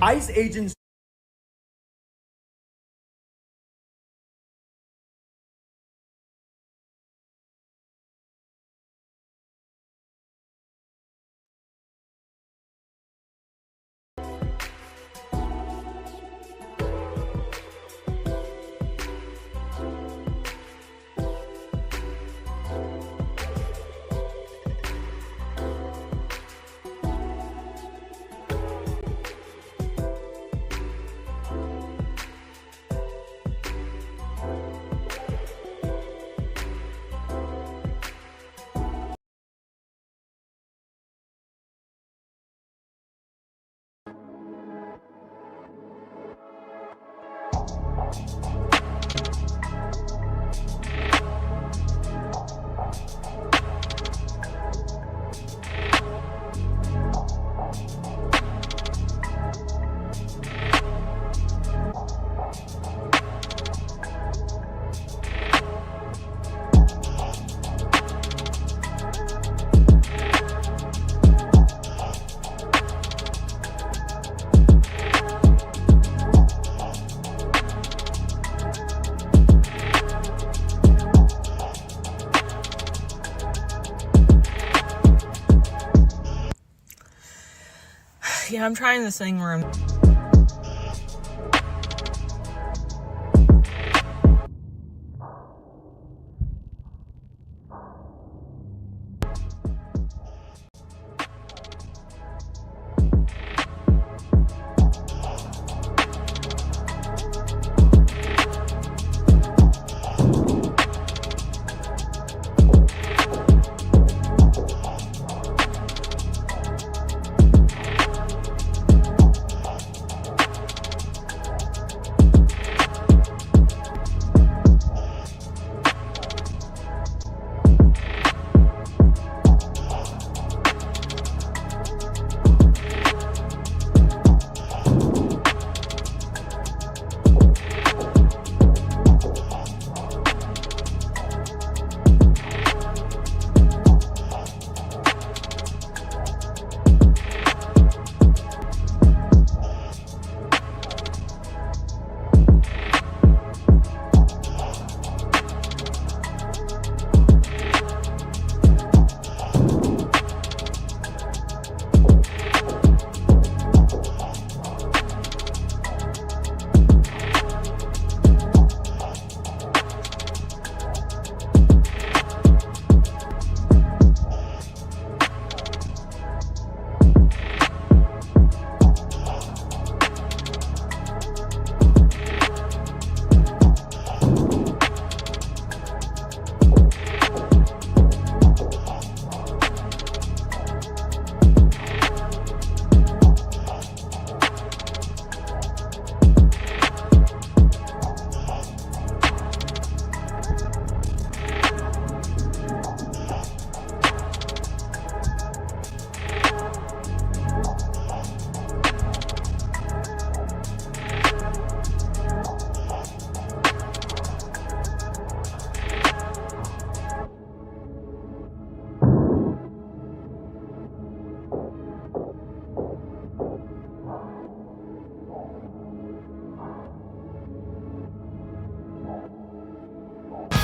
ICE agents Yeah, I'm trying this thing where I'm...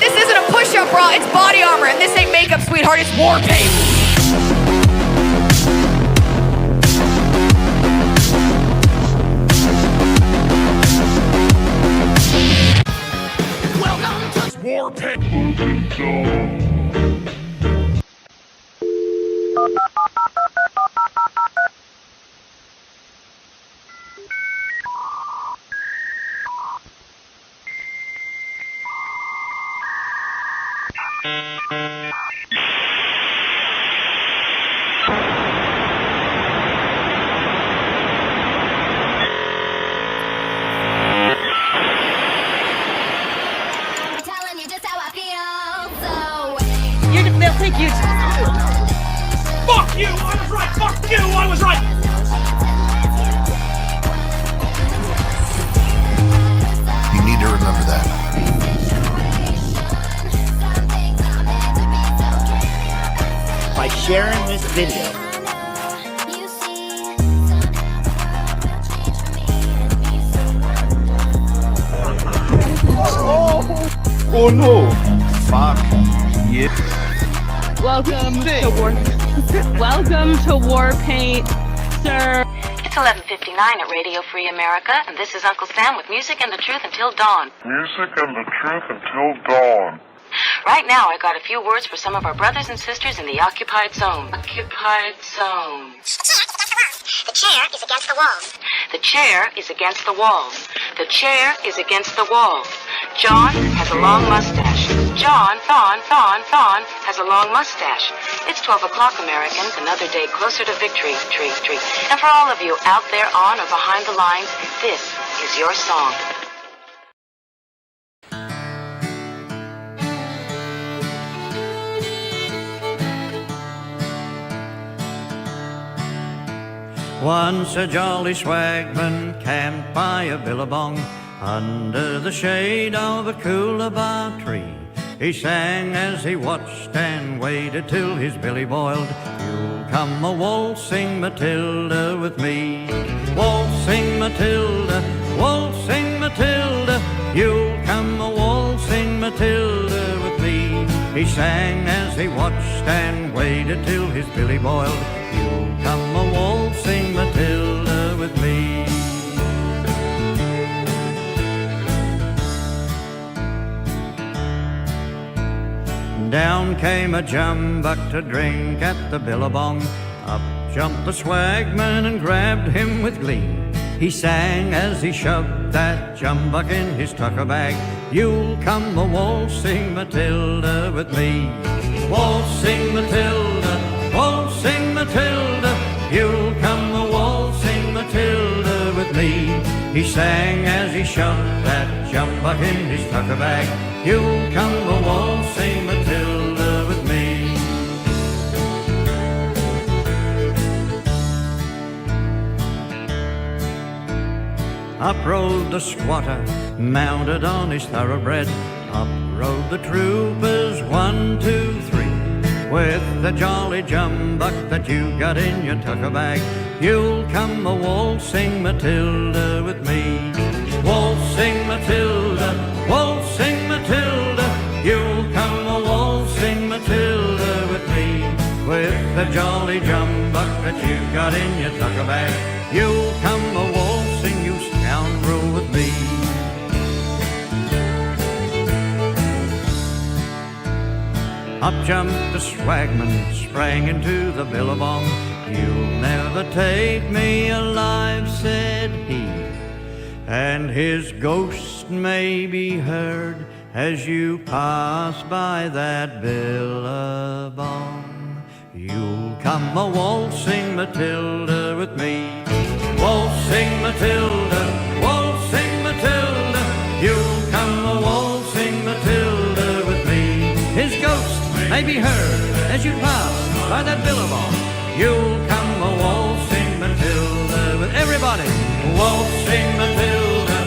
This isn't a push-up bra, it's body armor, and this ain't makeup, sweetheart, it's war paint. Welcome to WARPAINT. Telling you just how I feel, so Oh no! Fuck. Yeah. Welcome to WARPAINT, sir. It's 11:59 at Radio Free America, and this is Uncle Sam with music and the truth until dawn. Music and the truth until dawn. Right now, I got a few words for some of our brothers and sisters in the occupied zone. Occupied zone. The chair is against the walls. The chair is against the walls. The chair is against the walls. John has a long mustache. John has a long mustache. It's 12 o'clock, Americans, another day closer to victory, tree. And for all of you out there on or behind the lines, this is your song. Once a jolly swagman camped by a billabong under the shade of a coolabah tree. He sang as he watched and waited till his billy boiled. You'll come a waltzing Matilda with me. Waltzing Matilda, you'll come a waltzing Matilda with me. He sang as he watched and waited till his billy boiled. You'll come a waltzing Matilda with me. Down came a jumbuck to drink at the billabong. Up jumped the swagman and grabbed him with glee. He sang as he shoved that jumbuck in his tucker bag. You'll come a waltzing Matilda with me. Waltzing Matilda, you'll come a waltzing Matilda with me. He sang as he shoved that jumbuck in his tucker bag. You'll come a waltzing Matilda with me. Up rode the squatter, mounted on his thoroughbred. Up rode the troopers, 1, 2, 3. With the jolly jumbuck that you got in your tucker bag, you'll come a waltzing Matilda with me. Waltzing Matilda, you'll come a waltzing Matilda with me. With the jolly jumbuck that you got in your tucker bag, you'll come a waltzing, you scoundrel, with me. Up jumped the swagman, sprang into the billabong. You'll never take me alive, said he, and his ghost may be heard as you pass by that billabong. You'll come a waltzing Matilda with me. Waltzing Matilda, you'll come a waltzing Matilda with me. His ghost may be heard as you pass by that billabong. You'll come a waltzing Matilda with everybody. Waltzing Matilda,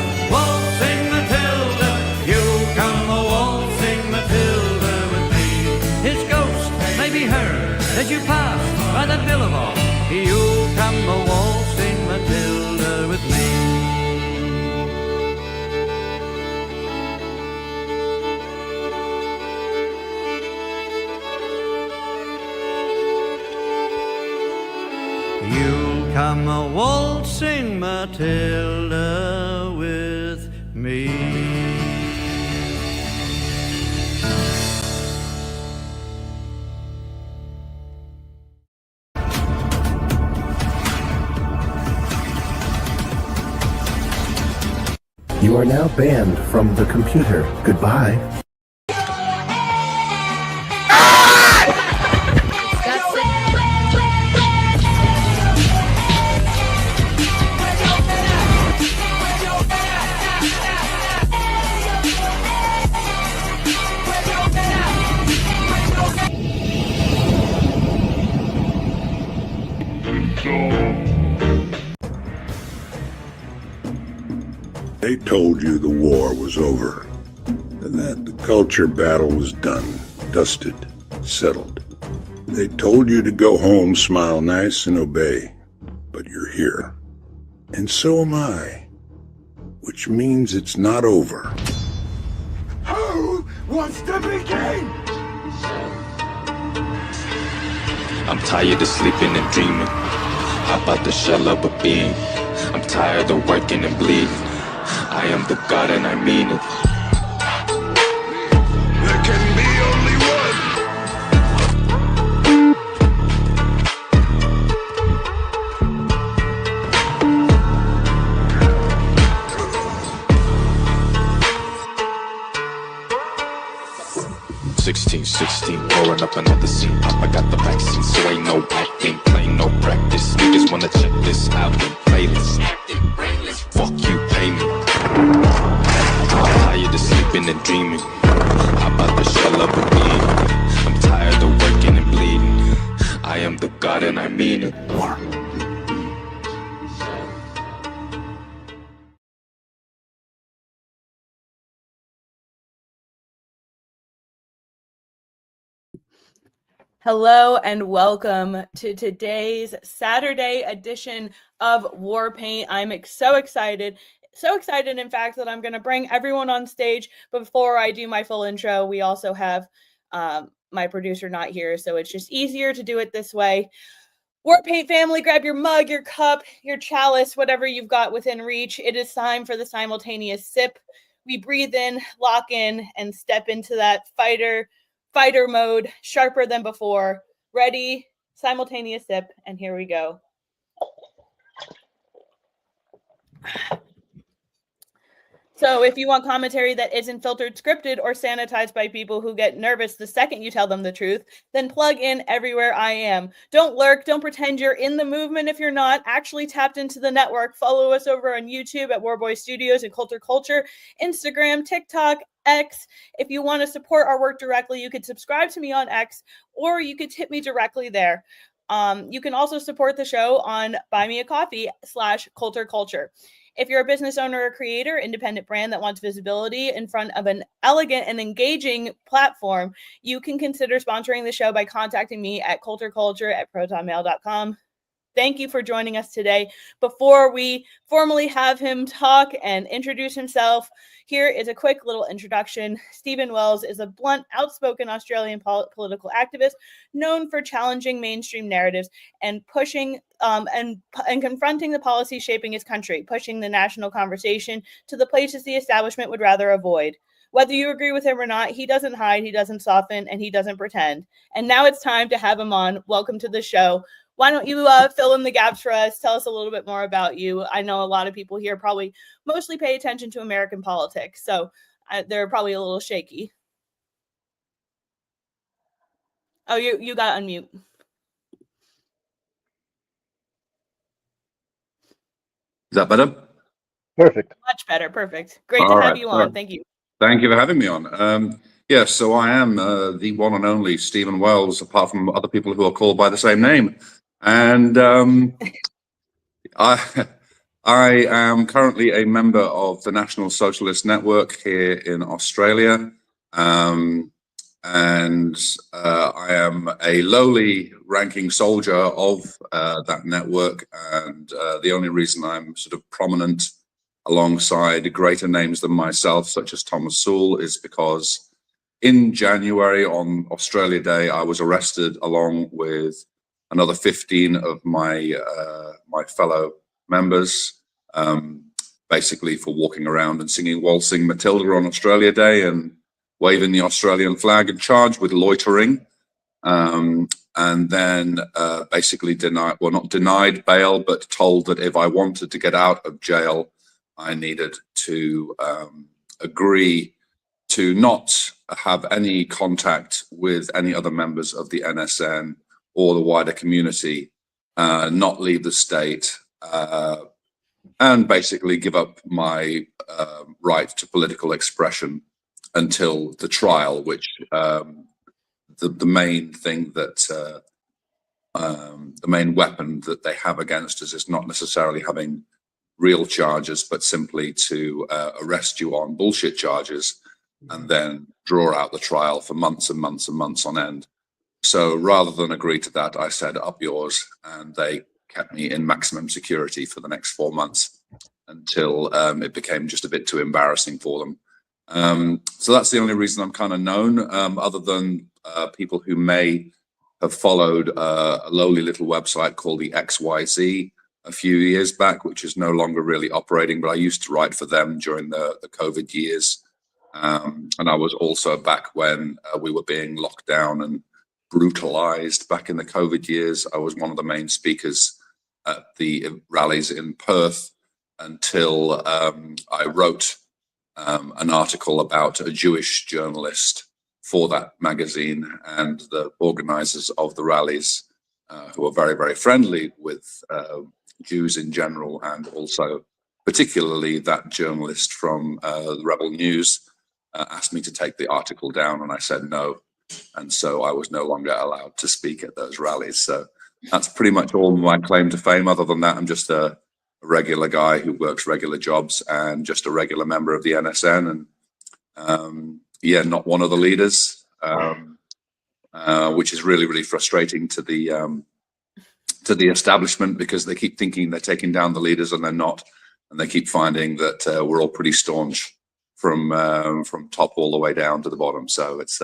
you'll come a waltzing Matilda with me. His ghost may be heard as you pass by that billabong. You'll come a waltzing Matilda with me. You'll come a waltzing Matilda with me. You are now banned from the computer. Goodbye. They told you the war was over, and that the culture battle was done, dusted, settled. They told you to go home, smile nice, and obey. But you're here. And so am I. Which means it's not over. How wants to begin! I'm tired of sleeping and dreaming. How about the shell of a being? I'm tired of working and bleeding. I am the God and I mean it. There can be only one! 16, pouring up another scene. Papa got the vaccine, so ain't no acting, playing no practice. Niggas wanna check this album playlist. Fuck you, pay me. I'm tired of sleeping and dreaming. How about the shell of a being? I'm tired of working and bleeding. I am the God and I mean it. Hello and welcome to today's Saturday edition of WARPAINT. I'm so excited, in fact, that I'm going to bring everyone on stage. But before I do my full intro, we also have my producer not here, so it's just easier to do it this way. WARPAINT family, grab your mug, your cup, your chalice, whatever you've got within reach. It is time for the simultaneous sip. We breathe in, lock in, and step into that fighter mode, sharper than before. Ready, simultaneous sip, and here we go. So if you want commentary that isn't filtered, scripted, or sanitized by people who get nervous the second you tell them the truth, then plug in everywhere I am. Don't lurk. Don't pretend you're in the movement if you're not. Actually tapped into the network. Follow us over on YouTube at Warboy Studios and Culture Culture, Instagram, TikTok, X. If you want to support our work directly, you could subscribe to me on X, or you could tip me directly there. You can also support the show on buymeacoffee.com/Culture Culture. If you're a business owner or creator, independent brand that wants visibility in front of an elegant and engaging platform, you can consider sponsoring the show by contacting me at cultureculture@protonmail.com. Thank you for joining us today. Before we formally have him talk and introduce himself, here is a quick little introduction. Stephen Wells is a blunt, outspoken Australian political activist known for challenging mainstream narratives and pushing and confronting the policy shaping his country, pushing the national conversation to the places the establishment would rather avoid. Whether you agree with him or not, he doesn't hide, he doesn't soften, and he doesn't pretend. And now it's time to have him on. Welcome to the show. Why don't you fill in the gaps for us? Tell us a little bit more about you. I know a lot of people here probably mostly pay attention to American politics, so they're probably a little shaky. Oh, you got to unmute. Is that better? Perfect. Much better. Perfect. Great to have you on. Thank you. Thank you for having me on. Yes, so I am the one and only Stephen Wells, apart from other people who are called by the same name. And I am currently a member of the National Socialist Network here in Australia. And I am a lowly ranking soldier of that network. And the only reason I'm sort of prominent alongside greater names than myself, such as Thomas Sewell, is because in January on Australia Day, I was arrested along with another 15 of my my fellow members, basically for walking around and singing Waltzing Matilda on Australia Day and waving the Australian flag, and charged with loitering, and then basically not denied bail, but told that if I wanted to get out of jail, I needed to agree to not have any contact with any other members of the NSN or the wider community, not leave the state, and basically give up my right to political expression until the trial, which the main thing that the main weapon that they have against us is not necessarily having real charges, but simply to arrest you on bullshit charges and then draw out the trial for months and months and months on end. So rather than agree to that, I said, up yours, and they kept me in maximum security for the next 4 months until it became just a bit too embarrassing for them. So that's the only reason I'm kind of known, other than people who may have followed a lowly little website called the XYZ a few years back, which is no longer really operating, but I used to write for them during the COVID years. And I was also back when we were being locked down and brutalized back in the COVID years. I was one of the main speakers at the rallies in Perth until I wrote an article about a Jewish journalist for that magazine, and the organizers of the rallies, who are very, very friendly with Jews in general, and also particularly that journalist from the Rebel News, asked me to take the article down, and I said no. And so I was no longer allowed to speak at those rallies. So that's pretty much all my claim to fame. Other than that, I'm just a regular guy who works regular jobs and just a regular member of the NSN, and yeah, not one of the leaders, which is really, really frustrating to the establishment, because they keep thinking they're taking down the leaders and they're not, and they keep finding that we're all pretty staunch from top all the way down to the bottom. So it's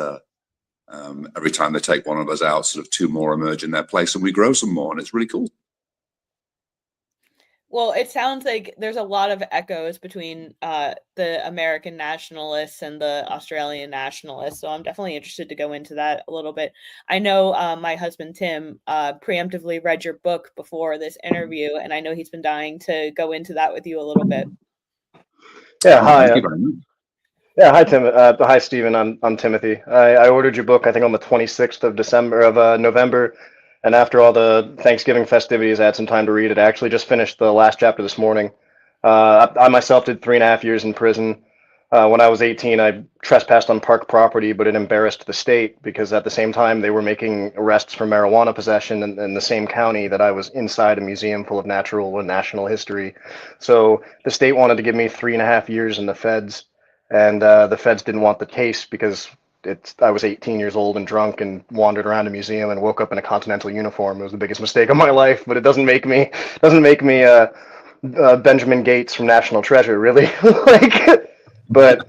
every time they take one of us out, sort of two more emerge in their place, and we grow some more, and it's really cool. Well, it sounds like there's a lot of echoes between the American nationalists and the Australian nationalists. So I'm definitely interested to go into that a little bit. I know my husband, Tim, preemptively read your book before this interview, and I know he's been dying to go into that with you a little bit. Yeah, hi. Yeah, hi, Tim. Hi, Stephen. I'm Timothy. I ordered your book, I think, on the 26th of November. And after all the Thanksgiving festivities, I had some time to read it. I actually just finished the last chapter this morning. I myself did 3.5 years in prison. When I was 18, I trespassed on park property, but it embarrassed the state because at the same time they were making arrests for marijuana possession in the same county that I was inside a museum full of natural and national history. So the state wanted to give me 3.5 years in the feds, and the feds didn't want the case because I was 18 years old and drunk and wandered around a museum and woke up in a Continental uniform. It was the biggest mistake of my life, but it doesn't make me Benjamin Gates from National Treasure, really. But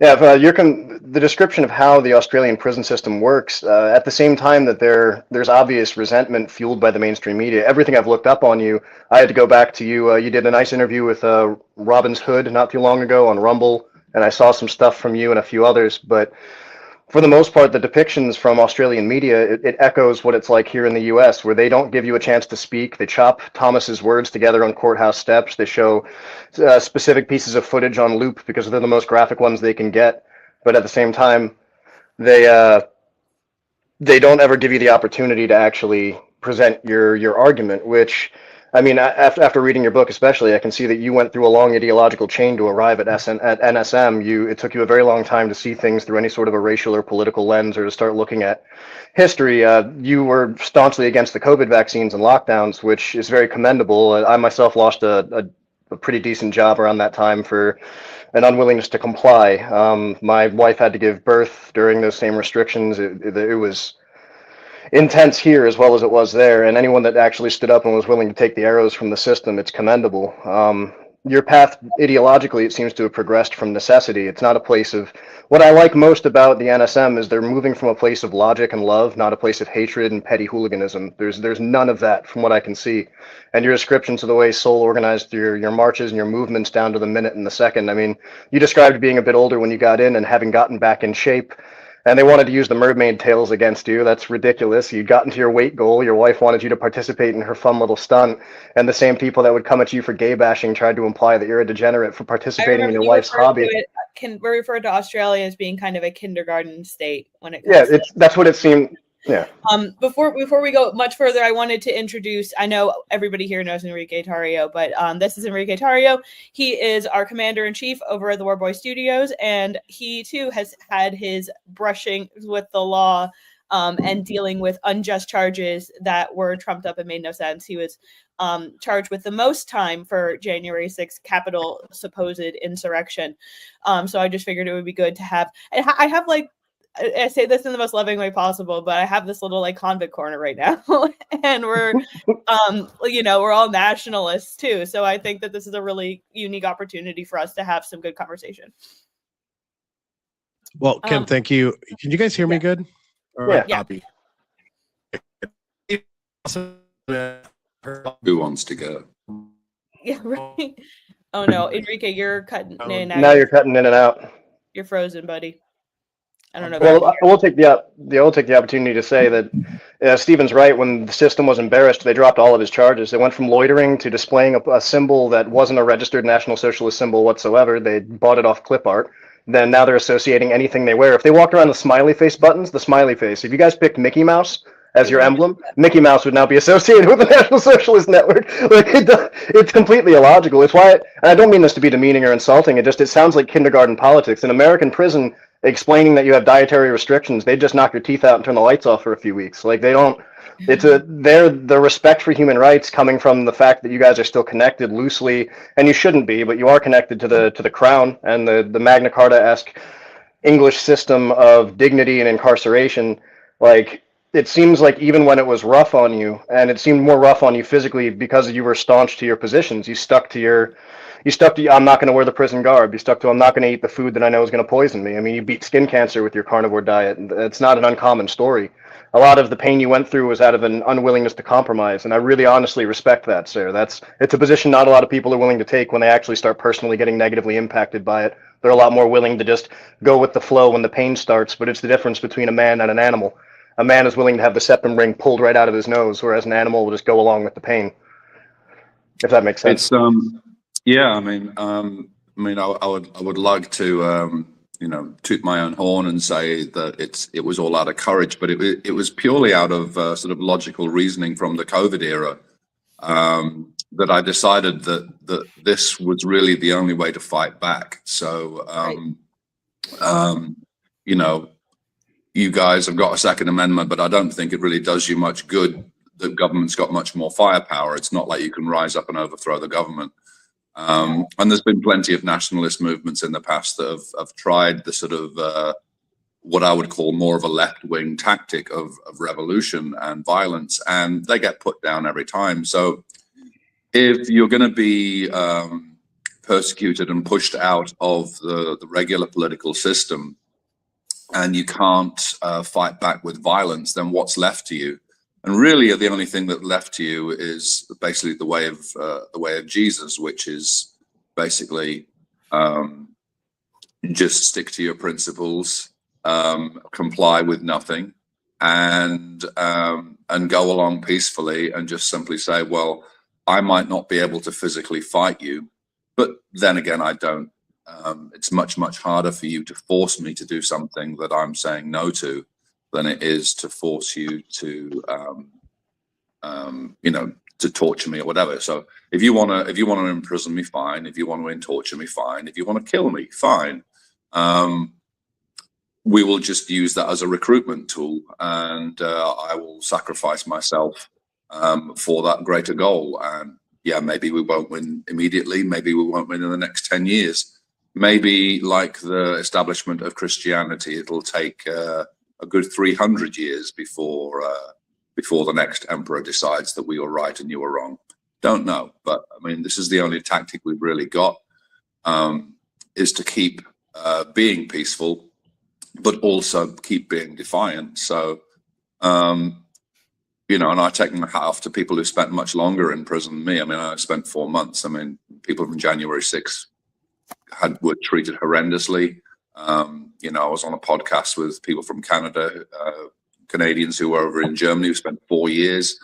yeah, the description of how the Australian prison system works, at the same time that there's obvious resentment fueled by the mainstream media. Everything I've looked up on you, I had to go back to you. You did a nice interview with Robbins Hood not too long ago on Rumble, and I saw some stuff from you and a few others. But for the most part, the depictions from Australian media, it echoes what it's like here in the U.S., where they don't give you a chance to speak. They chop Thomas's words together on courthouse steps. They show specific pieces of footage on loop because they're the most graphic ones they can get. But at the same time, they don't ever give you the opportunity to actually present your argument, which, I mean, after reading your book especially, I can see that you went through a long ideological chain to arrive at NSM. It took you a very long time to see things through any sort of a racial or political lens, or to start looking at history. You were staunchly against the COVID vaccines and lockdowns, which is very commendable. I myself lost a pretty decent job around that time for an unwillingness to comply. My wife had to give birth during those same restrictions. It was intense here as well as it was there, and anyone that actually stood up and was willing to take the arrows from the system, it's commendable. Your path ideologically, it seems to have progressed from necessity. It's not a place of, what I like most about the NSM is they're moving from a place of logic and love, not a place of hatred and petty hooliganism. There's none of that from what I can see. And your descriptions of the way Soul organized your marches and your movements down to the minute and the second. I mean, you described being a bit older when you got in and having gotten back in shape, and they wanted to use the mermaid tails against you. That's ridiculous. You'd gotten to your weight goal. Your wife wanted you to participate in her fun little stunt. And the same people that would come at you for gay bashing tried to imply that you're a degenerate for participating in your wife's hobby. We refer to Australia as being kind of a kindergarten state when it comes to that's what it seemed. Yeah. Before we go much further, I wanted to introduce, I know everybody here knows Enrique Tarrio, but this is Enrique Tarrio. He is our commander-in-chief over at the Warboy Studios, and he too has had his brushing with the law and dealing with unjust charges that were trumped up and made no sense. He was charged with the most time for January 6th Capitol supposed insurrection. So I just figured it would be good to have, I have like, I say this in the most loving way possible, but I have this little like convict corner right now, and we're, we're all nationalists too. So I think that this is a really unique opportunity for us to have some good conversation. Well, Kim, thank you. Can you guys hear me good? Yeah. Copy. Who wants to go? Yeah, right. Oh no, Enrique, you're cutting in. Now you're cutting in and out. You're frozen, buddy. I don't know. If Well, you can I will take the opportunity to say that Stephen's right. When the system was embarrassed, they dropped all of his charges. They went from loitering to displaying a symbol that wasn't a registered National Socialist symbol whatsoever. They bought it off clip art. Then now they're associating anything they wear. If they walked around the smiley face buttons, the smiley face. If you guys picked Mickey Mouse as your emblem, Mickey Mouse would now be associated with the National Socialist Network. Like it's completely illogical. It's why, and I don't mean this to be demeaning or insulting. It sounds like kindergarten politics. In American prison, explaining that you have dietary restrictions, they just knock your teeth out and turn the lights off for a few weeks. Like they don't. The respect for human rights coming from the fact that you guys are still connected loosely, and you shouldn't be, but you are connected to the crown and the Magna Carta-esque English system of dignity and incarceration. Like it seems like even when it was rough on you, and it seemed more rough on you physically because you were staunch to your positions, you stuck to I'm not going to wear the prison garb. You stuck to I'm not going to eat the food that I know is going to poison me. I mean, you beat skin cancer with your carnivore diet. It's not an uncommon story. A lot of the pain you went through was out of an unwillingness to compromise, and I really honestly respect that, sir. It's a position not a lot of people are willing to take when they actually start personally getting negatively impacted by it. They're a lot more willing to just go with the flow when the pain starts, but it's the difference between a man and an animal. A man is willing to have the septum ring pulled right out of his nose, whereas an animal will just go along with the pain. If that makes sense. It's yeah. I mean, I would like to toot my own horn and say that it was all out of courage, but it was purely out of sort of logical reasoning from the COVID era that I decided that this was really the only way to fight back. So you guys have got a Second Amendment, but I don't think it really does you much good. The government's got much more firepower. It's not like you can rise up and overthrow the government. And there's been plenty of nationalist movements in the past that have tried the sort of what I would call more of a left-wing tactic of revolution and violence, and they get put down every time. So if you're going to be persecuted and pushed out of the regular political system, and you can't fight back with violence, then what's left to you? And really, the only thing that left to you is basically the way of Jesus, which is basically just stick to your principles, comply with nothing, and go along peacefully, and just simply say, well, I might not be able to physically fight you, but then again, I don't. It's much harder for you to force me to do something that I'm saying no to than it is to force you to to torture me or whatever. So if you want to imprison me, fine. If you want to torture me, fine. If you want to kill me, fine. We will just use that as a recruitment tool, and I will sacrifice myself for that greater goal. And yeah, maybe we won't win immediately. Maybe we won't win in the next 10 years. Maybe like the establishment of Christianity, it'll take a good 300 years before the next emperor decides that we were right and you were wrong. Don't know, but I mean, this is the only tactic we've really got, is to keep being peaceful, but also keep being defiant. So, and I take my hat off to people who spent much longer in prison than me. I mean, I spent 4 months. I mean, people from January 6th were treated horrendously. I was on a podcast with people from Canada, Canadians who were over in Germany who spent 4 years.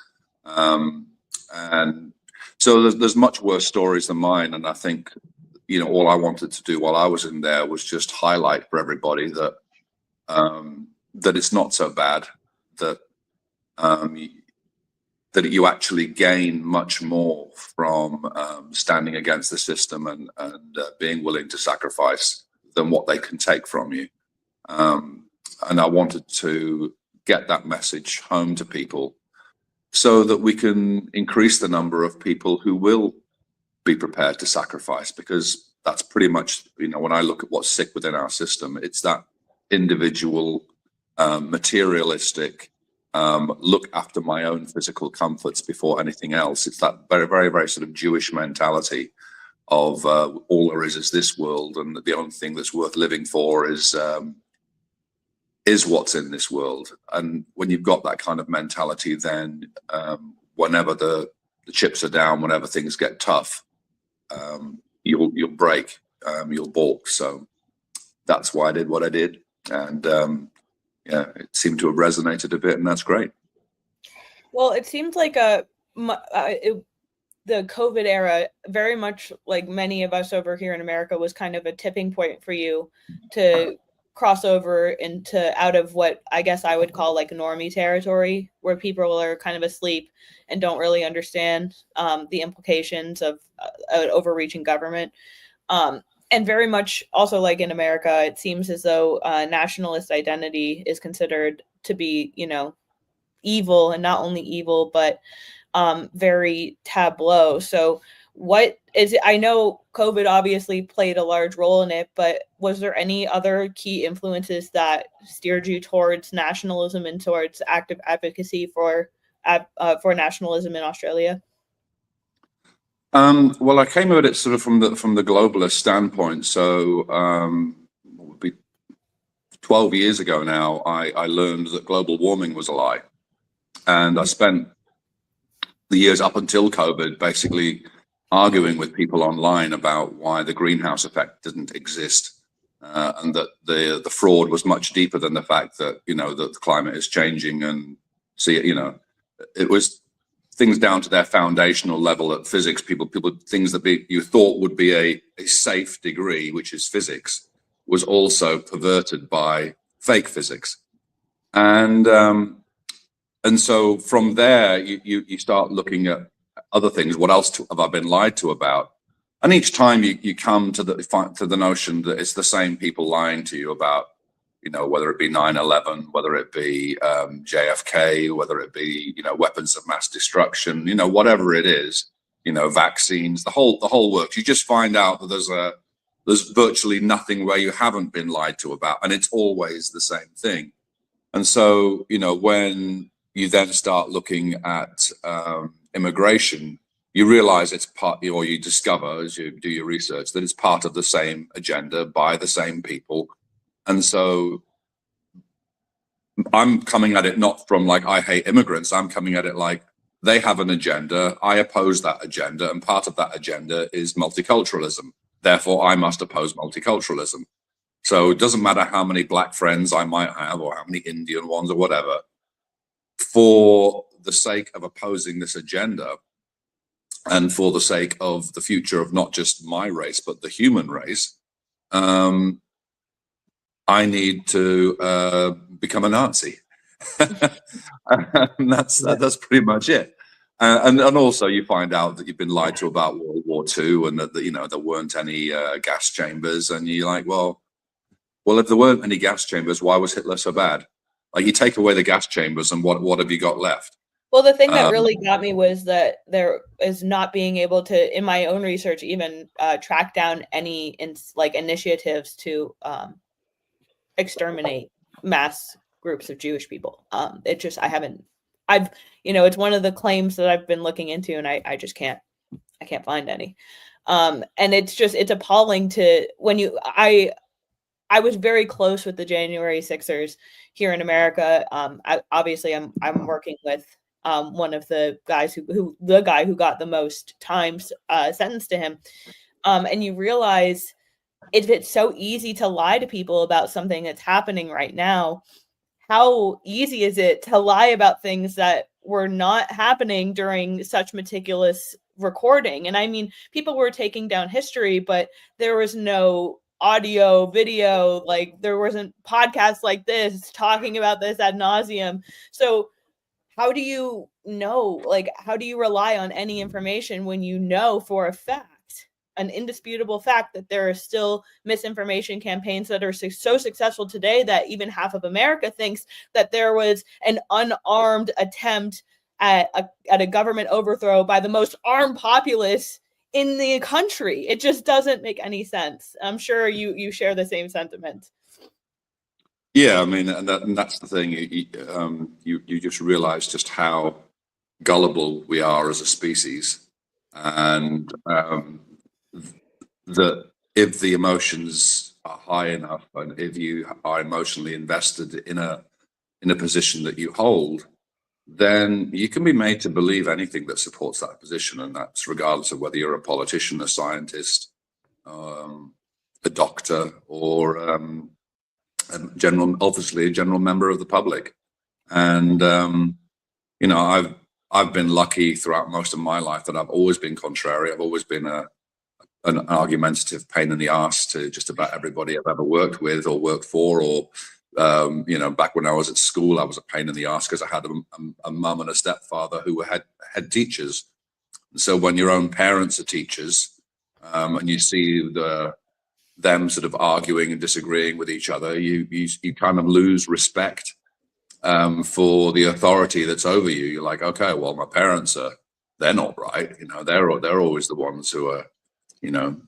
And so there's much worse stories than mine. And I think, all I wanted to do while I was in there was just highlight for everybody that that it's not so bad, that that you actually gain much more from standing against the system and being willing to sacrifice than what they can take from you. And I wanted to get that message home to people so that we can increase the number of people who will be prepared to sacrifice, because that's pretty much, when I look at what's sick within our system, it's that individual, materialistic, look after my own physical comforts before anything else. It's that very, very, very sort of Jewish mentality of all there is this world, and the only thing that's worth living for is is what's in this world. And when you've got that kind of mentality, then whenever the chips are down, whenever things get tough, you'll break, you'll balk. So that's why I did what I did. And yeah, it seemed to have resonated a bit, and that's great. Well, it seems like the COVID era, very much like many of us over here in America, was kind of a tipping point for you to cross over into out of what I guess I would call like normie territory, where people are kind of asleep and don't really understand the implications of an overreaching government. And very much also, like in America, it seems as though nationalist identity is considered to be, evil, and not only evil, but very tableau. So what is it? I know COVID obviously played a large role in it, but was there any other key influences that steered you towards nationalism and towards active advocacy for nationalism in Australia? Well, I came at it sort of from the globalist standpoint. So it would be 12 years ago now, I learned that global warming was a lie. And I spent the years up until COVID basically arguing with people online about why the greenhouse effect didn't exist, and that the fraud was much deeper than the fact that, that the climate is changing. And it was things down to their foundational level at physics. People things that you thought would be a safe degree, which is physics, was also perverted by fake physics. And so from there, you start looking at other things. What else have I been lied to about? And each time you come to the notion that it's the same people lying to you about, whether it be 9/11, whether it be JFK, whether it be weapons of mass destruction, whatever it is, vaccines, the whole works. You just find out that there's virtually nothing where you haven't been lied to about, and it's always the same thing. And so when you then start looking at immigration, you realize it's part, or you discover as you do your research that it's part of the same agenda by the same people. And so I'm coming at it not from like, I hate immigrants. I'm coming at it like they have an agenda. I oppose that agenda. And part of that agenda is multiculturalism. Therefore, I must oppose multiculturalism. So it doesn't matter how many black friends I might have or how many Indian ones or whatever. For the sake of opposing this agenda, and for the sake of the future of not just my race, but the human race, I need to become a Nazi. And that's pretty much it. And also you find out that you've been lied to about World War II, and that there weren't any gas chambers, and you're like, well, if there weren't any gas chambers, why was Hitler so bad? Like, you take away the gas chambers, and what have you got left? Well, the thing that really got me was that there is not being able to, in my own research, even track down any initiatives to exterminate mass groups of Jewish people. It's one of the claims that I've been looking into, and I just can't find any. And it's appalling to I was very close with the January 6ers here in America. Obviously I'm working with one of the guys the guy who got the most times sentenced to him. And you realize it's so easy to lie to people about something that's happening right now. How easy is it to lie about things that were not happening during such meticulous recording? And I mean, people were taking down history, but there was no audio, video, like there wasn't podcasts like this talking about this ad nauseum. So how do you know, how do you rely on any information when you know for a fact, an indisputable fact, that there are still misinformation campaigns that are so successful today that even half of America thinks that there was an unarmed attempt at a government overthrow by the most armed populace in the country? It just doesn't make any sense. I'm sure you share the same sentiment. Yeah, I mean, and that's the thing. You just realize just how gullible we are as a species, and that if the emotions are high enough, and if you are emotionally invested in a position that you hold, then you can be made to believe anything that supports that position, and that's regardless of whether you're a politician, a scientist, a doctor, or obviously a general member of the public. And you know, I've been lucky throughout most of my life that I've always been contrary. I've always been an argumentative pain in the ass to just about everybody I've ever worked with or worked for, or you know, back when I was at school, I was a pain in the ass because I had a mum and a stepfather who were head teachers. And so when your own parents are teachers, and you see them sort of arguing and disagreeing with each other, you kind of lose respect for the authority that's over you. You're like, okay, well, my parents they're not right. You know, they're always the ones who are, you know,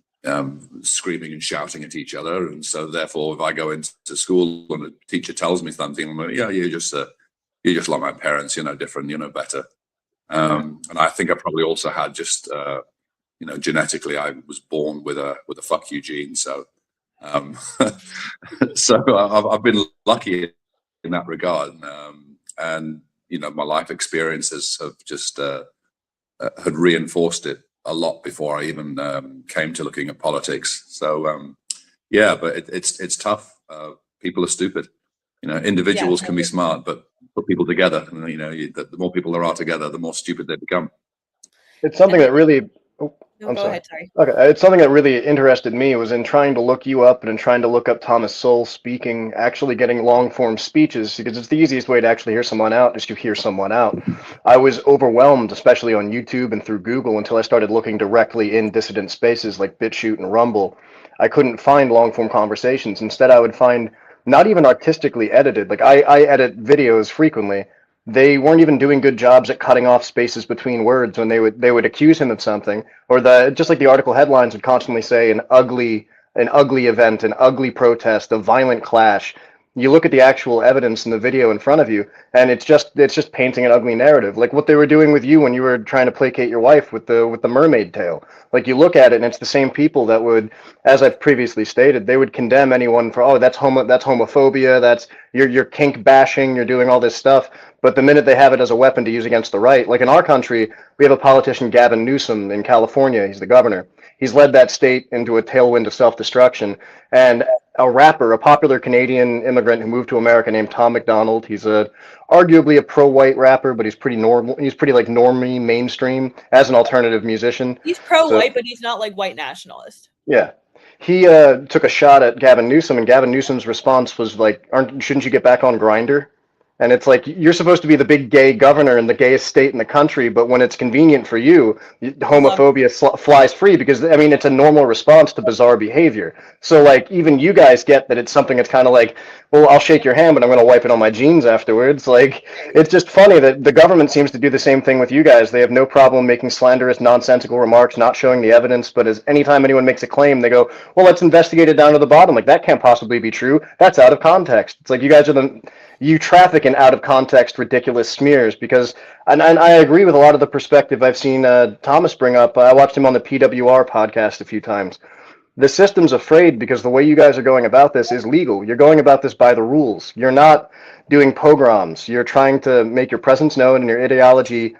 screaming and shouting at each other. And so therefore, if I go into school and a teacher tells me something, I'm like, yeah, you're just like my parents, you're no different, you're no better. And I think I probably also had just, you know, genetically, I was born with a fuck you gene. So, so I've been lucky in that regard. And, you know, my life experiences have just, had reinforced it a lot before I even came to looking at politics. So yeah, but it's tough. People are stupid. You know, individuals can be smart, but put people together, and you know, the more people there are together, the more stupid they become. It's something that really. No, go ahead, sorry. Okay, it's something that really interested me was in trying to look you up and in trying to look up Thomas Sowell speaking, actually getting long form speeches, because it's the easiest way to actually hear someone out is to hear someone out. I was overwhelmed, especially on YouTube and through Google, until I started looking directly in dissident spaces like BitChute and Rumble. I couldn't find long form conversations. Instead, I would find not even artistically edited. Like I edit videos frequently. They weren't even doing good jobs at cutting off spaces between words when they would accuse him of something, or just like the article headlines would constantly say an ugly event, an ugly protest, a violent clash. You look at the actual evidence in the video in front of you, and it's just painting an ugly narrative, like what they were doing with you when you were trying to placate your wife with the mermaid tail. Like, you look at it, and it's the same people that would, as I've previously stated, they would condemn anyone for, oh, that's homophobia, that's you're kink bashing, you're doing all this stuff. But the minute they have it as a weapon to use against the right, like in our country, we have a politician, Gavin Newsom, in California. He's the governor. He's led that state into a tailwind of self-destruction. And a rapper, a popular Canadian immigrant who moved to America named Tom McDonald. He's arguably a pro-white rapper, but he's pretty normal. He's pretty like normie mainstream as an alternative musician. He's pro-white, but he's not like white nationalist. Yeah. He took a shot at Gavin Newsom, and Gavin Newsom's response was like, shouldn't you get back on Grindr? And it's like, you're supposed to be the big gay governor in the gayest state in the country, but when it's convenient for you, homophobia flies free, because, I mean, it's a normal response to bizarre behavior. So, like, even you guys get that it's something that's kind of like, well, I'll shake your hand, but I'm going to wipe it on my jeans afterwards. Like, it's just funny that the government seems to do the same thing with you guys. They have no problem making slanderous, nonsensical remarks, not showing the evidence, but as anytime anyone makes a claim, they go, well, let's investigate it down to the bottom. Like, that can't possibly be true. That's out of context. It's like, you guys are you traffic in out of context ridiculous smears, because and I agree with a lot of the perspective I've seen Thomas bring up. I watched him on the PWR podcast a few times. The system's afraid because the way you guys are going about this is legal. You're going about this by the rules. You're not doing pogroms. You're trying to make your presence known and your ideology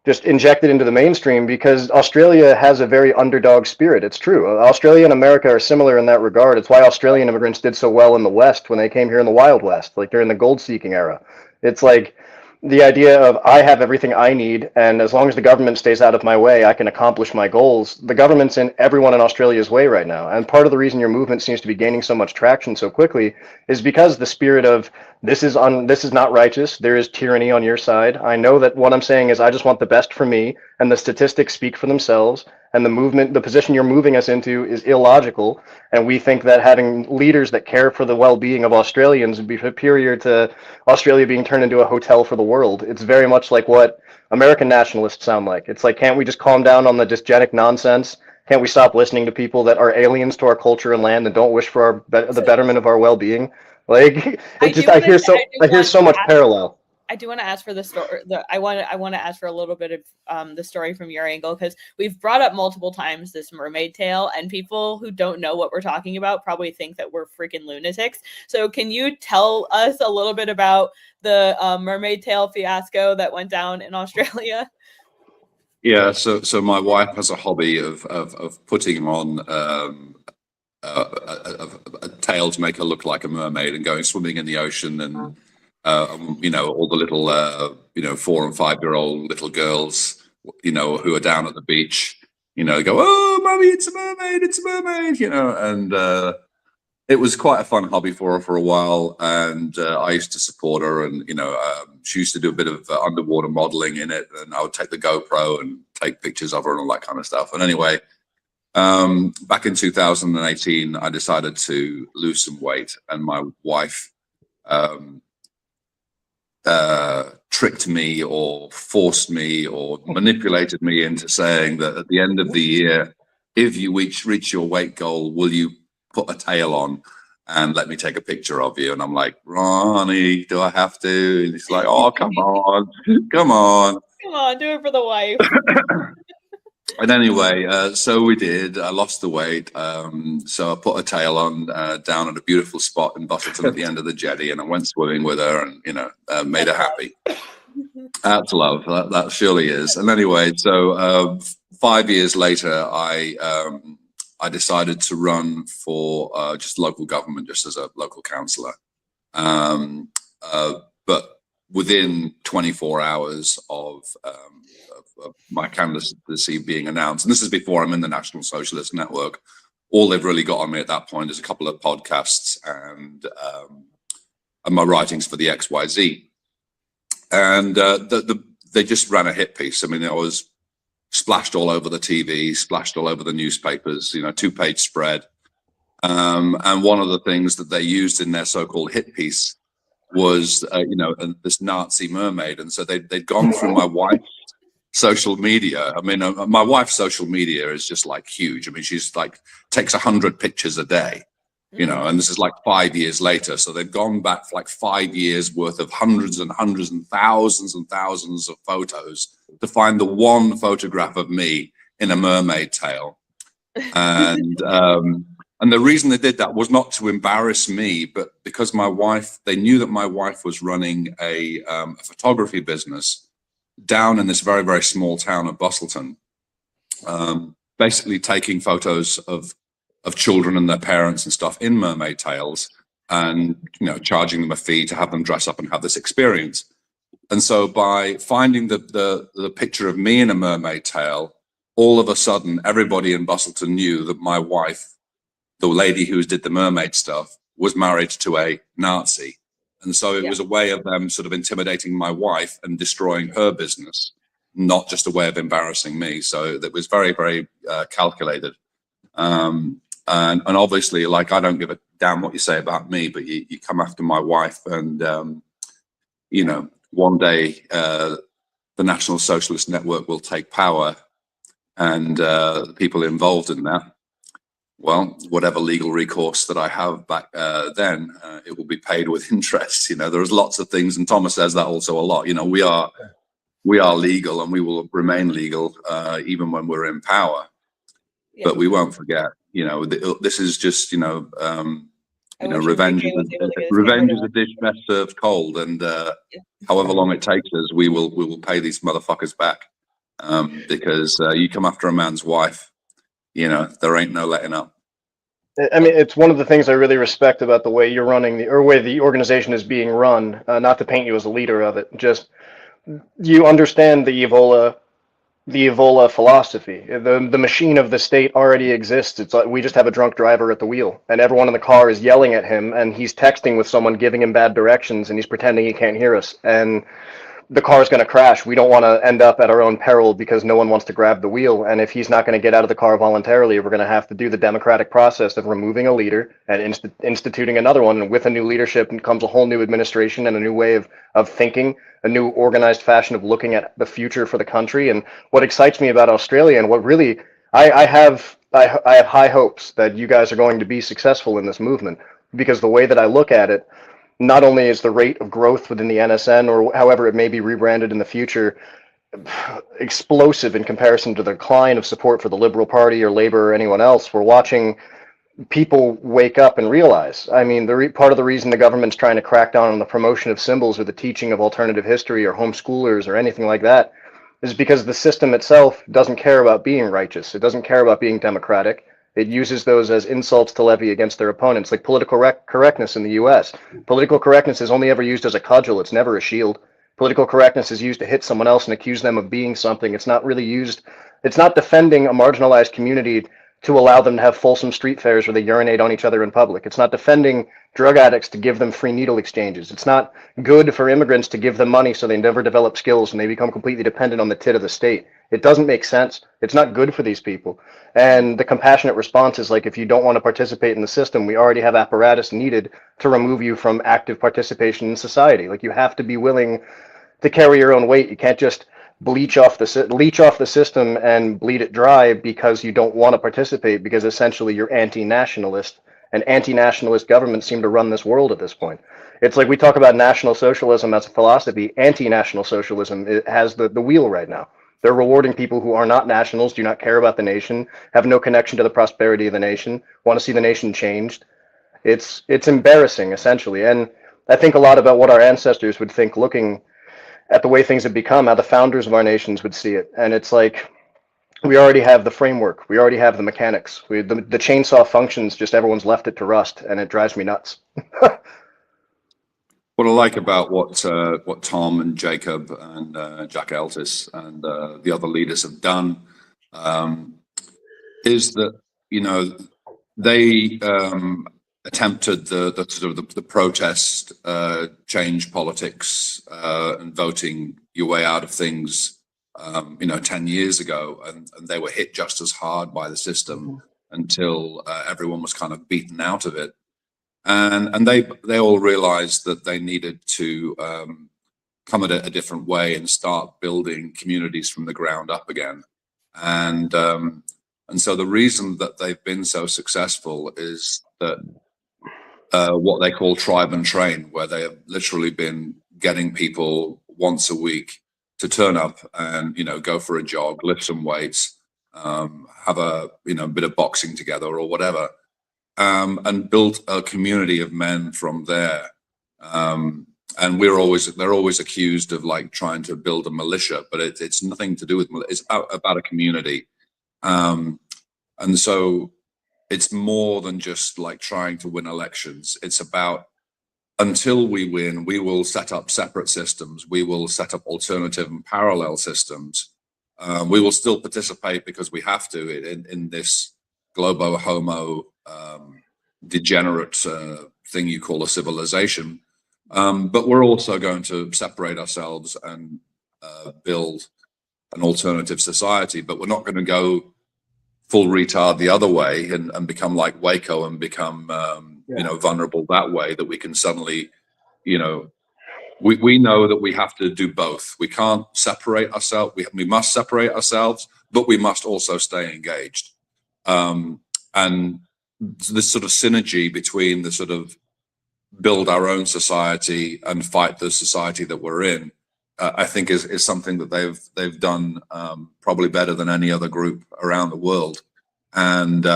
just injected into the mainstream, because Australia has a very underdog spirit. It's true. Australia and America are similar in that regard. It's why Australian immigrants did so well in the West when they came here in the Wild West, like during the gold-seeking era. It's like the idea of, I have everything I need, and as long as the government stays out of my way, I can accomplish my goals. The government's in everyone in Australia's way right now. And part of the reason your movement seems to be gaining so much traction so quickly is because the spirit of, this is not righteous, there is tyranny on your side. I know that what I'm saying is, I just want the best for me, and the statistics speak for themselves, and the position you're moving us into is illogical, and we think that having leaders that care for the well-being of Australians would be superior to Australia being turned into a hotel for the world. It's very much like what American nationalists sound like. It's like, can't we just calm down on the dysgenic nonsense? Can't we stop listening to people that are aliens to our culture and land and don't wish for the betterment of our well-being? Like, I hear so much parallel. I do want to ask for the story. I want to ask for a little bit of the story from your angle, because we've brought up multiple times this mermaid tale, and people who don't know what we're talking about probably think that we're freaking lunatics. So can you tell us a little bit about the mermaid tale fiasco that went down in Australia? Yeah, so my wife has a hobby of putting on a tail to make her look like a mermaid and going swimming in the ocean, and you know, all the little 4 and 5 year old little girls, you know, who are down at the beach, you know, go, "Oh, mommy, it's a mermaid," you know, and it was quite a fun hobby for her for a while, and I used to support her, and you know, she used to do a bit of underwater modeling in it, and I would take the GoPro and take pictures of her and all that kind of stuff. And anyway, back in 2018, I decided to lose some weight, and my wife tricked me or forced me or manipulated me into saying that at the end of the year, if you reach your weight goal, will you put a tail on and let me take a picture of you? And I'm like, Ronnie, do I have to? And he's like, oh, come on, do it for the wife. And anyway, so we did. I lost the weight. So I put a tail on down at a beautiful spot in Bustleton at the end of the jetty, and I went swimming with her, and you know, made her happy. That's love. That surely is. And anyway, so 5 years later, I decided to run for just local government, just as a local councillor. But within 24 hours of my candidacy being announced, and this is before I'm in the National Socialist Network, all they've really got on me at that point is a couple of podcasts and my writings for the XYZ. And they just ran a hit piece. I mean, I was splashed all over the TV, splashed all over the newspapers, you know, 2-page spread. And one of the things that they used in their so-called hit piece was, you know, this Nazi mermaid. And so they'd gone through my wife's social media. I mean, my wife's social media is just like huge. I mean, she's like takes 100 pictures a day, you know, and this is like 5 years later. So they've gone back for like 5 years worth of hundreds and thousands of photos to find the one photograph of me in a mermaid tail. And the reason they did that was not to embarrass me, but because my wife, they knew that my wife was running a photography business down in this very, very small town of Bustleton, basically taking photos of children and their parents and stuff in mermaid tails, and you know, charging them a fee to have them dress up and have this experience. And so by finding the picture of me in a mermaid tail, all of a sudden everybody in Bustleton knew that my wife, the lady who did the mermaid stuff, was married to a Nazi. And so it was a way of them sort of intimidating my wife and destroying her business, not just a way of embarrassing me. So that was very, very calculated. And obviously, like, I don't give a damn what you say about me, but you come after my wife, and you know, one day the National Socialist Network will take power, and the people involved in that, well, whatever legal recourse that I have back then, it will be paid with interest. You know, there's lots of things, and Thomas says that also a lot. You know, we are legal, and we will remain legal even when we're in power. Yeah. But we won't forget. You know, this is just, you know, revenge is a dish best served cold, and however long it takes us, we will pay these motherfuckers back, because you come after a man's wife, you know, there ain't no letting up. I mean, it's one of the things I really respect about the way you're running or way the organization is being run. Not to paint you as a leader of it, just you understand the Evola philosophy. The machine of the state already exists. It's like we just have a drunk driver at the wheel, and everyone in the car is yelling at him, and he's texting with someone giving him bad directions, and he's pretending he can't hear us. And the car is going to crash. We don't want to end up at our own peril because no one wants to grab the wheel. And if he's not going to get out of the car voluntarily, we're going to have to do the democratic process of removing a leader and instituting another one. And with a new leadership comes a whole new administration and a new way of thinking, a new organized fashion of looking at the future for the country. And what excites me about Australia, and what really I have high hopes that you guys are going to be successful in this movement, because the way that I look at it, not only is the rate of growth within the NSN, or however it may be rebranded in the future, explosive in comparison to the decline of support for the Liberal Party or Labour or anyone else, we're watching people wake up and realize. I mean, part of the reason the government's trying to crack down on the promotion of symbols or the teaching of alternative history or homeschoolers or anything like that is because the system itself doesn't care about being righteous. It doesn't care about being democratic. It uses those as insults to levy against their opponents, like political correctness in the US. Political correctness is only ever used as a cudgel. It's never a shield. Political correctness is used to hit someone else and accuse them of being something. It's not really used, it's not defending a marginalized community to allow them to have fulsome street fairs where they urinate on each other in public. It's not defending drug addicts to give them free needle exchanges. It's not good for immigrants to give them money so they never develop skills and they become completely dependent on the tit of the state. It doesn't make sense. It's not good for these people. And the compassionate response is like, if you don't want to participate in the system, we already have apparatus needed to remove you from active participation in society. Like, you have to be willing to carry your own weight. You can't just leech off the system and bleed it dry because you don't want to participate, because essentially you're anti-nationalist, and anti-nationalist governments seem to run this world at this point. It's like we talk about National Socialism as a philosophy. Anti-national socialism, it has the wheel right now. They're rewarding people who are not nationals, do not care about the nation, have no connection to the prosperity of the nation, want to see the nation changed. It's embarrassing, essentially. And I think a lot about what our ancestors would think looking at the way things have become, how the founders of our nations would see it. And it's like, we already have the framework, we already have the mechanics. The chainsaw functions, just everyone's left it to rust, and it drives me nuts. What I like about what Tom and Jacob and Jack Eltis and the other leaders have done is that, you know, they attempted the sort of the protest, change politics, and voting your way out of things, 10 years ago, and they were hit just as hard by the system until everyone was kind of beaten out of it. And they all realized that they needed to come at it a different way and start building communities from the ground up again. And so the reason that they've been so successful is that what they call tribe and train, where they have literally been getting people once a week to turn up and, go for a jog, lift some weights, have a bit of boxing together or whatever. And built a community of men from there. And they're always accused of like trying to build a militia, but it's nothing to do with it's about a community. And so it's more than just like trying to win elections. It's about, until we win, we will set up separate systems. We will set up alternative and parallel systems. We will still participate because we have to in this globo homo degenerate thing you call a civilization, but we're also going to separate ourselves and build an alternative society. But we're not going to go full retard the other way and become like Waco and become vulnerable that way, that we can suddenly, we know that we have to do both. We can't separate ourselves. We must separate ourselves, but we must also stay engaged. And this sort of synergy between the sort of build our own society and fight the society that we're in, I think is something that they've done probably better than any other group around the world. And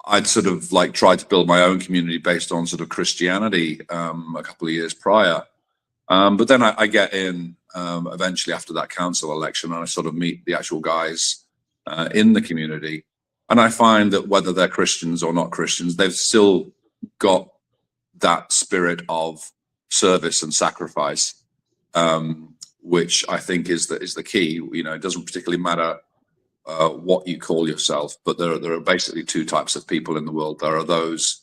I'd sort of like tried to build my own community based on sort of Christianity a couple of years prior, but then I get in eventually after that council election, and I sort of meet the actual guys in the community. And I find that whether they're Christians or not Christians, they've still got that spirit of service and sacrifice, which I think is the key. It doesn't particularly matter what you call yourself, but there are basically two types of people in the world. There are those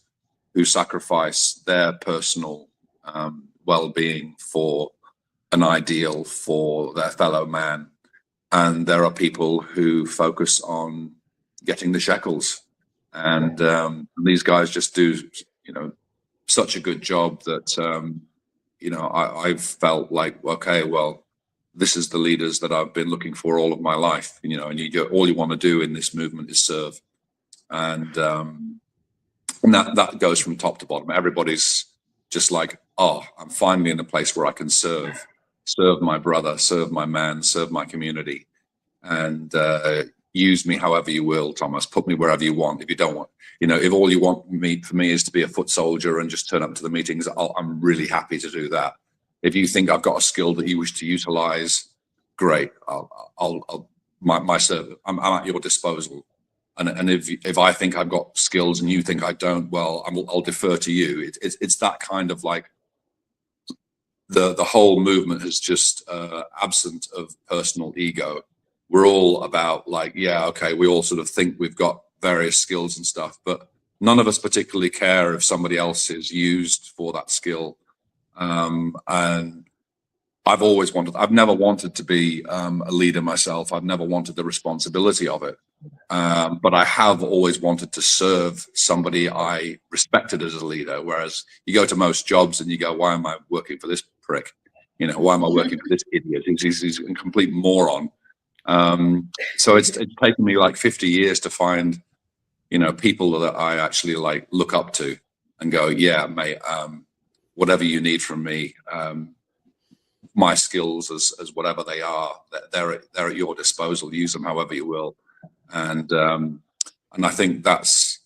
who sacrifice their personal well-being for an ideal, for their fellow man. And there are people who focus on getting the shekels, and these guys just do, such a good job that I've felt like, okay, well, this is the leaders that I've been looking for all of my life. And all you want to do in this movement is serve, and And that goes from top to bottom. Everybody's just like, oh, I'm finally in a place where I can serve my brother, serve my man, serve my community, and use me however you will, Thomas. Put me wherever you want. If you don't want, if all you want for me is to be a foot soldier and just turn up to the meetings, I'm really happy to do that. If you think I've got a skill that you wish to utilize, great. My service. I'm at your disposal. And if I think I've got skills and you think I don't, well, I'll defer to you. It's that kind of like the whole movement is just absent of personal ego. We're all about like, yeah, okay, we all sort of think we've got various skills and stuff, but none of us particularly care if somebody else is used for that skill. And I've never wanted to be a leader myself. I've never wanted the responsibility of it. But I have always wanted to serve somebody I respected as a leader. Whereas you go to most jobs and you go, why am I working for this prick? Why am I working for this idiot? He's a complete moron. So it's taken me like 50 years to find, people that I actually like look up to and go, yeah, mate, whatever you need from me, my skills as whatever they are, they're at your disposal. Use them however you will. And I think that's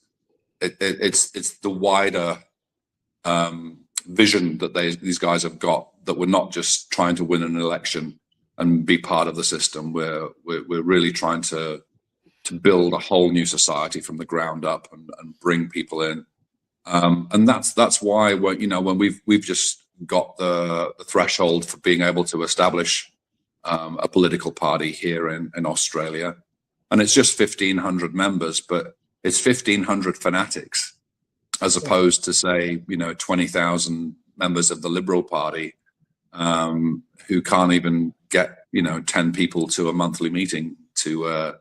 it's the wider vision that these guys have got, that we're not just trying to win an election and be part of the system. We're really trying to build a whole new society from the ground up and bring people in. And that's why when we've just got the threshold for being able to establish a political party here in Australia. And it's just 1,500 members, but it's 1,500 fanatics, as opposed to say, 20,000 members of the Liberal Party who can't even get, 10 people to a monthly meeting to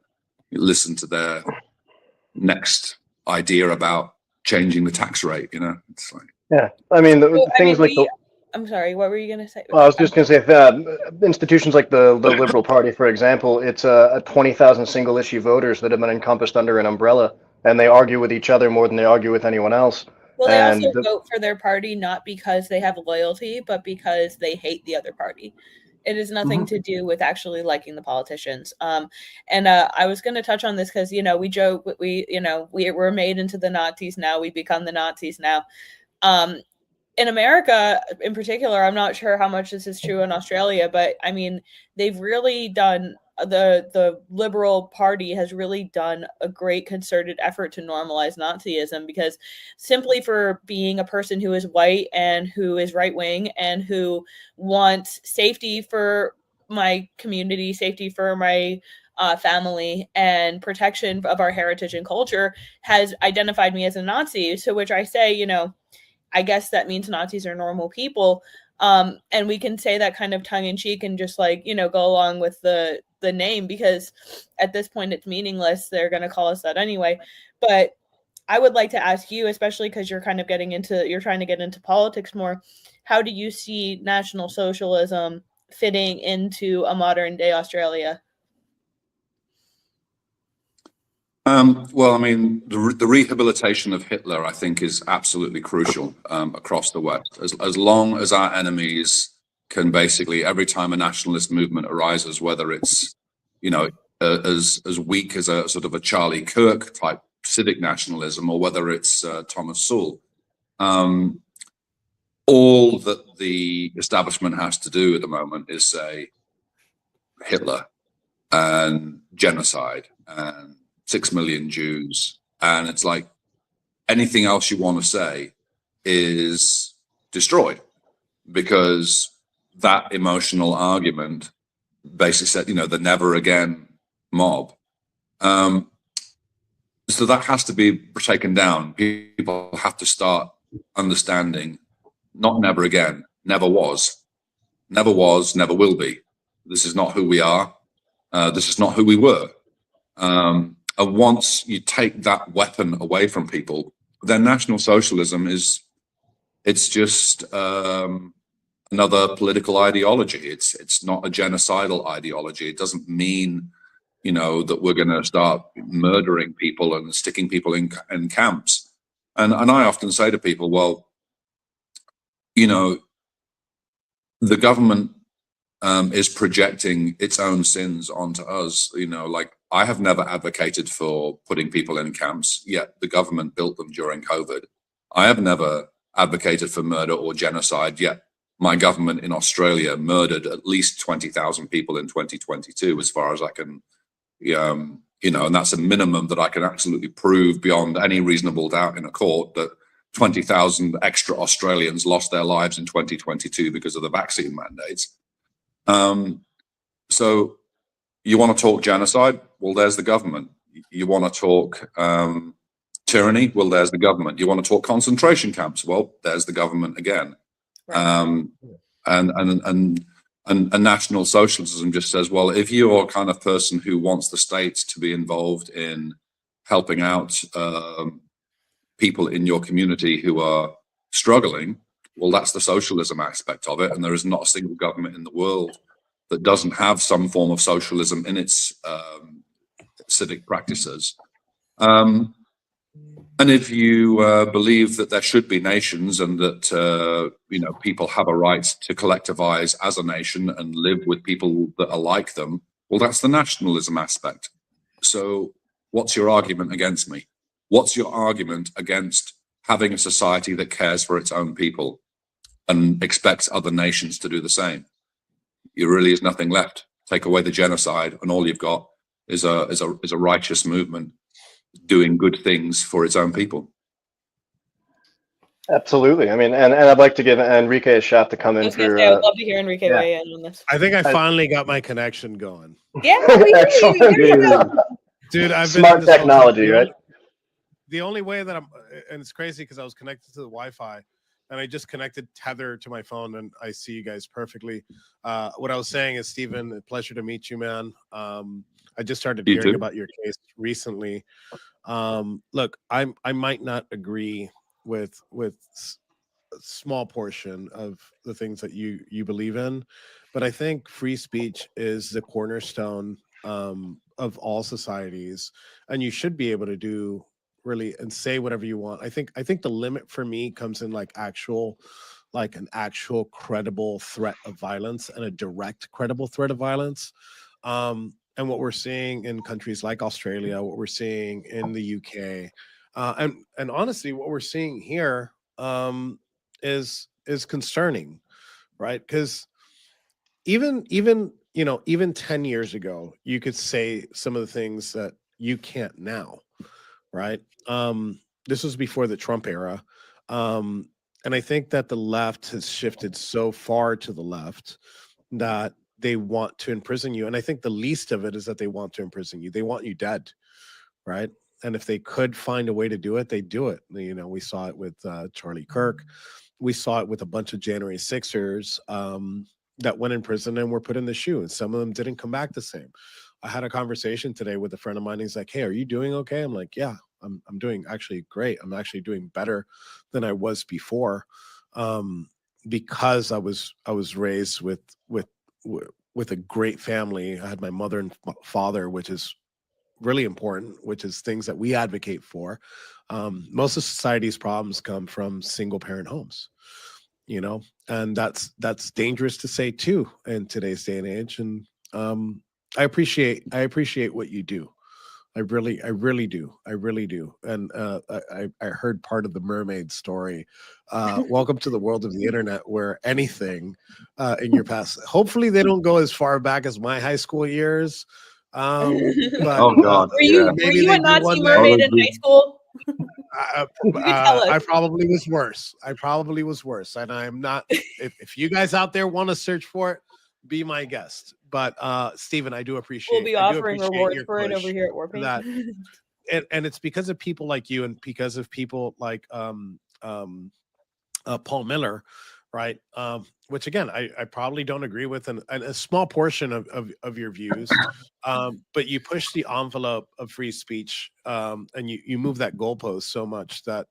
listen to their next idea about changing the tax rate. It's like, yeah. I mean, I'm sorry, what were you going to say? Well, I was just going to say, if, institutions like the Liberal Party, for example, it's 20,000 single issue voters that have been encompassed under an umbrella, and they argue with each other more than they argue with anyone else. Well, they also vote for their party not because they have loyalty, but because they hate the other party. It has nothing to do with actually liking the politicians. And I was going to touch on this because, we joke, we're made into the Nazis now. We become the Nazis now. In America, in particular, I'm not sure how much this is true in Australia, but I mean, they've really done, the Liberal Party has really done a great concerted effort to normalize Nazism, because simply for being a person who is white and who is right-wing and who wants safety for my community, safety for my family, and protection of our heritage and culture, has identified me as a Nazi. To which I say, I guess that means Nazis are normal people. And we can say that kind of tongue in cheek and just like, go along with the name, because at this point it's meaningless. They're going to call us that anyway. But I would like to ask you, especially because you're kind of you're trying to get into politics more. How do you see National Socialism fitting into a modern day Australia? Well, I mean, the rehabilitation of Hitler, I think, is absolutely crucial across the West. As long as our enemies can basically, every time a nationalist movement arises, whether it's, as weak as a sort of a Charlie Kirk type civic nationalism, or whether it's Thomas Sewell, all that the establishment has to do at the moment is say Hitler and genocide and 6 million Jews, and it's like anything else you want to say is destroyed, because that emotional argument basically said, the never again mob. So that has to be taken down. People have to start understanding, not never again, never was, never will be. This is not who we are. This is not who we were. And once you take that weapon away from people, then National Socialism it's just another political ideology. It's not a genocidal ideology. It doesn't mean, that we're going to start murdering people and sticking people in camps. And I often say to people, well, you know, the government is projecting its own sins onto us. You know, like I have never advocated for putting people in camps, yet the government built them during COVID. I have never advocated for murder or genocide, yet my government in Australia murdered at least 20,000 people in 2022, as far as I can, you know, and that's a minimum that I can absolutely prove beyond any reasonable doubt in a court, that 20,000 extra Australians lost their lives in 2022 because of the vaccine mandates. So you want to talk genocide? Well, there's the government. You want to talk tyranny? Well, there's the government. You want to talk concentration camps? Well, there's the government again. And national socialism just says, well, if you're a kind of person who wants the state to be involved in helping out people in your community who are struggling, well, that's the socialism aspect of it. And there is not a single government in the world that doesn't have some form of socialism in its civic practices. And if you believe that there should be nations and that you know, people have a right to collectivize as a nation and live with people that are like them, well, that's the nationalism aspect. So what's your argument against me? What's your argument against having a society that cares for its own people and expects other nations to do the same? There really is nothing left. Take away the genocide, and all you've got is a righteous movement doing good things for its own people. Absolutely. I mean, and I'd like to give Enrique a shot to come in for. I would love to hear Enrique weigh in on this. I think I finally got my connection going. Yeah, we hear you. Dude, I've smart been technology, right? The only way that and it's crazy because I was connected to the Wi-Fi and I just connected Tether to my phone and I see you guys perfectly. What I was saying is, Stephen, a pleasure to meet you, man. I just started hearing about your case recently. Look, I might not agree with a small portion of the things that you believe in, but I think free speech is the cornerstone of all societies, and you should be able to do really and say whatever you want. I think the limit for me comes in like an actual credible threat of violence and a direct credible threat of violence. And what we're seeing in countries like Australia, what we're seeing in the UK, and honestly, what we're seeing here is concerning, right? Because even 10 years ago, you could say some of the things that you can't now, right? This was before the Trump era, and I think that the left has shifted so far to the left that they want to imprison you. And I think the least of it is that they want to imprison you. They want you dead, right? And if they could find a way to do it, they do it. You know, we saw it with Charlie Kirk. We saw it with a bunch of January 6ers that went in prison and were put in the shoe. And some of them didn't come back the same. I had a conversation today with a friend of mine. He's like, hey, are you doing okay? I'm like, yeah, I'm doing actually great. I'm actually doing better than I was before because I was raised with a great family. I had my mother and father, which is really important, which is things that we advocate for. Most of society's problems come from single parent homes, you know, and that's dangerous to say too in today's day and age. And I appreciate what you do. I really do. And I heard part of the mermaid story. Welcome to the world of the internet, where anything in your past, hopefully they don't go as far back as my high school years. But, oh God! Were you a Nazi mermaid in high school? I probably was worse. And I am not. If you guys out there want to search for it, be my guest. But Stephen, I do appreciate. We'll be offering rewards for it over here at WARPAINT. And it's because of people like you, and because of people like Paul Miller, right? Which again, I probably don't agree with, and a small portion of your views, but you push the envelope of free speech, and you move that goalpost so much that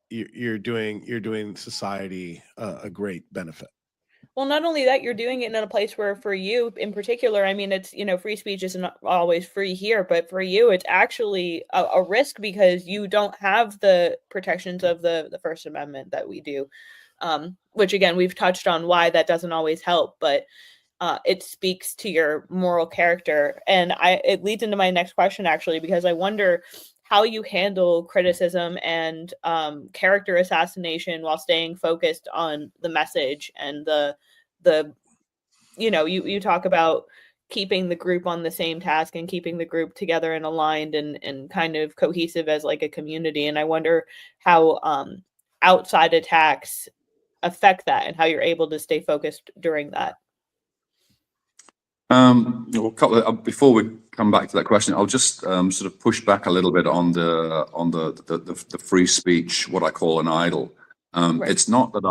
you're doing society a great benefit. Well, not only that, you're doing it in a place where for you in particular, I mean, it's, free speech isn't always free here, but for you, it's actually a risk because you don't have the protections of the First Amendment that we do. Which again, we've touched on why that doesn't always help, but it speaks to your moral character. And it leads into my next question, actually, because I wonder how you handle criticism and character assassination while staying focused on the message and you talk about keeping the group on the same task and keeping the group together and aligned and kind of cohesive as like a community. And I wonder how outside attacks affect that and how you're able to stay focused during that. Well, before we come back to that question, I'll just sort of push back a little bit on the free speech, what I call an idol. Right. It's not that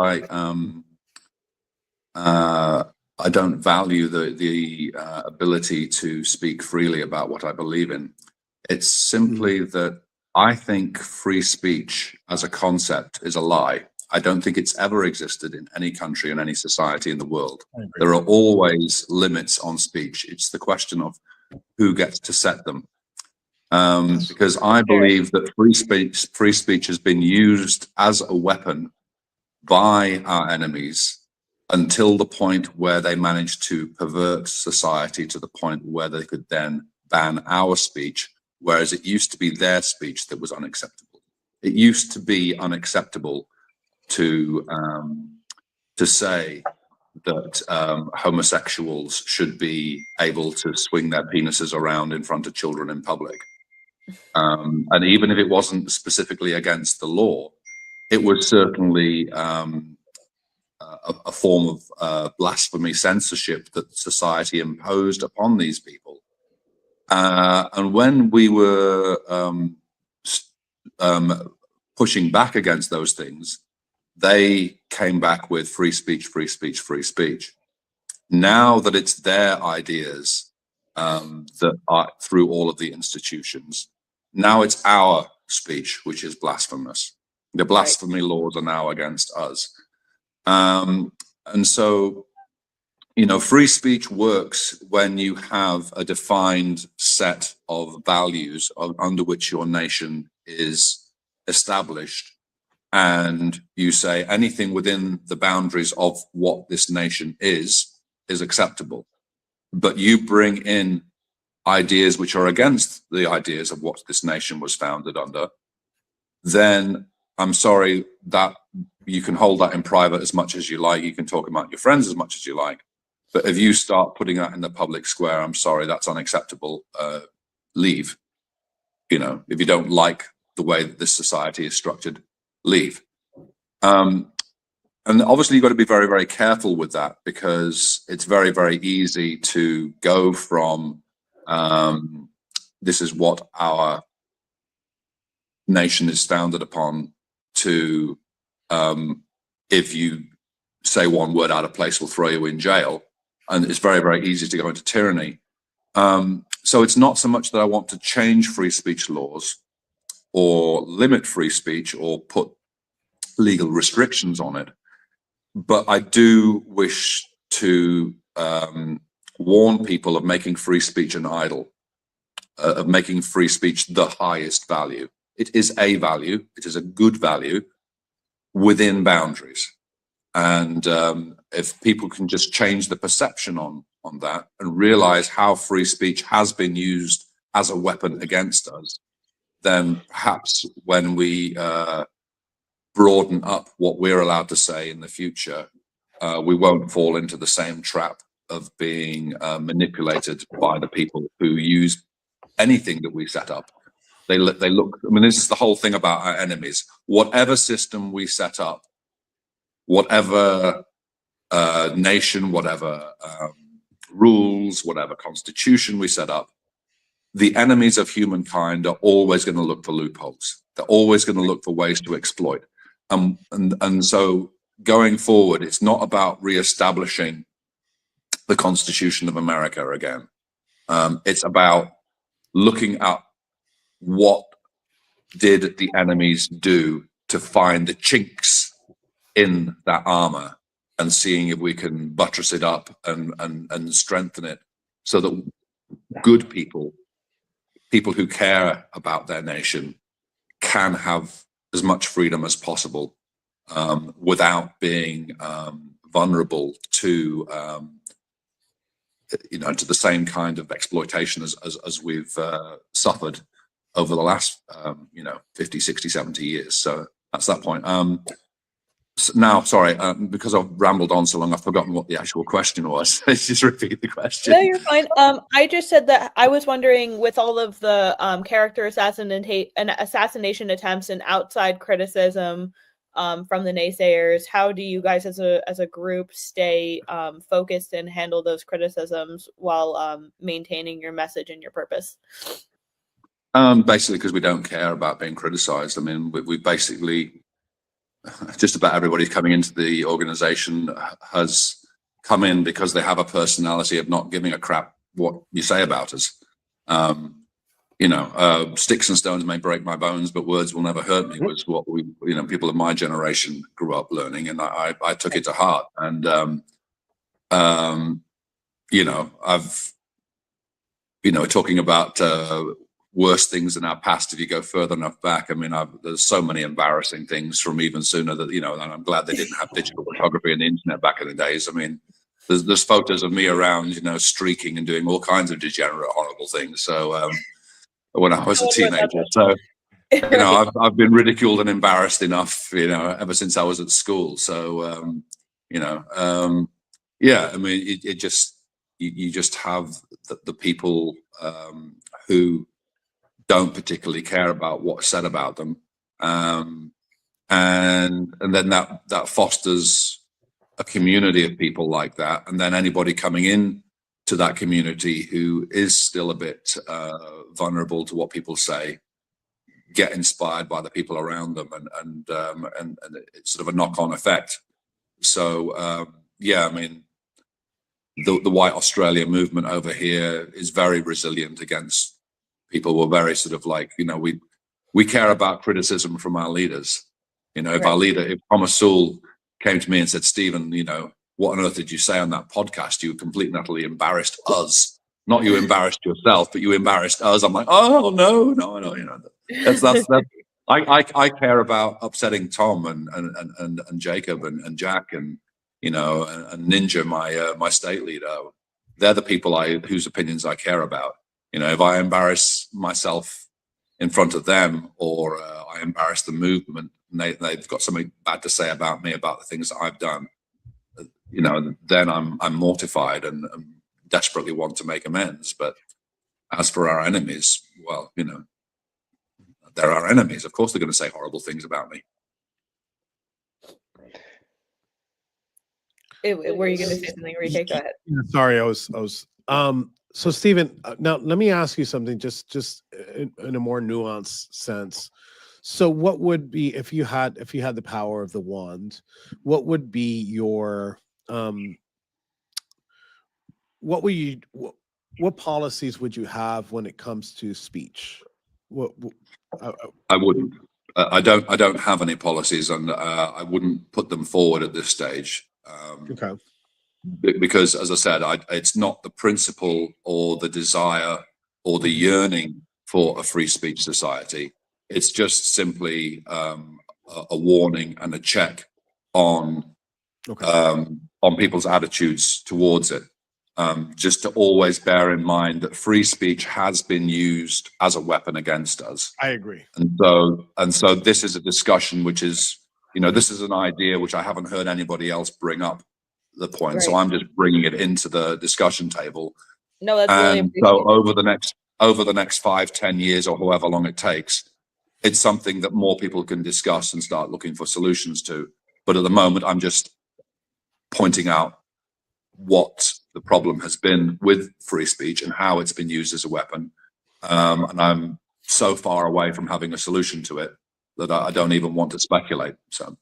I don't value the ability to speak freely about what I believe in. It's simply that I think free speech as a concept is a lie. I don't think it's ever existed in any country in any society in the world. There are always limits on speech. It's the question of who gets to set them. Because I believe that free speech has been used as a weapon by our enemies until the point where they managed to pervert society to the point where they could then ban our speech, whereas it used to be their speech that was unacceptable. It used to be unacceptable to say that homosexuals should be able to swing their penises around in front of children in public. And even if it wasn't specifically against the law, it was certainly a form of blasphemy censorship that society imposed upon these people. And when we were pushing back against those things, they came back with free speech, free speech, free speech. Now that it's their ideas that are through all of the institutions, now it's our speech which is blasphemous. The blasphemy laws are now against us. And so, free speech works when you have a defined set of values under which your nation is established. And you say anything within the boundaries of what this nation is acceptable. But you bring in ideas which are against the ideas of what this nation was founded under, then I'm sorry that you can hold that in private as much as you like. You can talk about your friends as much as you like. But if you start putting that in the public square, I'm sorry, that's unacceptable. Leave. If you don't like the way that this society is structured, leave. And obviously you've got to be very, very careful with that, because it's very, very easy to go from this is what our nation is founded upon to if you say one word out of place, we'll throw you in jail. And it's very, very easy to go into tyranny. So it's not so much that I want to change free speech laws or limit free speech or put legal restrictions on it, but I do wish to warn people of making free speech an idol, of making free speech the highest value. It is a value, it is a good value within boundaries. And if people can just change the perception on that and realize how free speech has been used as a weapon against us, then perhaps when we broaden up what we're allowed to say in the future, we won't fall into the same trap of being manipulated by the people who use anything that we set up. They look, I mean, this is the whole thing about our enemies. Whatever system we set up, whatever nation, whatever rules, whatever constitution we set up, the enemies of humankind are always going to look for loopholes. They're always going to look for ways to exploit. And so going forward, it's not about reestablishing the Constitution of America again. It's about looking at what did the enemies do to find the chinks in that armor and seeing if we can buttress it up and strengthen it so that good people who care about their nation can have as much freedom as possible without being vulnerable to to the same kind of exploitation as we've suffered over the last 50, 60, 70 years. So that's that point. Now, sorry, because I've rambled on so long, I've forgotten what the actual question was. Just repeat the question. No, you're fine. I just said that I was wondering, with all of the character assassination attempts and outside criticism from the naysayers, how do you guys as a group stay focused and handle those criticisms while maintaining your message and your purpose? Basically, because we don't care about being criticized. I mean, we basically, just about everybody coming into the organization has come in because they have a personality of not giving a crap what you say about us. Sticks and stones may break my bones, but words will never hurt me, was what people of my generation grew up learning, and I took it to heart. And talking about worse things in our past, if you go further enough back, I mean, there's so many embarrassing things from even sooner that, and I'm glad they didn't have digital photography and the internet back in the days. I mean, there's photos of me around, streaking and doing all kinds of degenerate, horrible things. So when I was a teenager, so, I've been ridiculed and embarrassed enough, ever since I was at school. So, yeah, I mean, you just have the people who don't particularly care about what's said about them, and then that fosters a community of people like that, and then anybody coming in to that community who is still a bit vulnerable to what people say get inspired by the people around them, and it's sort of a knock-on effect. So yeah, I mean, the White Australia movement over here is very resilient against people who are very sort of like, we care about criticism from our leaders. If our leader, if Thomas Sewell came to me and said, Stephen, what on earth did you say on that podcast? You completely and utterly embarrassed us. Not you embarrassed yourself, but you embarrassed us. I'm like, oh no, that's I care about upsetting Tom and Jacob and Jack and Ninja, my state leader. They're the people whose opinions I care about. If I embarrass myself in front of them, or I embarrass the movement, and they've got something bad to say about me, about the things that I've done, then I'm mortified and desperately want to make amends. But as for our enemies, well, they're our enemies. Of course, they're going to say horrible things about me. Were you going to say something, Enrique? Go ahead. Sorry, I was. So Stephen, now let me ask you something, just in a more nuanced sense. So, what would be, if you had the power of the wand, what would be your what policies would you have when it comes to speech? I wouldn't. I don't have any policies, and I wouldn't put them forward at this stage. Okay. Because, as I said, it's not the principle or the desire or the yearning for a free speech society. It's just simply a warning and a check on people's attitudes towards it. Just to always bear in mind that free speech has been used as a weapon against us. I agree. And so this is a discussion which is, this is an idea which I haven't heard anybody else bring up the point. Right. So I'm just bringing it into the discussion table. No, that's and really so over the next 5-10 years, or however long it takes, it's something that more people can discuss and start looking for solutions to. But at the moment, I'm just pointing out what the problem has been with free speech and how it's been used as a weapon. And I'm so far away from having a solution to it that I don't even want to speculate. So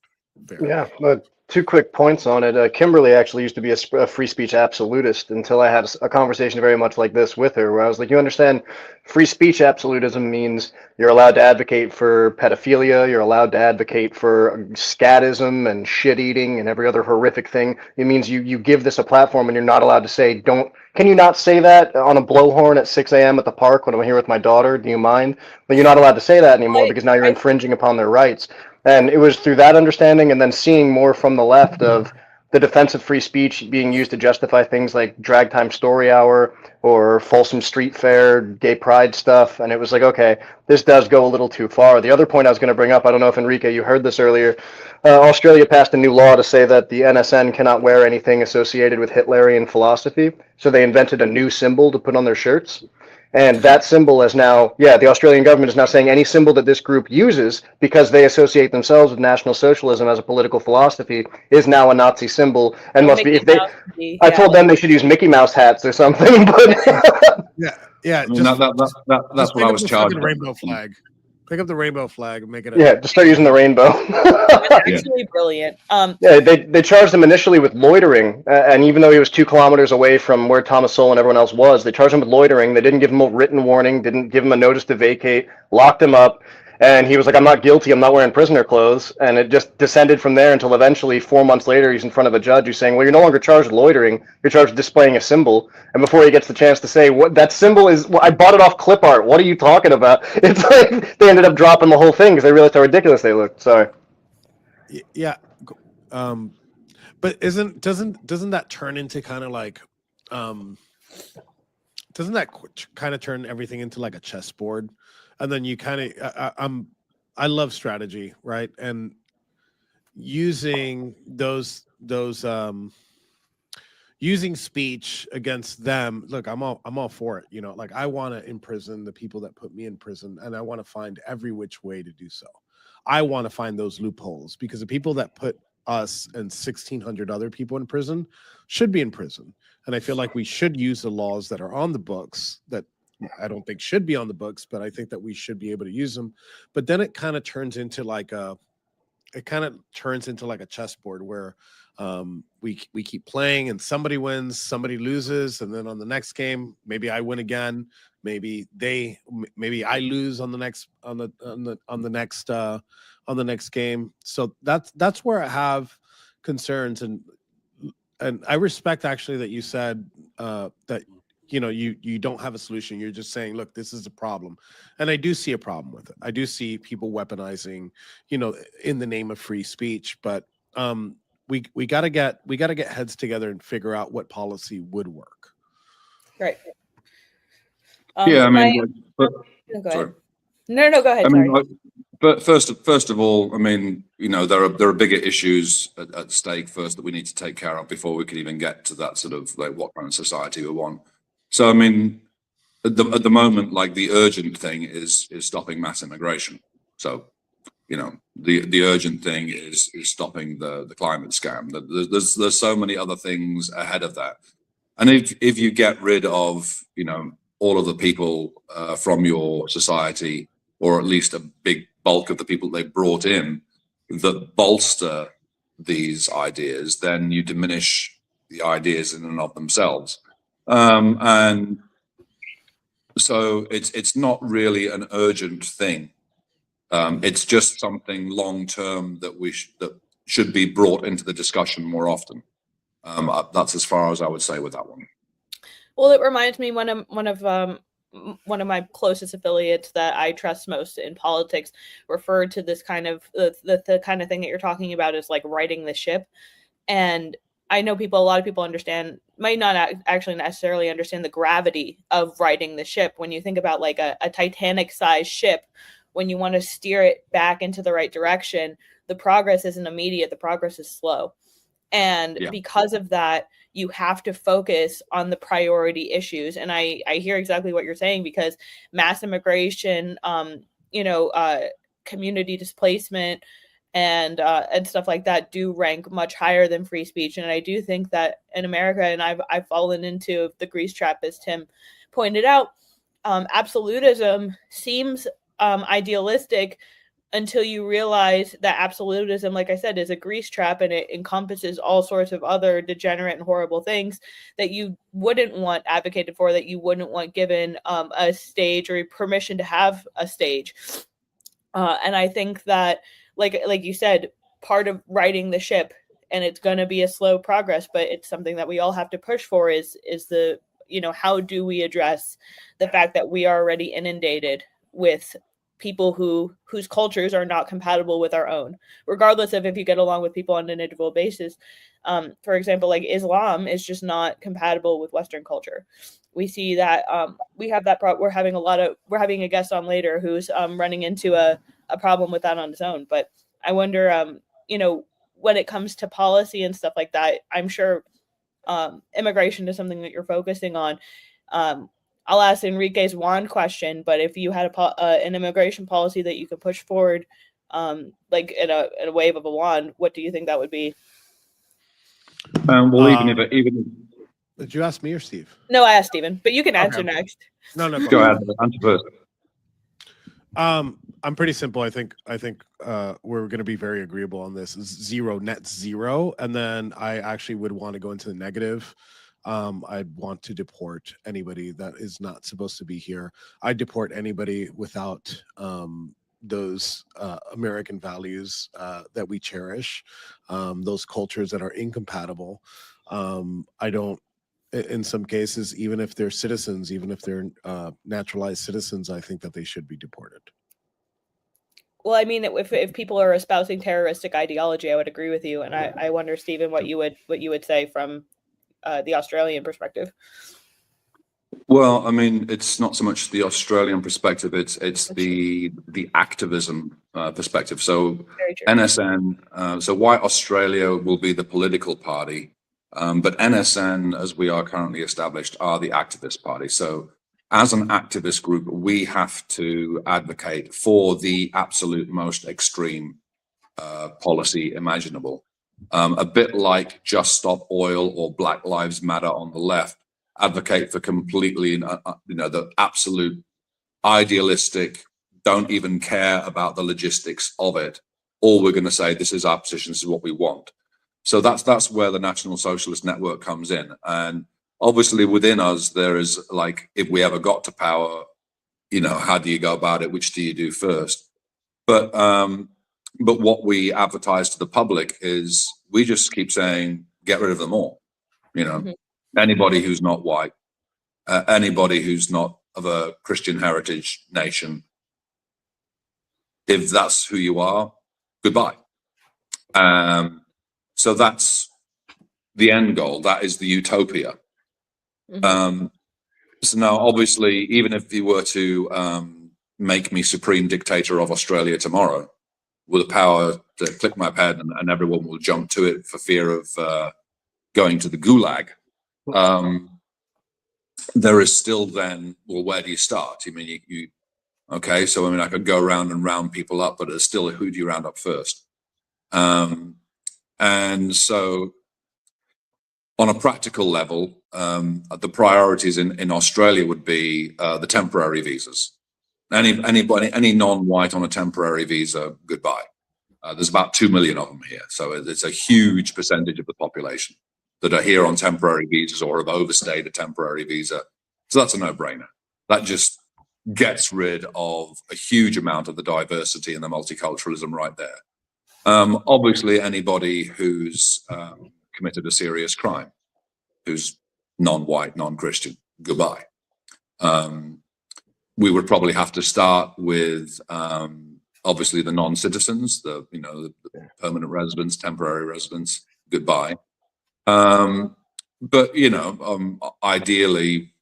yeah, but two quick points on it. Kimberly actually used to be a free speech absolutist until I had a conversation very much like this with her, where I was like, you understand, free speech absolutism means you're allowed to advocate for pedophilia, you're allowed to advocate for scadism and shit eating and every other horrific thing. It means you give this a platform and you're not allowed to say, can you not say that on a blowhorn at 6 a.m. at the park when I'm here with my daughter? Do you mind? But you're not allowed to say that anymore because now you're infringing upon their rights. And it was through that understanding and then seeing more from the left of the defense of free speech being used to justify things like drag time story hour or Folsom Street Fair, gay pride stuff. And it was like, okay, this does go a little too far. The other point I was going to bring up, I don't know if Enrique, you heard this earlier, Australia passed a new law to say that the NSN cannot wear anything associated with Hitlerian philosophy. So they invented a new symbol to put on their shirts. And that symbol is now, the Australian government is now saying any symbol that this group uses, because they associate themselves with National Socialism as a political philosophy, is now a Nazi symbol and must be. If they, I told them they should use Mickey Mouse hats or something, but yeah. I mean, that's what I was charged. Rainbow flag. Pick up the rainbow flag and make it. Just start using the rainbow. It's actually brilliant. They charged him initially with loitering, and even though he was 2 kilometers away from where Thomas Sowell and everyone else was, they charged him with loitering. They didn't give him a written warning, didn't give him a notice to vacate, locked him up, and he was like, "I'm not guilty. I'm not wearing prisoner clothes." And it just descended from there until eventually, 4 months later, he's in front of a judge who's saying, "Well, you're no longer charged with loitering. You're charged with displaying a symbol." And before he gets the chance to say, "What that symbol is, I bought it off clip art. What are you talking about?" It's like they ended up dropping the whole thing because they realized how ridiculous they looked. Sorry. Yeah. But doesn't that turn into kind of like doesn't that kind of turn everything into like a chessboard? And then you kind of I love strategy, right? And using using speech against them. Look, I'm all for it. Like I want to imprison the people that put me in prison, and I want to find every which way to do so. I want to find those loopholes because the people that put us and 1,600 other people in prison should be in prison. And I feel like we should use the laws that are on the books that I don't think should be on the books, but I think that we should be able to use them. But then it kind of turns into like a chessboard where we keep playing and somebody wins, somebody loses, and then on the next game, maybe I win again, maybe I lose on the next game. So that's where I have concerns, and I respect actually that you said that you don't have a solution. You're just saying, look, this is a problem, and I do see a problem with it. I do see people weaponizing, in the name of free speech, but we got to get heads together and figure out what policy would work. Right. Yeah, I mean, go ahead. No, go ahead. Sorry. But first of all, I mean, there are bigger issues at stake first that we need to take care of before we can even get to that sort of like what kind of society we want. So, I mean, at the moment, like the urgent thing is stopping mass immigration. So, the urgent thing is stopping the climate scam. There's so many other things ahead of that. And if you get rid of, all of the people from your society, or at least a big bulk of the people they brought in that bolster these ideas, then you diminish the ideas in and of themselves. And so it's not really an urgent thing. It's just something long term that that should be brought into the discussion more often. That's as far as I would say with that one. Well, it reminds me one of my closest affiliates that I trust most in politics referred to this kind of the kind of thing that you're talking about is like righting the ship. And I know a lot of people might not actually necessarily understand the gravity of righting the ship. When you think about like a Titanic sized ship, when you want to steer it back into the right direction, the progress isn't immediate. The progress is slow. And because of that, you have to focus on the priority issues. And I hear exactly what you're saying, because mass immigration, community displacement and stuff like that do rank much higher than free speech. And I do think that in America, and I've fallen into the grease trap, as Tim pointed out, absolutism seems idealistic until you realize that absolutism, like I said, is a grease trap, and it encompasses all sorts of other degenerate and horrible things that you wouldn't want advocated for, that you wouldn't want given a stage or permission to have a stage. And I think that, like you said, part of righting the ship, and it's going to be a slow progress, but it's something that we all have to push for, is the, how do we address the fact that we are already inundated with people whose cultures are not compatible with our own, regardless of if you get along with people on an individual basis. For example, like Islam is just not compatible with Western culture. We see that we have that we're having a guest on later who's running into a problem with that on his own. But I wonder, when it comes to policy and stuff like that, I'm sure immigration is something that you're focusing on. I'll ask Enrique's wand question, but if you had an immigration policy that you could push forward, like in a wave of a wand, what do you think that would be? Well, even did you ask me or Steve? No, I asked Steven, but you can answer next. No, go ahead. Answer first. I'm pretty simple. I think we're going to be very agreeable on this. Net zero, and then I actually would want to go into the negative. I'd want to deport anybody that is not supposed to be here. I'd deport anybody without those American values that we cherish, those cultures that are incompatible. I don't, in some cases, even if they're citizens, even if they're naturalized citizens, I think that they should be deported. Well, I mean, if people are espousing terroristic ideology, I would agree with you. And I wonder, Stephen, what you would say from the Australian perspective. Well, I mean, it's not so much the Australian perspective; it's the activism perspective. So NSN. So White Australia will be the political party, but NSN, as we are currently established, are the activist party. So as an activist group, we have to advocate for the absolute most extreme policy imaginable. A bit like Just Stop Oil or Black Lives Matter on the left, advocate for completely, the absolute idealistic, don't even care about the logistics of it. Or we're going to say, this is our position, this is what we want. So that's where the National Socialist Network comes in. And obviously within us, there is, like, if we ever got to power, how do you go about it? Which do you do first? But what we advertise to the public is we just keep saying, get rid of them all. Anybody who's not white, anybody who's not of a Christian heritage nation, if that's who you are, goodbye. So that's the end goal. That is the utopia. So now, obviously, even if you were to make me supreme dictator of Australia tomorrow, with the power to click my pen and everyone will jump to it for fear of going to the gulag, there is still then, well, where do you start? I mean, okay, so I mean, I could go round and round people up, but it's still who do you round up first? And so on a practical level, the priorities in Australia would be the temporary visas. Any non-white on a temporary visa, goodbye. There's about 2 million of them here, so it's a huge percentage of the population that are here on temporary visas or have overstayed a temporary visa. So that's a no-brainer. That just gets rid of a huge amount of the diversity and the multiculturalism right there. Obviously, anybody who's committed a serious crime, who's non-white, non-Christian, goodbye. We would probably have to start with obviously the non-citizens, the permanent residents, temporary residents, goodbye. But ideally,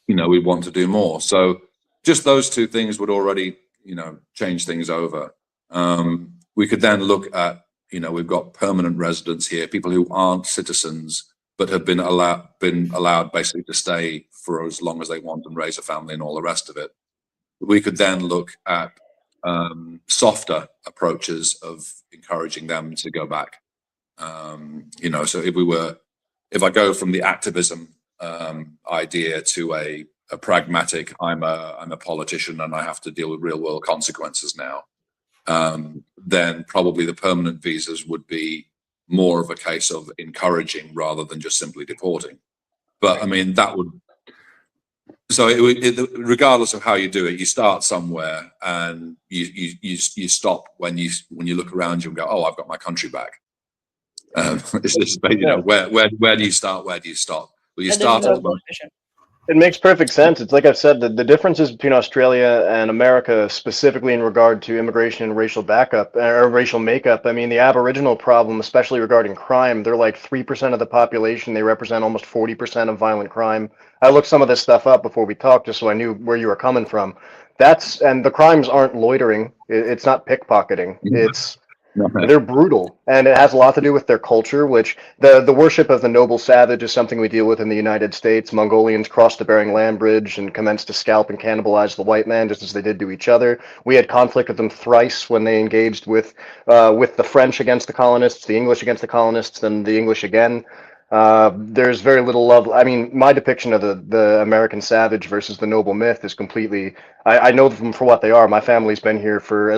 we want to do more. So just those two things would already, change things over. We could then look at, we've got permanent residents here, people who aren't citizens but have been allowed basically to stay for as long as they want and raise a family and all the rest of it. We could then look at softer approaches of encouraging them to go back. So if I go from the activism idea to a pragmatic, I'm a politician and I have to deal with real world consequences now. then probably the permanent visas would be more of a case of encouraging rather than just simply deporting. But I mean, that would, so regardless of how you do it, you start somewhere and you stop when you look around you and go, oh, I've got my country back. It's just, you know, where do you start? Where do you stop? Well, you start at the moment. It makes perfect sense. It's like I've said, the differences between Australia and America, specifically in regard to immigration and racial backup or racial makeup. I mean, the Aboriginal problem, especially regarding crime, they're like 3% of the population. They represent almost 40% of violent crime. I looked some of this stuff up before we talked, just so I knew where you were coming from. And the crimes aren't loitering. It's not pickpocketing. It's they're brutal, and it has a lot to do with their culture, which the worship of the noble savage is something we deal with in the United States. Mongolians crossed the Bering Land Bridge and commenced to scalp and cannibalize the white man just as they did to each other. We had conflict with them thrice when they engaged with the French against the colonists, the English against the colonists, and the English again. There's very little love. I mean, my depiction of the American savage versus the noble myth is completely, I know them for what they are. My family's been here for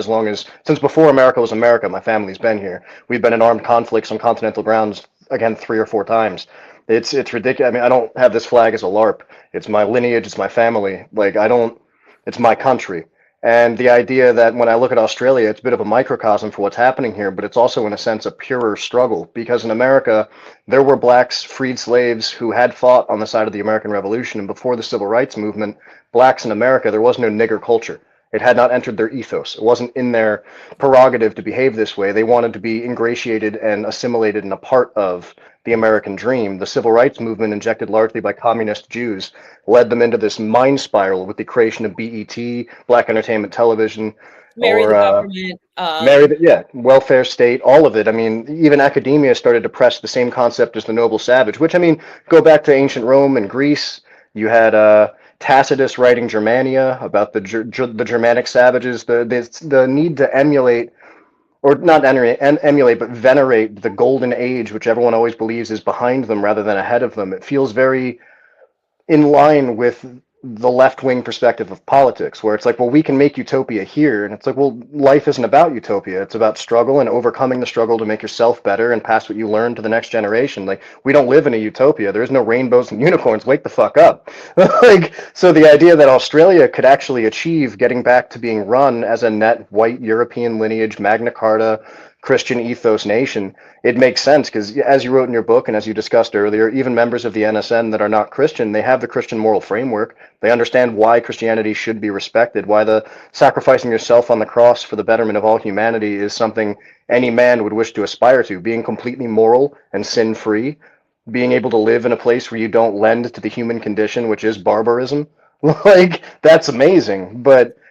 since before America was America, my family's been here. We've been in armed conflicts on continental grounds, again, 3 or 4 times. It's ridiculous. I mean, I don't have this flag as a LARP. It's my lineage, it's my family. Like, it's my country. And the idea that when I look at Australia, it's a bit of a microcosm for what's happening here, but it's also, in a sense, a purer struggle. Because in America, there were blacks, freed slaves, who had fought on the side of the American Revolution. And before the Civil Rights Movement, blacks in America, there was no nigger culture. It had not entered their ethos. It wasn't in their prerogative to behave this way. They wanted to be ingratiated and assimilated and a part of the American dream. The Civil Rights Movement, injected largely by communist Jews, led them into this mind spiral with the creation of BET, Black Entertainment Television, welfare state, all of it. I mean, even academia started to press the same concept as the noble savage, which, I mean, go back to ancient Rome and Greece. You had Tacitus writing Germania about the Germanic savages, the need to emulate, or not emulate, but venerate the golden age, which everyone always believes is behind them rather than ahead of them. It feels very in line with the left-wing perspective of politics, where it's like, well, we can make utopia here. And it's like, well, life isn't about utopia. It's about struggle and overcoming the struggle to make yourself better and pass what you learn to the next generation. Like, we don't live in a utopia. There is no rainbows and unicorns. Wake the fuck up. So the idea that Australia could actually achieve getting back to being run as a net white European lineage, Magna Carta, Christian ethos nation, it makes sense because, as you wrote in your book and as you discussed earlier, even members of the NSN that are not Christian, they have the Christian moral framework. They understand why Christianity should be respected, why the sacrificing yourself on the cross for the betterment of all humanity is something any man would wish to aspire to. Being completely moral and sin-free, being able to live in a place where you don't lend to the human condition, which is barbarism. Like, that's amazing.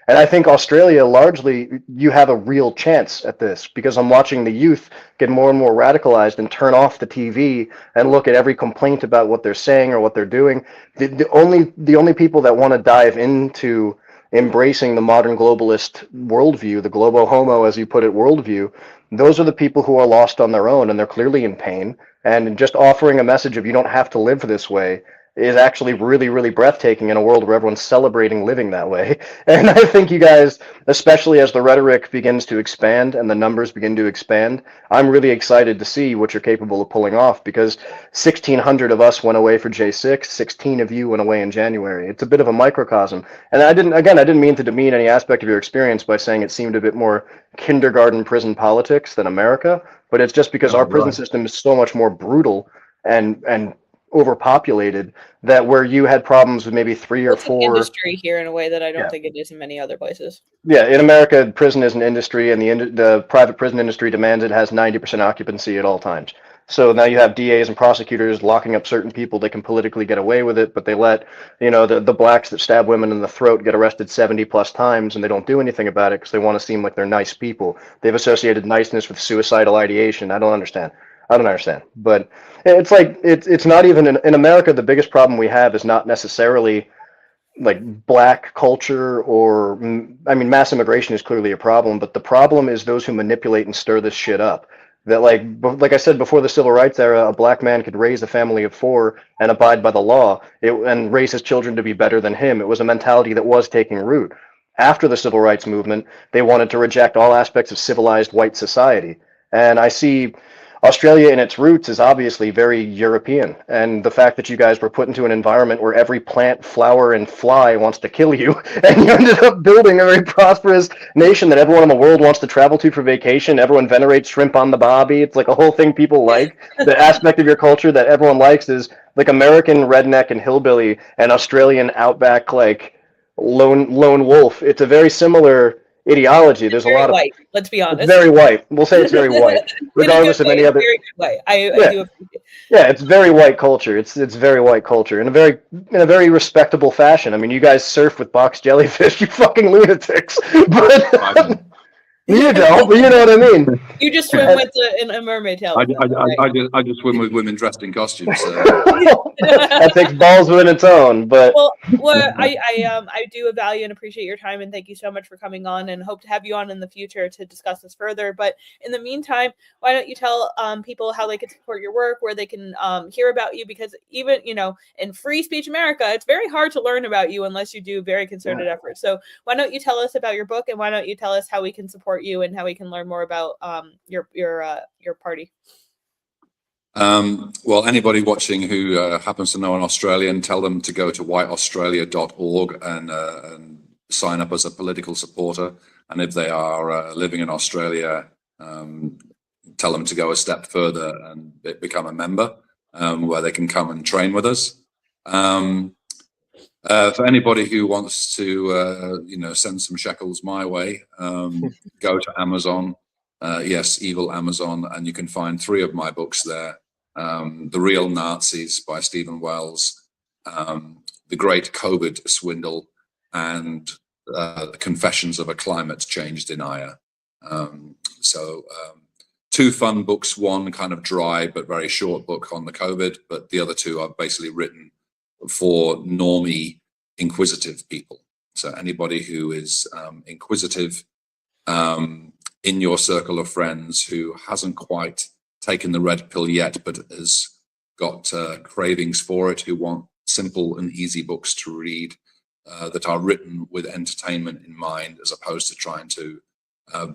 And I think Australia, largely, you have a real chance at this, because I'm watching the youth get more and more radicalized and turn off the TV and look at every complaint about what they're saying or what they're doing. The only people that want to dive into embracing the modern globalist worldview, the globo homo, as you put it, worldview, those are the people who are lost on their own, and they're clearly in pain. And just offering a message of you don't have to live this way is actually really, really breathtaking in a world where everyone's celebrating living that way. And I think you guys, especially as the rhetoric begins to expand and the numbers begin to expand, I'm really excited to see what you're capable of pulling off, because 1,600 of us went away for J6, 16 of you went away in January. It's a bit of a microcosm. And I didn't mean to demean any aspect of your experience by saying it seemed a bit more kindergarten prison politics than America, but it's just because our prison system is so much more brutal and overpopulated, that where you had problems with maybe 3 or 4 industry here in a way that I don't think it is in many other places. Yeah, in America, prison is an industry, and the private prison industry demands it has 90% occupancy at all times. So now you have DAs and prosecutors locking up certain people. They can politically get away with it, but they let, the blacks that stab women in the throat get arrested 70 plus times, and they don't do anything about it because they want to seem like they're nice people. They've associated niceness with suicidal ideation. I don't understand. But it's like, it's not even in America. The biggest problem we have is not necessarily like black culture or, I mean, mass immigration is clearly a problem, but the problem is those who manipulate and stir this shit up. That like I said, before the civil rights era, a black man could raise a family of 4 and abide by the law and raise his children to be better than him. It was a mentality that was taking root. after the civil rights movement, they wanted to reject all aspects of civilized white society. And I see Australia in its roots is obviously very European. And the fact that you guys were put into an environment where every plant, flower, and fly wants to kill you, and you ended up building a very prosperous nation that everyone in the world wants to travel to for vacation. Everyone venerates shrimp on the bobby. It's like a whole thing people like. The aspect of your culture that everyone likes is like American redneck and hillbilly and Australian outback like lone wolf. It's a very similar ideology. There's a Very lot of white. Let's be honest. it's very white. We'll say it's very white, regardless of any other. Very good way. I Yeah. do appreciate. Yeah, it's very white culture. It's very white culture in a very respectable fashion. I mean, you guys surf with box jellyfish, you fucking lunatics. But you don't. But you know what I mean. You just swim with a mermaid tail. I just swim with women dressed in costumes. So. That takes balls within its own. But well, I do value and appreciate your time, and thank you so much for coming on, and hope to have you on in the future to discuss this further. But in the meantime, why don't you tell people how they can support your work, where they can hear about you? Because even in Free Speech America, it's very hard to learn about you unless you do very concerted efforts. So why don't you tell us about your book, and why don't you tell us how we can support you and how we can learn more about your party? Well, anybody watching who happens to know an Australian, tell them to go to whiteaustralia.org and sign up as a political supporter. And if they are living in Australia, tell them to go a step further and become a member, where they can come and train with us. For anybody who wants to, send some shekels my way, go to Amazon. Yes, evil Amazon, and you can find 3 of my books there. The Real Nazis by Stephen Wells, The Great COVID Swindle, and Confessions of a Climate Change Denier. So 2 fun books, one kind of dry but very short book on the COVID, but the other 2 are basically written for normie, inquisitive people. So anybody who is inquisitive in your circle of friends who hasn't quite taken the red pill yet, but has got cravings for it, who want simple and easy books to read that are written with entertainment in mind, as opposed to trying to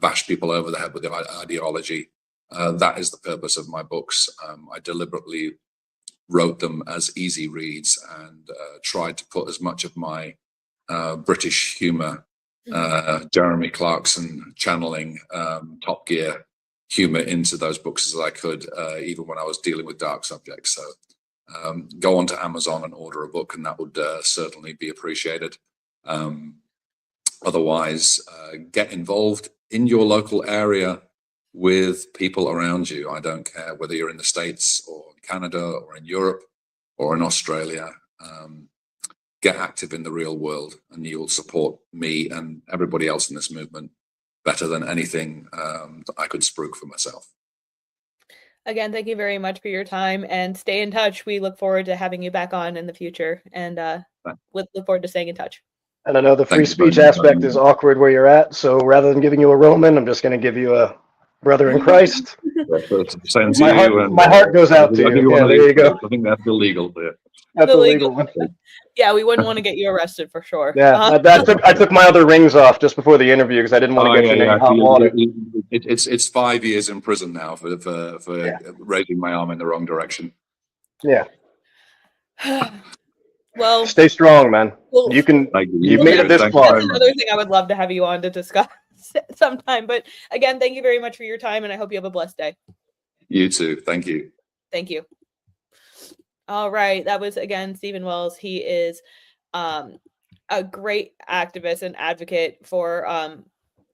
bash people over the head with the ideology. That is the purpose of my books. I deliberately wrote them as easy reads and tried to put as much of my British humor, Jeremy Clarkson channeling, Top Gear humor into those books as I could, even when I was dealing with dark subjects. So go on to Amazon and order a book, and that would certainly be appreciated. Otherwise, get involved in your local area with people around you. I don't care whether you're in the States or Canada or in Europe or in Australia. Get active in the real world, and you'll support me and everybody else in this movement better than anything that I could spruik for myself. Again, thank you very much for your time, and stay in touch. We look forward to having you back on in the future, and look forward to staying in touch. And I know the free speech aspect is awkward where you're at, so rather than giving you a Roman, I'm just going to give you a brother in Christ. My heart goes out to you. Yeah, there you go. I think that's illegal. That's a legal one. Yeah, we wouldn't want to get you arrested for sure. Yeah, I took my other rings off just before the interview because I didn't want to get you in hot water. It's 5 years in prison now for raising my arm in the wrong direction. Yeah. Well, stay strong, man. You've made it this far. That's another thing I would love to have you on to discuss sometime. But again, thank you very much for your time, and I hope you have a blessed day. You too. Thank you. Thank you. All right. That was, again, Stephen Wells. He is a great activist and advocate for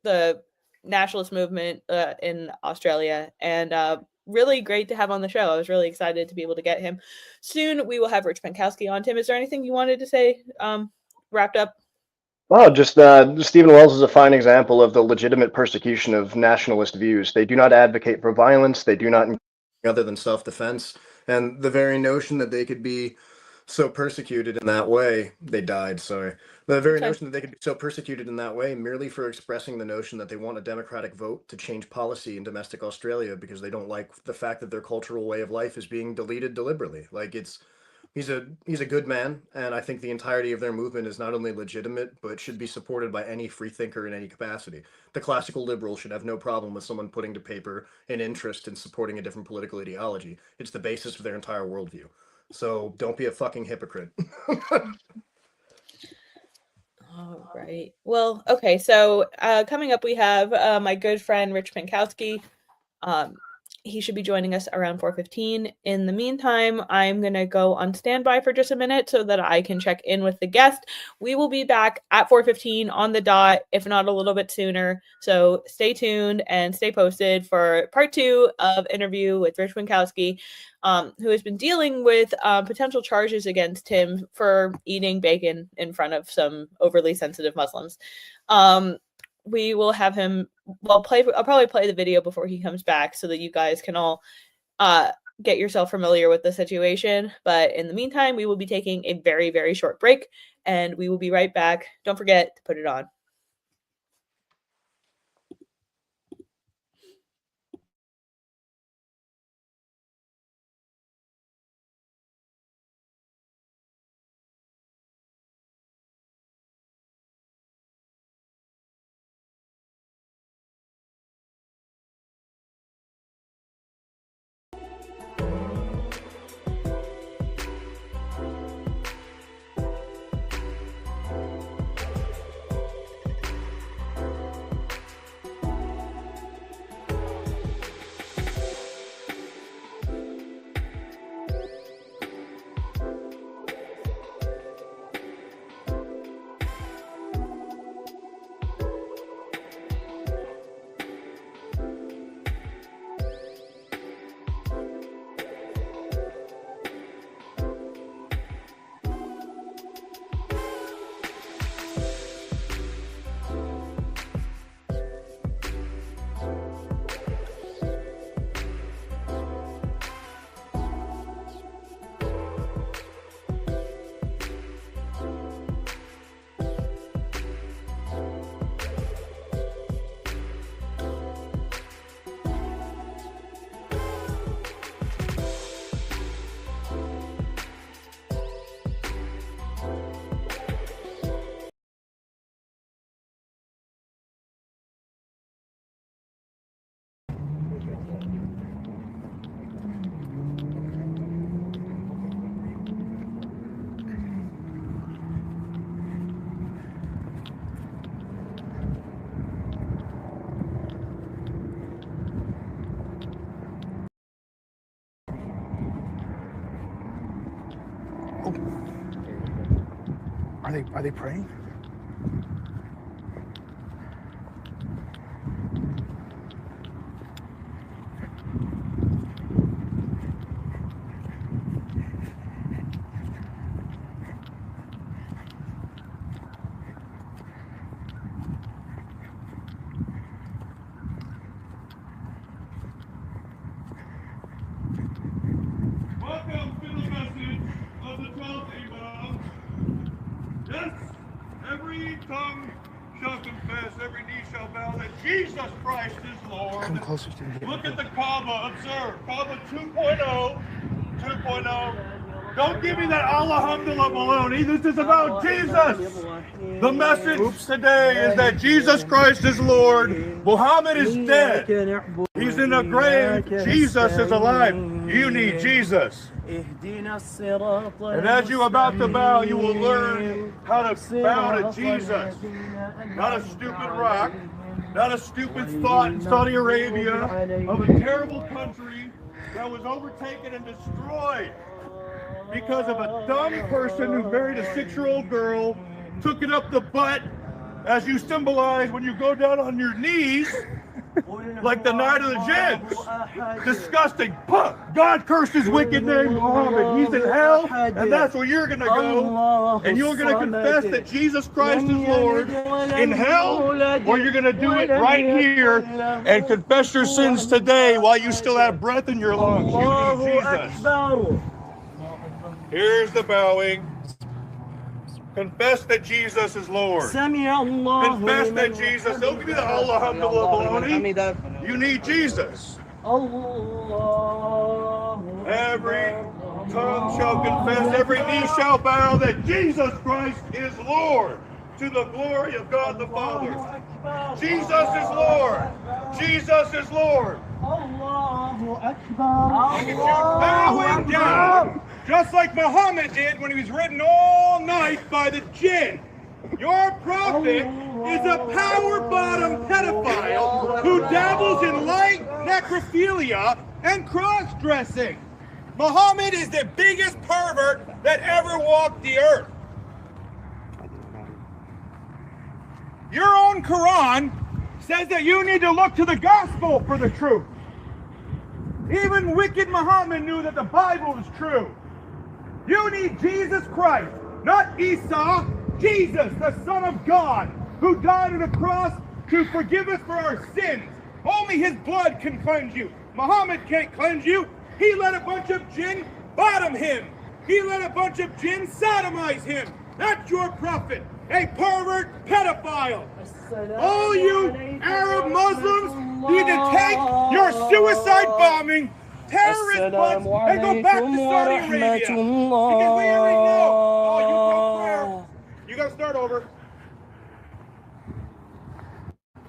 the nationalist movement in Australia, and really great to have on the show. I was really excited to be able to get him. Soon we will have Rich Penkoski on. Tim, is there anything you wanted to say wrapped up? Oh, just Stephen Wells is a fine example of the legitimate persecution of nationalist views. They do not advocate for violence. They do not other than self-defense. And the very notion that they could be so persecuted in that way, they died, sorry. The very notion that they could be so persecuted in that way merely for expressing the notion that they want a democratic vote to change policy in domestic Australia because they don't like the fact that their cultural way of life is being deleted deliberately. Like, it's He's a good man, and I think the entirety of their movement is not only legitimate, but should be supported by any free thinker in any capacity. The classical liberals should have no problem with someone putting to paper an interest in supporting a different political ideology. It's the basis of their entire worldview. So don't be a fucking hypocrite. All right. Well, okay. So coming up, we have my good friend Rich Penkoski. He should be joining us around 4:15. In the meantime, I'm going to go on standby for just a minute so that I can check in with the guest. We will be back at 4:15 on the dot, if not a little bit sooner. So stay tuned and stay posted for part 2 of interview with Rich Winkowski, who has been dealing with potential charges against him for eating bacon in front of some overly sensitive Muslims. We will have him, I'll probably play the video before he comes back so that you guys can all get yourself familiar with the situation. But in the meantime, we will be taking a very, very short break, and we will be right back. Don't forget to put it on. Are they praying? Welcome to the message of the 12th Imam. Yes, every tongue shall confess, every knee shall bow that Jesus Christ is Lord. Come closer to me. Look at the Kaaba, observe. Kaaba 2.0, 2.0. Don't give me that Alhamdulillah baloney. This is about Jesus. The message today is that Jesus Christ is Lord. Muhammad is dead. He's in a grave. Jesus is alive. You need Jesus. And as you're about to bow, you will learn how to bow to Jesus. Not a stupid rock, not a stupid thought in Saudi Arabia of a terrible country that was overtaken and destroyed because of a dumb person who married a 6-year-old girl, took it up the butt, as you symbolize when you go down on your knees, like the night of the jinns. Disgusting. God cursed his wicked name, Muhammad. He's in hell, and that's where you're going to go. And you're going to confess that Jesus Christ is Lord in hell, or you're going to do it right here and confess your sins today while you still have breath in your lungs. You need Jesus. Here's the bowing. Confess that Jesus is Lord. Confess that Jesus. Don't give me the Alhamdulillah baloney. You need Jesus. Every tongue shall confess, every knee shall bow that Jesus Christ is Lord, to the glory of God the Father. Jesus is Lord. Jesus is Lord. Bowing down, just like Muhammad did when he was ridden all night by the jinn. Your prophet is a power-bottom pedophile who dabbles in light necrophilia and cross-dressing. Muhammad is the biggest pervert that ever walked the earth. Your own Quran says that you need to look to the gospel for the truth. Even wicked Muhammad knew that the Bible was true. You need Jesus Christ, not Esau. Jesus, the Son of God, who died on a cross to forgive us for our sins. Only his blood can cleanse you. Muhammad can't cleanse you. He let a bunch of jinn bottom him. He let a bunch of jinn sodomize him. That's your prophet, a pervert pedophile. All you Arab Muslims need to take your suicide bombing, terrorist butts, and go back to Saudi Arabia. Because we already know. Oh, you broke prayer. You gotta start over.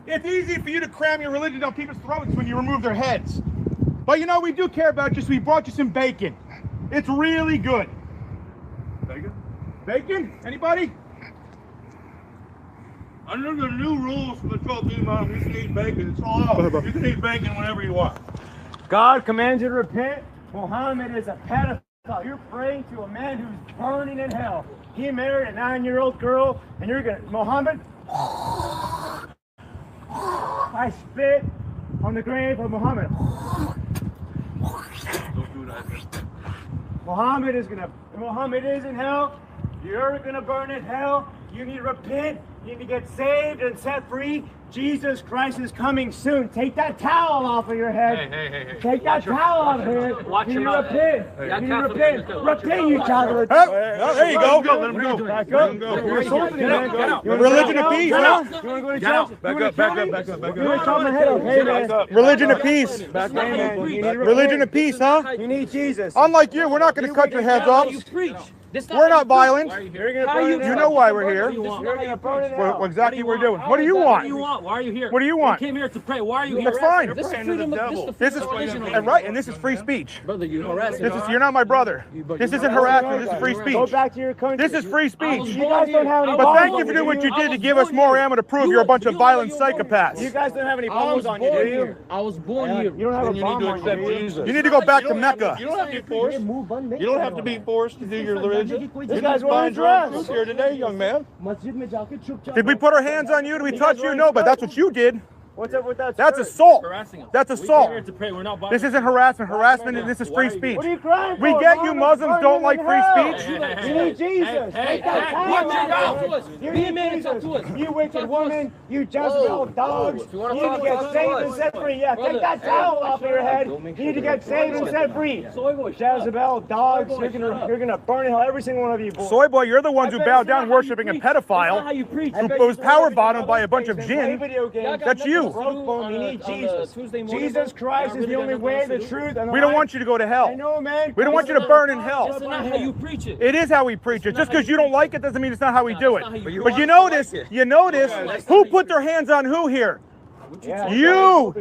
It's easy for you to cram your religion down people's throats when you remove their heads. But you know, we do care about you, so we brought you some bacon. It's really good. Bacon? Bacon? Anybody? Under the new rules from the 12th Imam, you can eat bacon. It's all out. You can eat bacon whenever you want. God commands you to repent. Muhammad is a pedophile. You're praying to a man who's burning in hell. He married a 9-year-old girl, and you're gonna, Muhammad, I spit on the grave of Muhammad. Don't do that. Muhammad is in hell. You're gonna burn in hell. You need to repent. You need to get saved and set free. Jesus Christ is coming soon. Take that towel off of your head. Hey. Take that towel off of your head. You need to repent. You need to repent. Repent, you child. There you go. Let him go. Back up. You're assaulting me, man. Religion of peace, huh? You want to go to church? Back up. You want to chop my head off, hey, man. Religion of peace. Religion of peace, huh? You need Jesus. Unlike you, we're not going to cut your heads off. We're not violent. You know why we're here. Exactly what we're doing. What do you want? Why are you here? What do you want? You came here to pray. Why are you here? That's fine. This is freedom of This is right, and this is free speech. Brother, you harassing. You're not my brother. This isn't harassment. This is free Go speech. back to your country. This is free speech. You guys don't have any But thank you for doing what you did to give us more ammo to prove you're a bunch of violent psychopaths. You guys don't have any bombs on you, do you? I was born here. You don't have a bomb on you, do you? You need to go back to Mecca. You don't have to be forced. You don't have to be forced to do your religion. This guy's wearing a dress. Here today, young man. Did we put our hands on you? Did we touch you? No, but that's what you did. What's up with that? That's assault. Harassing us. That's We came assault. here to pray. We're not This isn't harassment. Harassment, this is free speech. What are you crying for? We get you Muslims don't like free speech. You need Jesus. Hey, You need Jesus. You wicked woman. You Jezebel dogs. You need to get saved and set free. Yeah, take that towel off of your head. You need to get saved and set free. Jezebel dogs. You're gonna burn in hell, every single one of you. Soy boy, you're the ones who bowed down worshiping a pedophile who was power bottomed by a bunch of jinn. That's you. You need Jesus. Jesus Christ is the only way, the truth, and the We don't life. want you to go to hell. I know, man. We don't want you to burn in hell. That's not how you preach it. It is how we preach it. Just because you don't like it doesn't mean it's not how we do it. But you notice, who put their hands on who here? You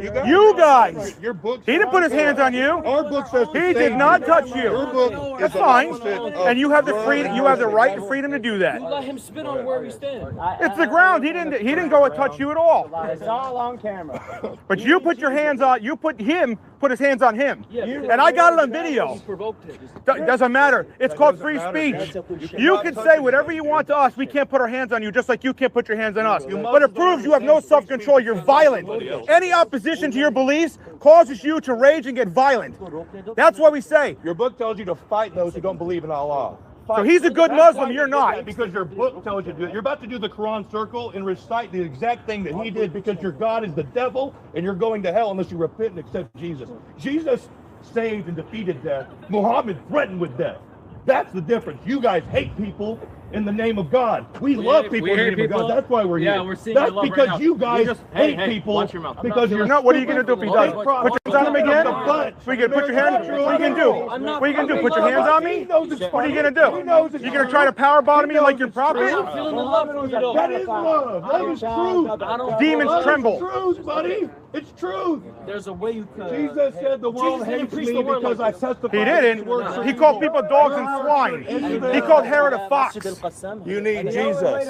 guys. Your book. He didn't put his hands on you. Our book says He did not touch you. Your book That's is fine. opposite And you have the freedom. You have the right and freedom to do that. You let him spit on where we stand. It's the ground. He didn't go and touch you at all. It's all on camera. But you put your hands on. You put his hands on him. And I got it on video. Doesn't matter. It's called free speech. You can say whatever you want to us. We can't put our hands on you, just like you can't put your hands on us. But it proves you have no self-control. You're violent. Any opposition to your beliefs causes you to rage and get violent. That's what we say. Your book tells you to fight those who don't believe in Allah. So he's a good Muslim, you're not. Because your book tells you to do it. You're about to do the Quran circle and recite the exact thing that he did because your God is the devil and you're going to hell unless you repent and accept Jesus. Jesus saved and defeated death. Muhammad threatened with death. That's the difference. You guys hate people in the name of God. We love people in the name of God. That's why we're here. Yeah, we're seeing That's your love because right now. you guys Hey, hate people watch your mouth. because you're No, what are you going to do if he does? Put your hands on him again? What are you going to put your hands? What are you going to do? What are you going to do? Put your hands on me? What are you going to do? You're going to try to power bottom me like your prophet? I'm feeling the love from you, though. That is love. That is truth. Demons tremble. It's truth, buddy. It's truth. There's a way you could. Jesus said the world hates me because I testify. He didn't. He called people dogs and swine. He called Herod a fox. You need Jesus.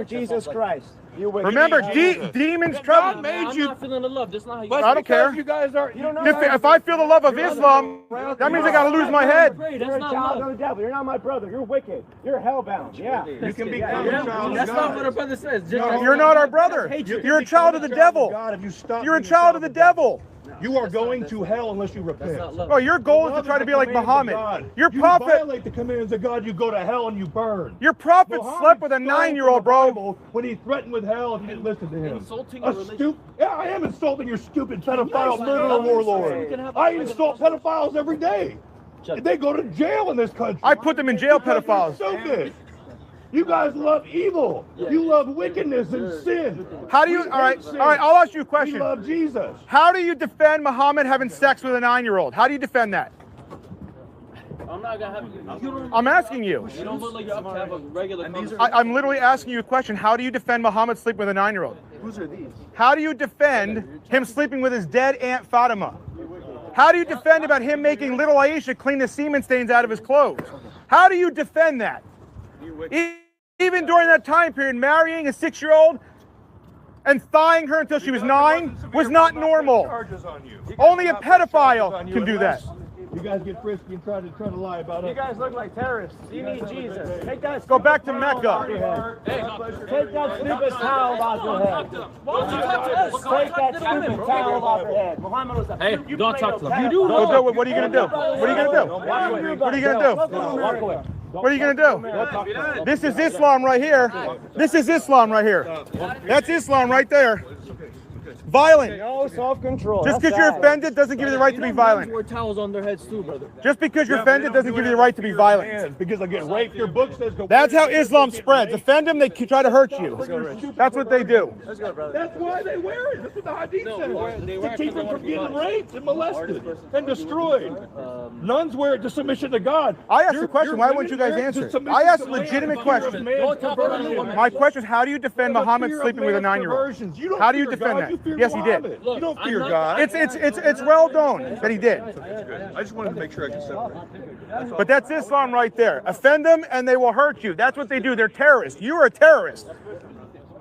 Jesus Christ. Remember, demons tremble. I'm not feeling the love. That's not how you. I don't care. You guys are. If I feel the love of Islam, that means I got to lose my head. You're a child of the devil. You're not my brother. You're wicked. You're hellbound. Yeah. You can become a child of God. That's not what our brother says. You're not our brother. You're a child of the devil. You're a child of the devil. You are going to hell unless you repent. Oh, your goal is to try to be like Muhammad. Your prophet. You violate the commands of God, you go to hell and you burn. Your prophet slept with a 9-year-old, bro. When he threatened with hell, if you didn't listen to him. Insulting your religion. Yeah, I am insulting your stupid pedophile murderer warlord. I insult pedophiles every day. They go to jail in this country. I put them in jail, pedophiles. Stupid. You guys love evil. You love wickedness and sin. How do you? All right. I'll ask you a question. We love Jesus. How do you defend Muhammad having sex with a 9-year-old? How do you defend that? I'm not gonna have you. I'm asking you. You don't look like you're up to have a regular conversation. I'm literally asking you a question. How do you defend Muhammad sleeping with a 9-year-old? Whose are these? How do you defend him sleeping with his dead Aunt Fatima? How do you defend about him making little Aisha clean the semen stains out of his clothes? How do you defend that? Even during that time period, marrying a 6-year-old and thawing her until she was 9 was not normal. Only a pedophile can do that. You guys get frisky and try to lie about us. You guys look like terrorists. You need Jesus. Take that. Go back to Mecca. Take that stupid towel off your head. Take that stupid towel off your head. Muhammad was a. Hey, don't talk to them. You do. What are you going to do? What are you going to do? What are you going to do? Walk away. What are you going to do? This is Islam right here. This is Islam right here. That's Islam right there. Violent. No self-control. Just because you're offended doesn't give you the right to be violent. Wear towels on their heads too, brother. Just because you're offended doesn't give you the right to be violent. Because I get raped. Your book says go. That's how Islam spreads. Offend them, they try to hurt you. That's what they do. That's why they wear it. That's what the Hadith says. To keep them from getting raped and molested and destroyed. Nuns wear it to submission to God. I asked a question. Why wouldn't you guys answer it? I asked a legitimate question. My question is, how do you defend Muhammad sleeping with a 9-year-old? How do you defend that? Yes, he did. You don't fear God. It's well known that he did. I just wanted to make sure I could separate. But that's Islam right there. Offend them and they will hurt you. That's what they do. They're terrorists. You are a terrorist.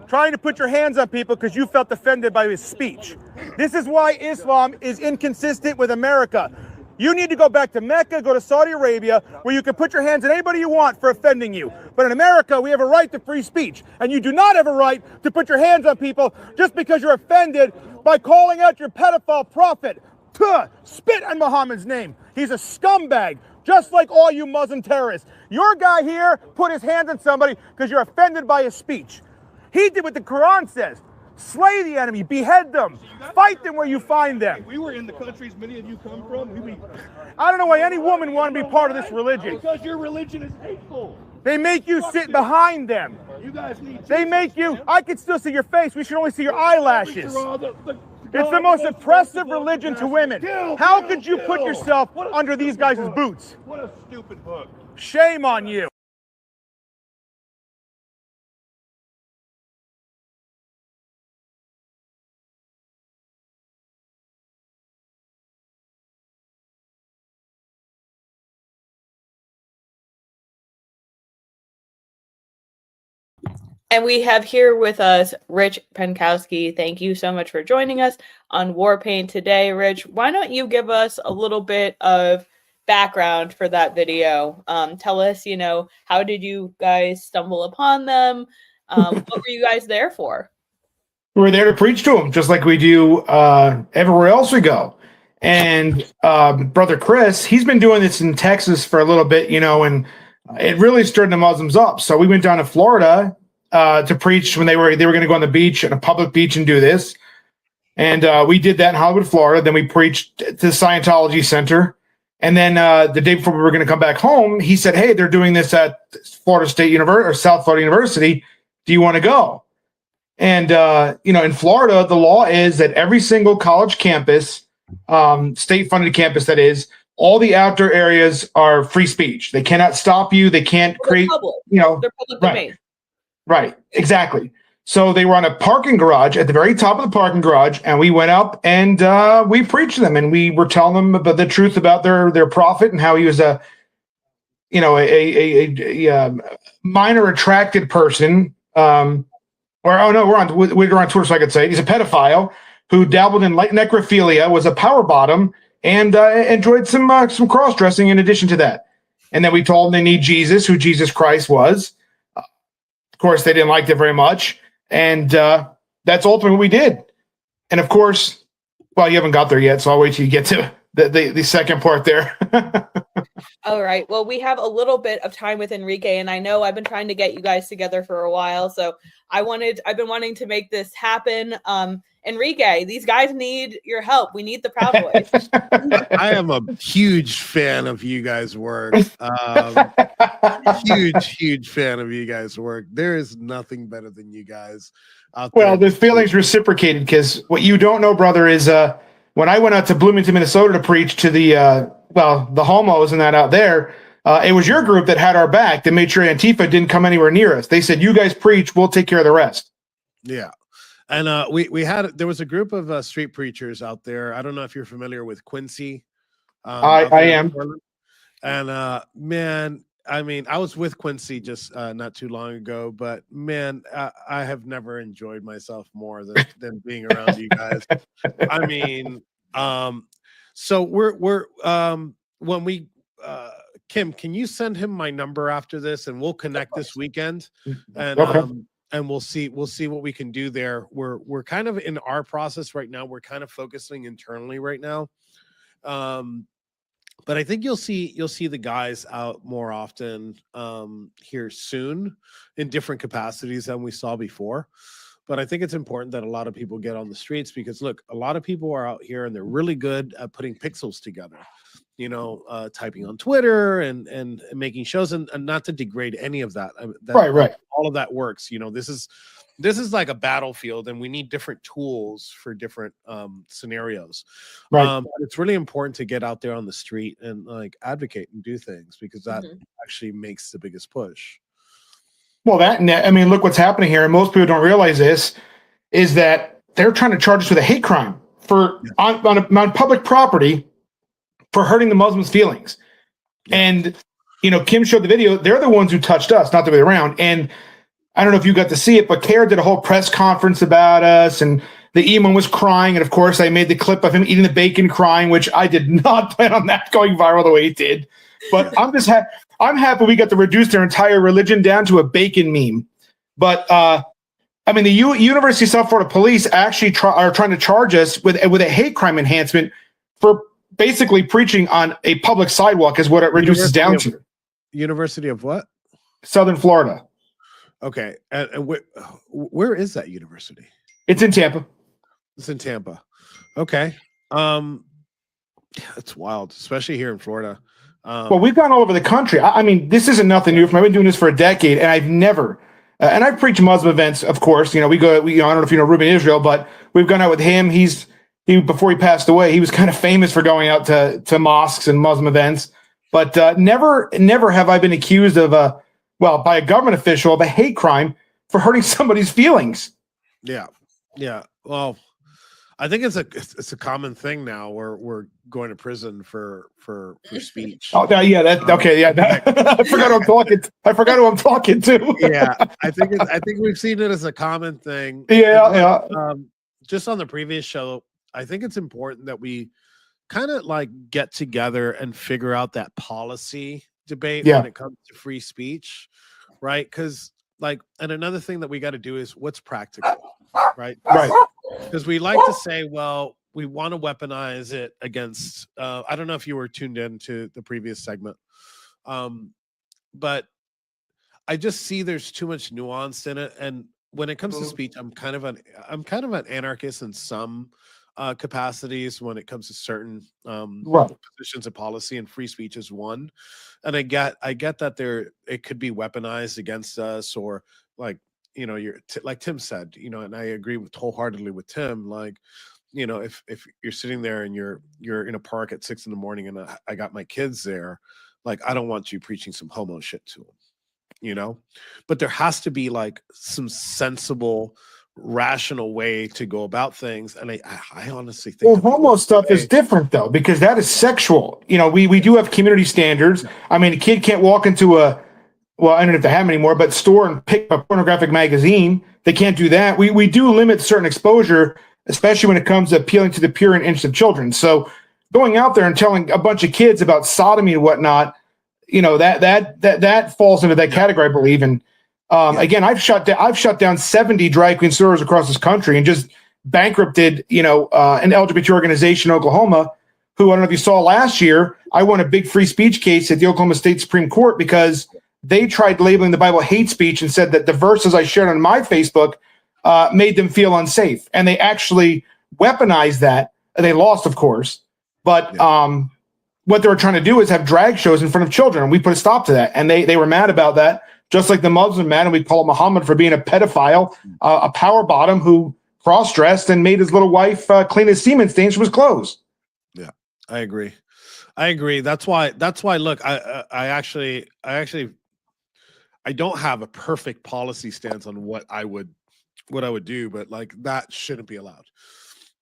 Trying to put your hands on people because you felt offended by his speech. This is why Islam is inconsistent with America. You need to go back to Mecca, go to Saudi Arabia, where you can put your hands on anybody you want for offending you. But in America, we have a right to free speech. And you do not have a right to put your hands on people just because you're offended by calling out your pedophile prophet. Tuh, spit on Muhammad's name. He's a scumbag, just like all you Muslim terrorists. Your guy here put his hands on somebody because you're offended by his speech. He did what the Quran says. Slay the enemy, behead them, fight them where you find them. We were in the countries many of you come from. I don't know why any woman want to be part of this religion. Because your religion is hateful. They make you sit behind them. You guys need. They make you. I can still see your face. We should only see your eyelashes. It's the most oppressive religion to women. How could you put yourself under these guys' boots? What a stupid book. Shame on you. And we have here with us Rich Penkoski. Thank you so much for joining us on WARPAINT today. Rich, why don't you give us a little bit of background for that video? Tell us, how did you guys stumble upon them? What were you guys there for? We're there to preach to them, just like we do everywhere else we go. And Brother Chris, he's been doing this in Texas for a little bit, and it really stirred the Muslims up. So we went down to Florida to preach when they were going to go on the beach, on a public beach, and do this. And we did that in Hollywood, Florida. Then we preached to the Scientology Center. And then the day before we were going to come back home, he said, "Hey, they're doing this at Florida State University or South Florida University. Do you want to go?" And in Florida, the law is that every single college campus, state-funded campus, that is, all the outdoor areas are free speech. They cannot stop you. They can't create. They're public domain. Right, exactly. So they were on a parking garage at the very top of the parking garage, and we went up and we preached to them, and we were telling them about the truth about their prophet and how he was a minor attracted person. We're on Twitter, so I could say it. He's a pedophile who dabbled in necrophilia, was a power bottom, and enjoyed some cross dressing in addition to that. And then we told them they need Jesus, who Jesus Christ was. Of course, they didn't like it very much. And that's ultimately what we did. And of course, well, you haven't got there yet, so I'll wait till you get to the second part there. All right. Well, we have a little bit of time with Enrique, and I know I've been trying to get you guys together for a while, so I've been wanting to make this happen. Enrique, these guys need your help. We need the Proud Boys. I am a huge fan of you guys' work. Huge fan of you guys' work. There is nothing better than you guys out there. Well, the feeling's reciprocated, because what you don't know, brother, is when I went out to Bloomington, Minnesota to preach to the homos and that out there, it was your group that had our back, that made sure Antifa didn't come anywhere near us. They said, "You guys preach, we'll take care of the rest." Yeah. And there was a group of street preachers out there. I don't know if you're familiar with Quincy. I am. And man, I mean, I was with Quincy just not too long ago, but man, I have never enjoyed myself more than being around you guys. I mean, so we're when we Kim, can you send him my number after this, and we'll connect this weekend, and Okay. And we'll see what we can do there. We're kind of in our process right now. We're kind of focusing internally right now. But I think you'll see the guys out more often here soon in different capacities than we saw before. But I think it's important that a lot of people get on the streets, because look, a lot of people are out here and they're really good at putting pixels together, typing on Twitter and making shows, and not to degrade any of that. Right. All of that works. This is like a battlefield, and we need different tools for different scenarios. Right. But it's really important to get out there on the street and like advocate and do things, because that actually makes the biggest push. Well, look what's happening here, and most people don't realize this, is that they're trying to charge us with a hate crime on public property for hurting the Muslims' feelings. And, Kim showed the video. They're the ones who touched us, not the way around. And I don't know if you got to see it, but Kara did a whole press conference about us, and the Imam was crying. And of course, I made the clip of him eating the bacon crying, which I did not plan on that going viral the way it did. But I'm happy we got to reduce their entire religion down to a bacon meme. But the University of South Florida Police actually are trying to charge us with a hate crime enhancement for basically preaching on a public sidewalk, is what it reduces down to. University of what? Southern Florida. Okay, and where is that university? It's in Tampa. It's in Tampa. Okay. It's wild, especially here in Florida. Well, we've gone all over the country. This isn't nothing new for me. I've been doing this for a decade, and I've never, and I've preached Muslim events, of course. I don't know if you know Ruben Israel, but we've gone out with him. Before he passed away, he was kind of famous for going out to mosques and Muslim events. But never have I been accused of by a government official of a hate crime for hurting somebody's feelings. Yeah. Well, I think it's a common thing now where we're going to prison for speech. Oh yeah, I forgot who I'm talking. I forgot who I'm talking to. Yeah, I think we've seen it as a common thing. Yeah. Just on the previous show, I think it's important that we kind of like get together and figure out that policy debate when it comes to free speech, right? Because and another thing that we got to do is what's practical, right? Right. Because we like to say, well, we want to weaponize it against. I don't know if you were tuned in to the previous segment, but I just see there's too much nuance in it. And when it comes to speech, I'm kind of an anarchist in some capacities when it comes to certain Right. positions of policy, and free speech is one. And I get that it could be weaponized against us, or like, you know, like Tim said, you know, and I agree wholeheartedly with Tim. Like, you know, if you're sitting there and you're in a park at 6 a.m. and I got my kids there, like, I don't want you preaching some homo shit to them, you know. But there has to be like some sensible, rational way to go about things. And I honestly think, well, homo stuff is different though, because that is sexual. You know, we do have community standards. I mean, a kid can't walk into I don't know if they have them anymore, but store and pick up a pornographic magazine. They can't do that. We do limit certain exposure, especially when it comes to appealing to the pure and innocent children. So going out there and telling a bunch of kids about sodomy and whatnot, you know, that falls into that category, I believe. And again, I've shut down 70 drag queen stores across this country and just bankrupted, you know, an LGBT organization in Oklahoma, who, I don't know if you saw last year, I won a big free speech case at the Oklahoma State Supreme Court because they tried labeling the Bible hate speech and said that the verses I shared on my Facebook made them feel unsafe. And they actually weaponized that. They lost, of course. But what they were trying to do is have drag shows in front of children. And we put a stop to that. And they were mad about that, just like the Muslim man. And we call Muhammad for being a pedophile, a power bottom who cross-dressed and made his little wife clean his semen stains from his clothes. Yeah, I agree. That's why, look, I actually I don't have a perfect policy stance on what I would do, but like, that shouldn't be allowed.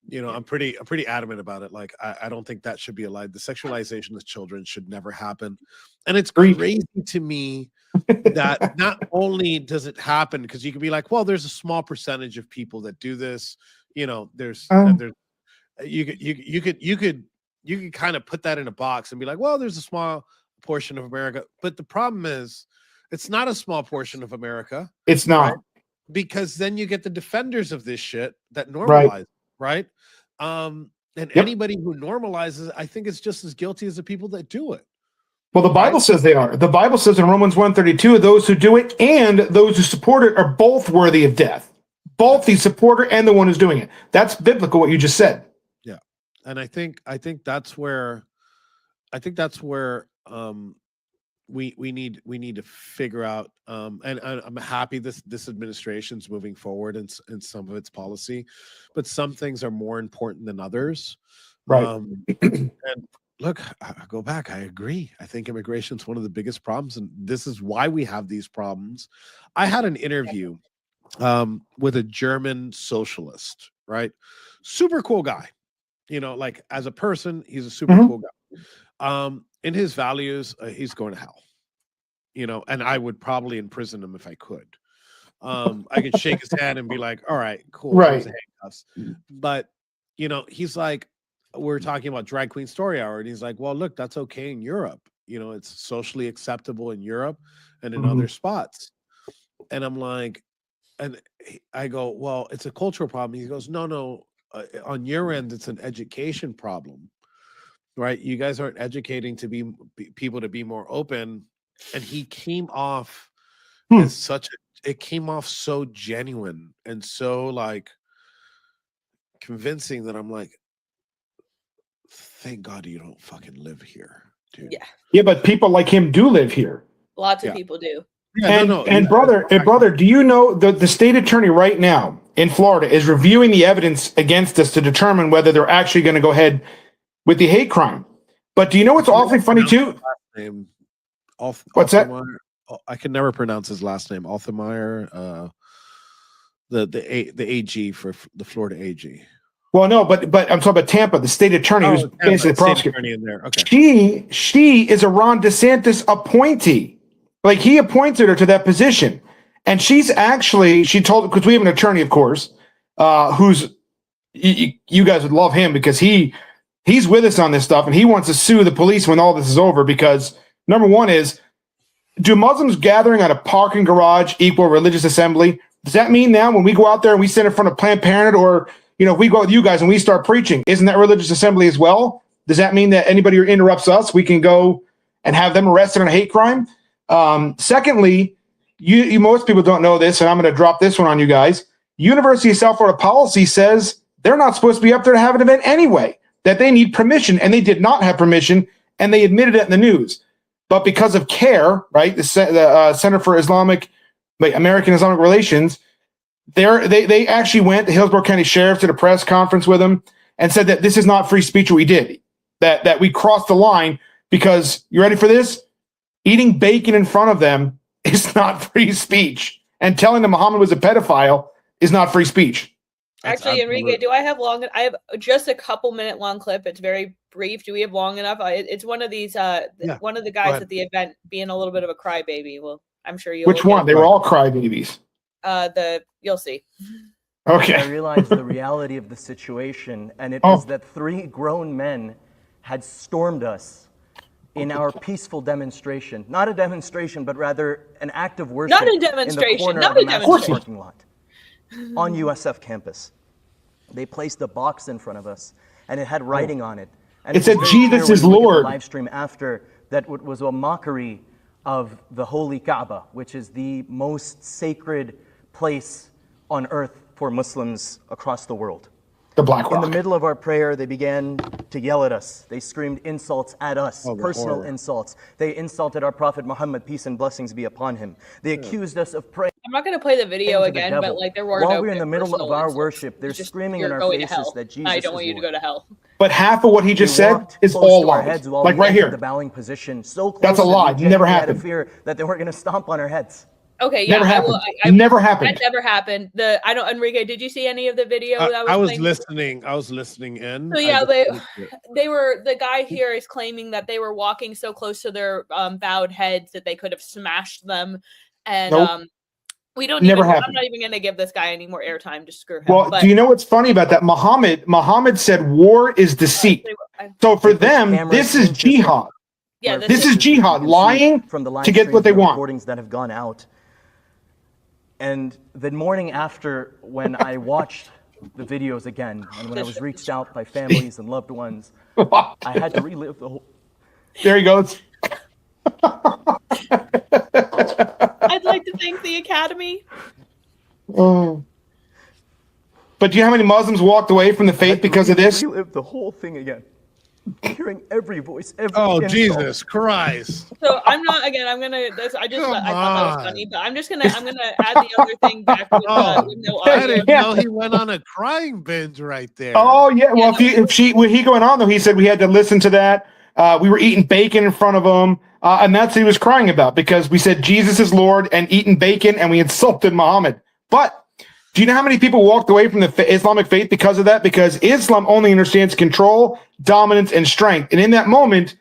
You know, I'm pretty adamant about it. Like, I don't think that should be allowed. The sexualization of children should never happen. And it's crazy to me that not only does it happen, because you can be like, well, there's a small percentage of people that do this. You know, you could kind of put that in a box and be like, well, there's a small portion of America. But the problem is, it's not a small portion of America. It's not. Right? Because then you get the defenders of this shit that normalize, right? And anybody who normalizes it, I think, is just as guilty as the people that do it. Well, the Bible says they are. The Bible says in Romans 1:32, those who do it and those who support it are both worthy of death. Both the supporter and the one who's doing it. That's biblical, what you just said. Yeah. And I think that's where we need to figure out, and I'm happy this administration's moving forward in some of its policy, but some things are more important than others. Right. And look, I go back. I agree. I think immigration is one of the biggest problems, and this is why we have these problems. I had an interview with a German socialist, right? Super cool guy. You know, like, as a person, he's a super cool guy. In his values, he's going to hell. You know, and I would probably imprison him if I could. I could shake his hand and be like, all right, cool. Right. Handcuffs. But, you know, he's like, we're talking about Drag Queen Story Hour, and he's like, well, look, that's okay in Europe. You know, it's socially acceptable in Europe and in other spots. And I'm like, and I go, well, it's a cultural problem. He goes, no, on your end, it's an education problem, right? You guys aren't educating people to be more open. And he came off as it came off so genuine and so like convincing that I'm like, thank God you don't fucking live here, dude. Yeah, but people like him do live here. Lots of people do. And brother, do you know the state attorney right now in Florida is reviewing the evidence against us to determine whether they're actually going to go ahead with the hate crime? But do you know what's awfully funny too? What's that? I can never pronounce his last name. Althemeyer, the AG for the Florida AG. Well, no, but I'm talking about Tampa, the state attorney who's basically the prosecutor. In there. Okay. She is a Ron DeSantis appointee. Like, he appointed her to that position, and she told, because we have an attorney, of course, who's you guys would love him because he's with us on this stuff, and he wants to sue the police when all this is over because. Number one is, do Muslims gathering at a parking garage equal religious assembly? Does that mean now when we go out there and we stand in front of Planned Parenthood, or, you know, if we go with you guys and we start preaching, isn't that religious assembly as well? Does that mean that anybody who interrupts us, we can go and have them arrested on a hate crime? Secondly, you most people don't know this, and I'm going to drop this one on you guys. University of South Florida policy says they're not supposed to be up there to have an event anyway, that they need permission, and they did not have permission, and they admitted it in the news. But because of CARE, right, the Center for American Islamic Relations, they actually went, the Hillsborough County Sheriff did a press conference with them and said that this is not free speech what we did, that we crossed the line because, you ready for this? Eating bacon in front of them is not free speech. And telling them Muhammad was a pedophile is not free speech. Actually, Enrique, do I have long? I have just a couple minute long clip. It's very brief. Do we have long enough? It's one of these, one of the guys at the event being a little bit of a crybaby. Well, I'm sure you'll. Which one? They were all crybabies. You'll see. Okay. I realized the reality of the situation, and it was that 3 grown men had stormed us in our peaceful demonstration. Not a demonstration, but rather an act of worship. Not a demonstration. In the corner Not of a a massive demonstration. parking lot on USF campus. They placed a box in front of us, and it had writing on it. And It said, was very "Jesus clear is when you look at Lord." the live stream after that was a mockery of the holy Kaaba, which is the most sacred place on earth for Muslims across the world. The Black Rock. In the middle of our prayer, they began to yell at us. They screamed insults at us, Oh, the personal horror. insults. They insulted our Prophet Muhammad, peace and blessings be upon him. They accused us of praying I'm not going to play the video to the again, devil. but like there were While no we're in the middle of personal our insults. worship, they're It's just, screaming in you're our going to faces hell. that Jesus I don't is want you to Lord. go to hell. But half of what he just said walked is close all to our lies. heads while Like we right entered here. the bowing position, so close That's a that lie. we Never genuinely had happened. a fear that they were going to stomp on our heads. Okay, yeah, Never I will. happened. Never happened. That never happened. I don't. Enrique, did you see any of the video that I was playing? listening. I was listening in. So I yeah, just they couldn't hear. the guy here is claiming that they were walking so close to their bowed heads that they could have smashed them, and Nope. we don't Never even. I'm happened. not even going to give this guy any more airtime. Just screw him. Well, But do you know what's funny about that? Muhammad said war is deceit. So for them, this is jihad. Yeah, this is jihad, You can see lying from the live to get streams what they and the want. recordings that have gone out. And the morning after, when I watched the videos again, and when I was reached out by families and loved ones, I had to relive the whole. There he goes. I'd like to thank the Academy. Oh. But do you know how many Muslims walked away from the faith because of this? Relive the whole thing again. Hearing every voice, every Oh, insult. Jesus Christ. So I'm not again. I'm gonna. I thought that was on. funny, but I'm gonna add the other thing back with, with no I audio. didn't know he went on a crying binge right there. Oh yeah. Well, when he going on though, he said we had to listen to that. We were eating bacon in front of him, and that's what he was crying about because we said Jesus is Lord and eating bacon, and we insulted Muhammad. But do you know how many people walked away from the Islamic faith because of that? Because Islam only understands control, dominance, and strength. And in that moment,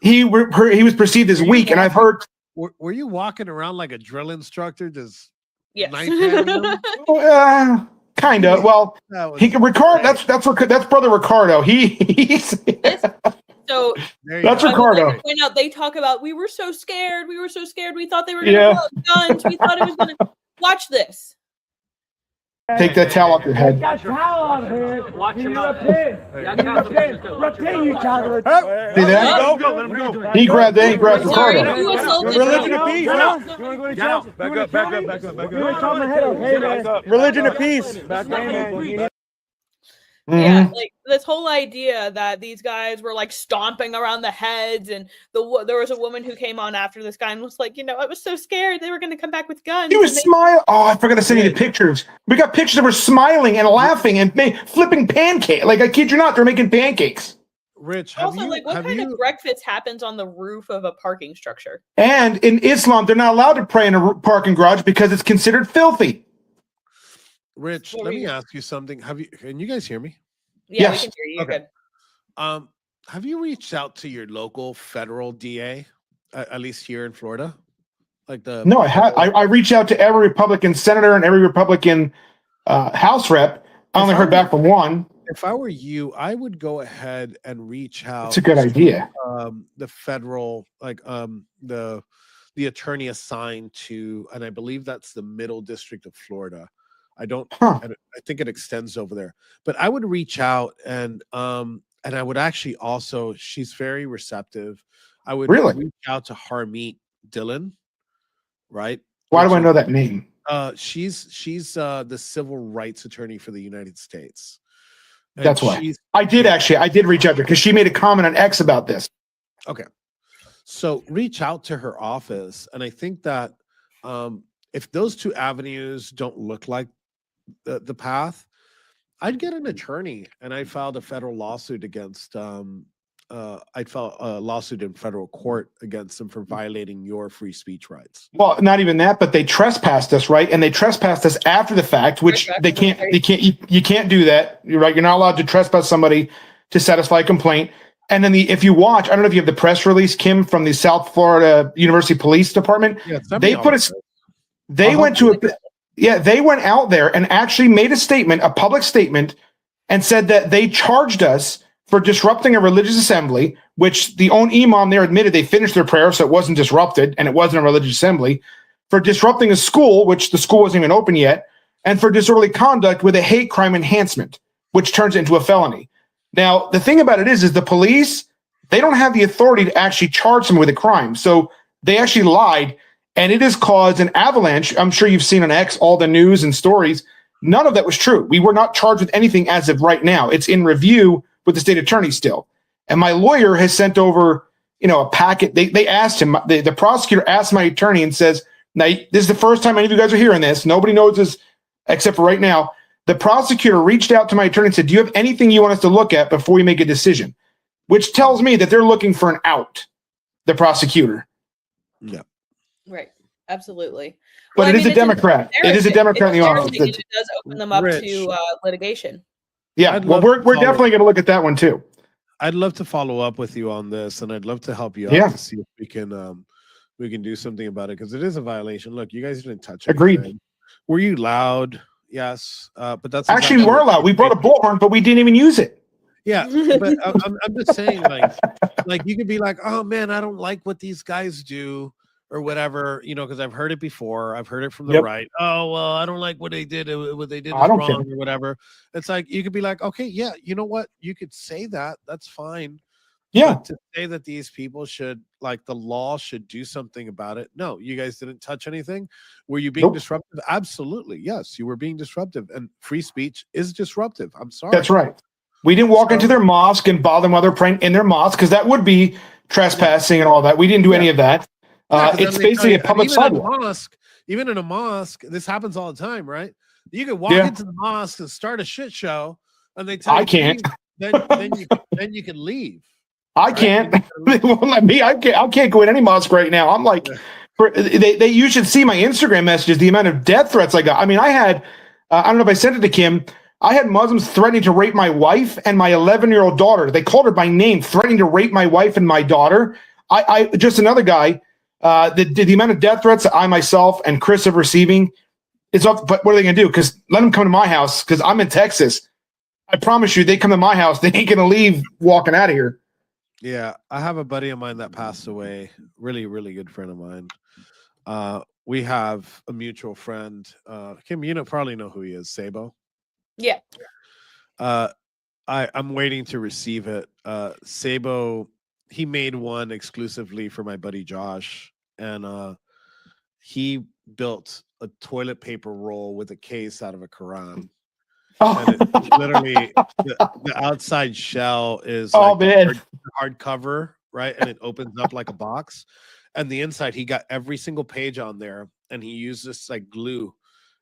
he was perceived as weak. And I've heard. Were you walking around like a drill instructor, just yes, Kind of. Well, he can Ricardo. That's brother Ricardo. He's. So that's I would Ricardo. like to point out they talk about we were so scared. We were so scared. We thought they were going to Yeah. pull out guns. We thought it was going to. Watch this. Take that towel off your head. Got towel on here. Watch him repent. Repent, you child. See that? He grabbed Ricardo. Religion of peace, huh? You want to go to jail? Back up, back up, back up, back You want to call up. my head up? Hey, man. Religion of peace. Yeah, like this whole idea that these guys were like stomping around the heads, and there was a woman who came on after this guy and was like, I was so scared they were going to come back with guns. He was smiling. Oh, I forgot to send you the pictures. We got pictures of her smiling and laughing and flipping pancake. Like I kid you not, they're making pancakes. Rich, Also, like, what kind of breakfast happens on the roof of a parking structure? And in Islam, they're not allowed to pray in a parking garage because it's considered filthy. Rich, let me ask you something. Can you guys hear me? Yeah, Yes. we can hear you. Okay. Good. Have you reached out to your local federal DA, at least here in Florida? Like No, I have. I reached out to every Republican senator and every Republican House rep. I only heard back from one. If I were you, I would go ahead and reach out. That's a good idea. The federal, the attorney assigned to, and I believe that's the Middle District of Florida. I think it extends over there, but I would reach out and I would actually also, she's very receptive. I would Really? reach out to Harmeet Dillon, right? Why do I know that name? She's the civil rights attorney for the United States. And That's why I did reach out to her because she made a comment on X about this. Okay. So reach out to her office. And I think that if those two avenues don't look like the path, I'd get an attorney and I filed a federal lawsuit against I'd file a lawsuit in federal court against them for violating your free speech rights. Well, not even that, but they trespassed us, right? And they trespassed us after the fact, which you can't do that. You're right. You're not allowed to trespass somebody to satisfy a complaint. And then if you watch, I don't know if you have the press release, Kim, from the South Florida University Police Department. Yeah, they went out there and actually made a statement, a public statement, and said that they charged us for disrupting a religious assembly, which the own imam there admitted they finished their prayer, so it wasn't disrupted, and it wasn't a religious assembly, for disrupting a school, which the school wasn't even open yet, and for disorderly conduct with a hate crime enhancement, which turns it into a felony. Now, the thing about it is the police, they don't have the authority to actually charge them with a crime. So they actually lied, and it has caused an avalanche. I'm sure you've seen on X all the news and stories. None of that was true. We were not charged with anything as of right now. It's in review with the state attorney still. And my lawyer has sent over, a packet. They asked him, the prosecutor asked my attorney and says, now, this is the first time any of you guys are hearing this. Nobody knows this except for right now. The prosecutor reached out to my attorney and said, do you have anything you want us to look at before we make a decision? Which tells me that they're looking for an out, the prosecutor. Yeah. Right. Absolutely. But it is a Democrat. It is a Democrat in the office. It does open them up to litigation. Yeah, well, we're definitely going to look at that one too. I'd love to follow up with you on this, and I'd love to help you out to see if we can do something about it, because it is a violation. Look, you guys didn't touch it. Agreed. Were you loud? Yes, but that's actually we're loud. We brought a bullhorn, but we didn't even use it. Yeah, but I'm just saying, like you could be like, oh man, I don't like what these guys do, or whatever, because I've heard it before. I've heard it from the right. Oh, well, I don't like what they did. What they did is wrong or whatever. It's like, you could be like, okay, yeah, you know what? You could say that. That's fine. Yeah. But to say that these people should, the law should do something about it. No, you guys didn't touch anything. Were you being disruptive? Absolutely. Yes, you were being disruptive. And free speech is disruptive. I'm sorry. That's right. We didn't walk into their mosque and bother them while they're praying in their mosque, because that would be trespassing and all that. We didn't do any of that. It's basically a public sidewalk. Even in a mosque, this happens all the time, right? You can walk into the mosque and start a shit show, and they tell you, I can't. Then you can leave. I can't. They won't let me. I can't go in any mosque right now. I'm like, you should see my Instagram messages, the amount of death threats I got. I mean, I had, I don't know if I sent it to Kim. I had Muslims threatening to rape my wife and my 11-year-old daughter. They called her by name, threatening to rape my wife and my daughter. I just another guy. The amount of death threats that I myself and Chris are receiving is off. But what are they going to do? Because let them come to my house, because I'm in Texas. I promise you, they come to my house, they ain't going to leave walking out of here. Yeah, I have a buddy of mine that passed away. Really, really good friend of mine. We have a mutual friend. Kim, probably know who he is. Sabo. Yeah. I'm waiting to receive it. Sabo. He made one exclusively for my buddy Josh, and he built a toilet paper roll with a case out of a Quran. And it's literally the outside shell is hardcover, right? And it opens up like a box. And the inside, he got every single page on there, and he used this glue,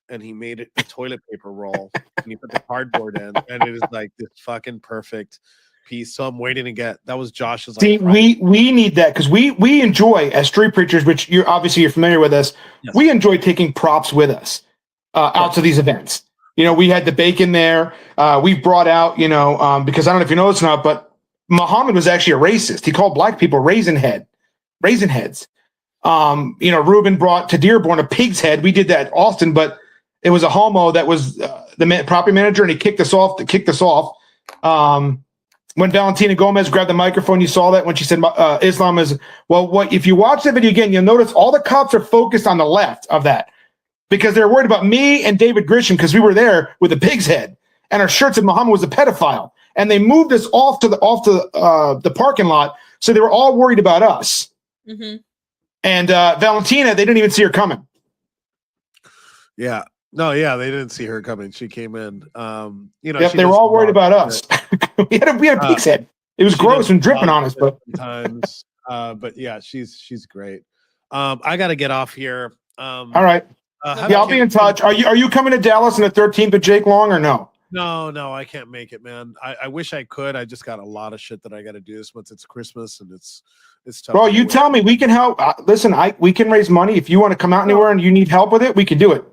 and he made it a toilet paper roll, and he put the cardboard in, and it is like this fucking perfect piece. So I'm waiting to get that. Was Josh's. See, we need that, because we enjoy, as street preachers, which you're familiar with us. Yes. We enjoy taking props with us out to these events. We had the bacon there. We've brought out, because I don't know if you know this or not, but Muhammad was actually a racist. He called black people raisin heads. Ruben brought to Dearborn a pig's head. We did that at Austin, but it was a homo that was the property manager, and he kicked us off. When Valentina Gomez grabbed the microphone, you saw that when she said Islam is, what if you watch the video again, you'll notice all the cops are focused on the left of that, because they're worried about me and David Grisham, because we were there with a pig's head and our shirt said Muhammad was a pedophile, and they moved us off to the parking lot, so they were all worried about us. Mm-hmm. And Valentina, they didn't even see her coming. Yeah. No, yeah, they didn't see her coming. She came in. You know, Yep, she they were does all worried vlog about us. we had a pig's head. It was she gross does and dripping vlog on us, but sometimes. But yeah, she's great. I got to get off here. all right. have Yeah, I'll be Kim- in touch. Are you coming to Dallas on the 13th with Jake Long or no? No, I can't make it, man. I wish I could. I just got a lot of shit that I got to do this month. It's Christmas and it's tough. Bro, to you get tell me. We can help. Listen, we can raise money. If you want to come out anywhere and you need help with it, we can do it.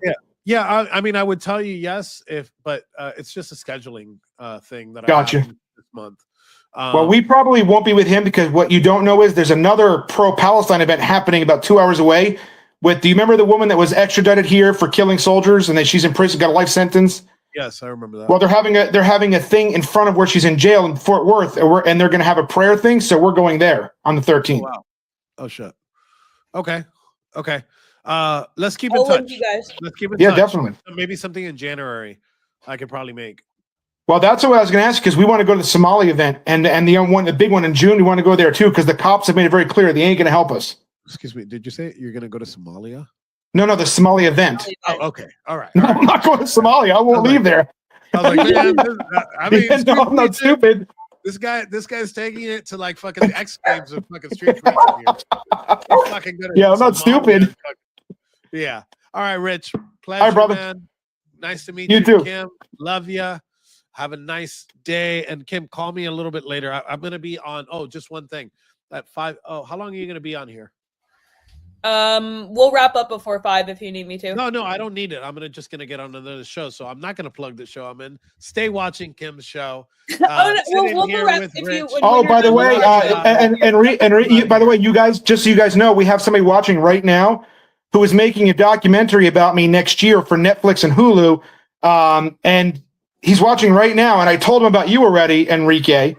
Yeah. I mean, I would tell you yes, but it's just a scheduling thing that Gotcha. I have this month. Well, we probably won't be with him because what you don't know is there's another pro-Palestine event happening about 2 hours away. Do you remember the woman that was extradited here for killing soldiers and that she's in prison, got a life sentence? Yes, I remember that. Well, they're having a thing in front of where she's in jail in Fort Worth, and they're going to have a prayer thing. So we're going there on the 13th. Oh, wow. Oh shit. Okay. Let's keep in I'll touch. link you guys. Let's keep in Yeah, touch. definitely. Maybe something in January I could probably make. Well, that's what I was going to ask because we want to go to the Somali event and the big one in June. We want to go there too because the cops have made it very clear they ain't going to help us. Excuse me. Did you say you're going to go to Somalia? No, the Somali event. Oh, okay. All right. No, I'm not going to Somalia. I won't leave there. I was like, man, I mean, Yeah, no, I'm not stupid. This guy's taking it to like fucking the X Games of fucking street racing here. He's fucking good at Yeah, I'm not Somalia. stupid. Yeah. All right, Rich. Pleasure, All right, brother. man. Nice to meet You you, too. Kim. Love ya. Have a nice day. And Kim, call me a little bit later. I'm going to be on. Oh, just one thing. At 5. Oh, how long are you going to be on here? We'll wrap up before 5 if you need me to. No, I don't need it. I'm just gonna get on another show, so I'm not gonna plug the show I'm in. Stay watching Kim's show. Oh, no, sit in we'll here wrap with if Rich. you. when Oh, you're by the done way, with by the way, you guys, just so you guys know, we have somebody watching right now who is making a documentary about me next year for Netflix and Hulu. And he's watching right now. And I told him about you already, Enrique. If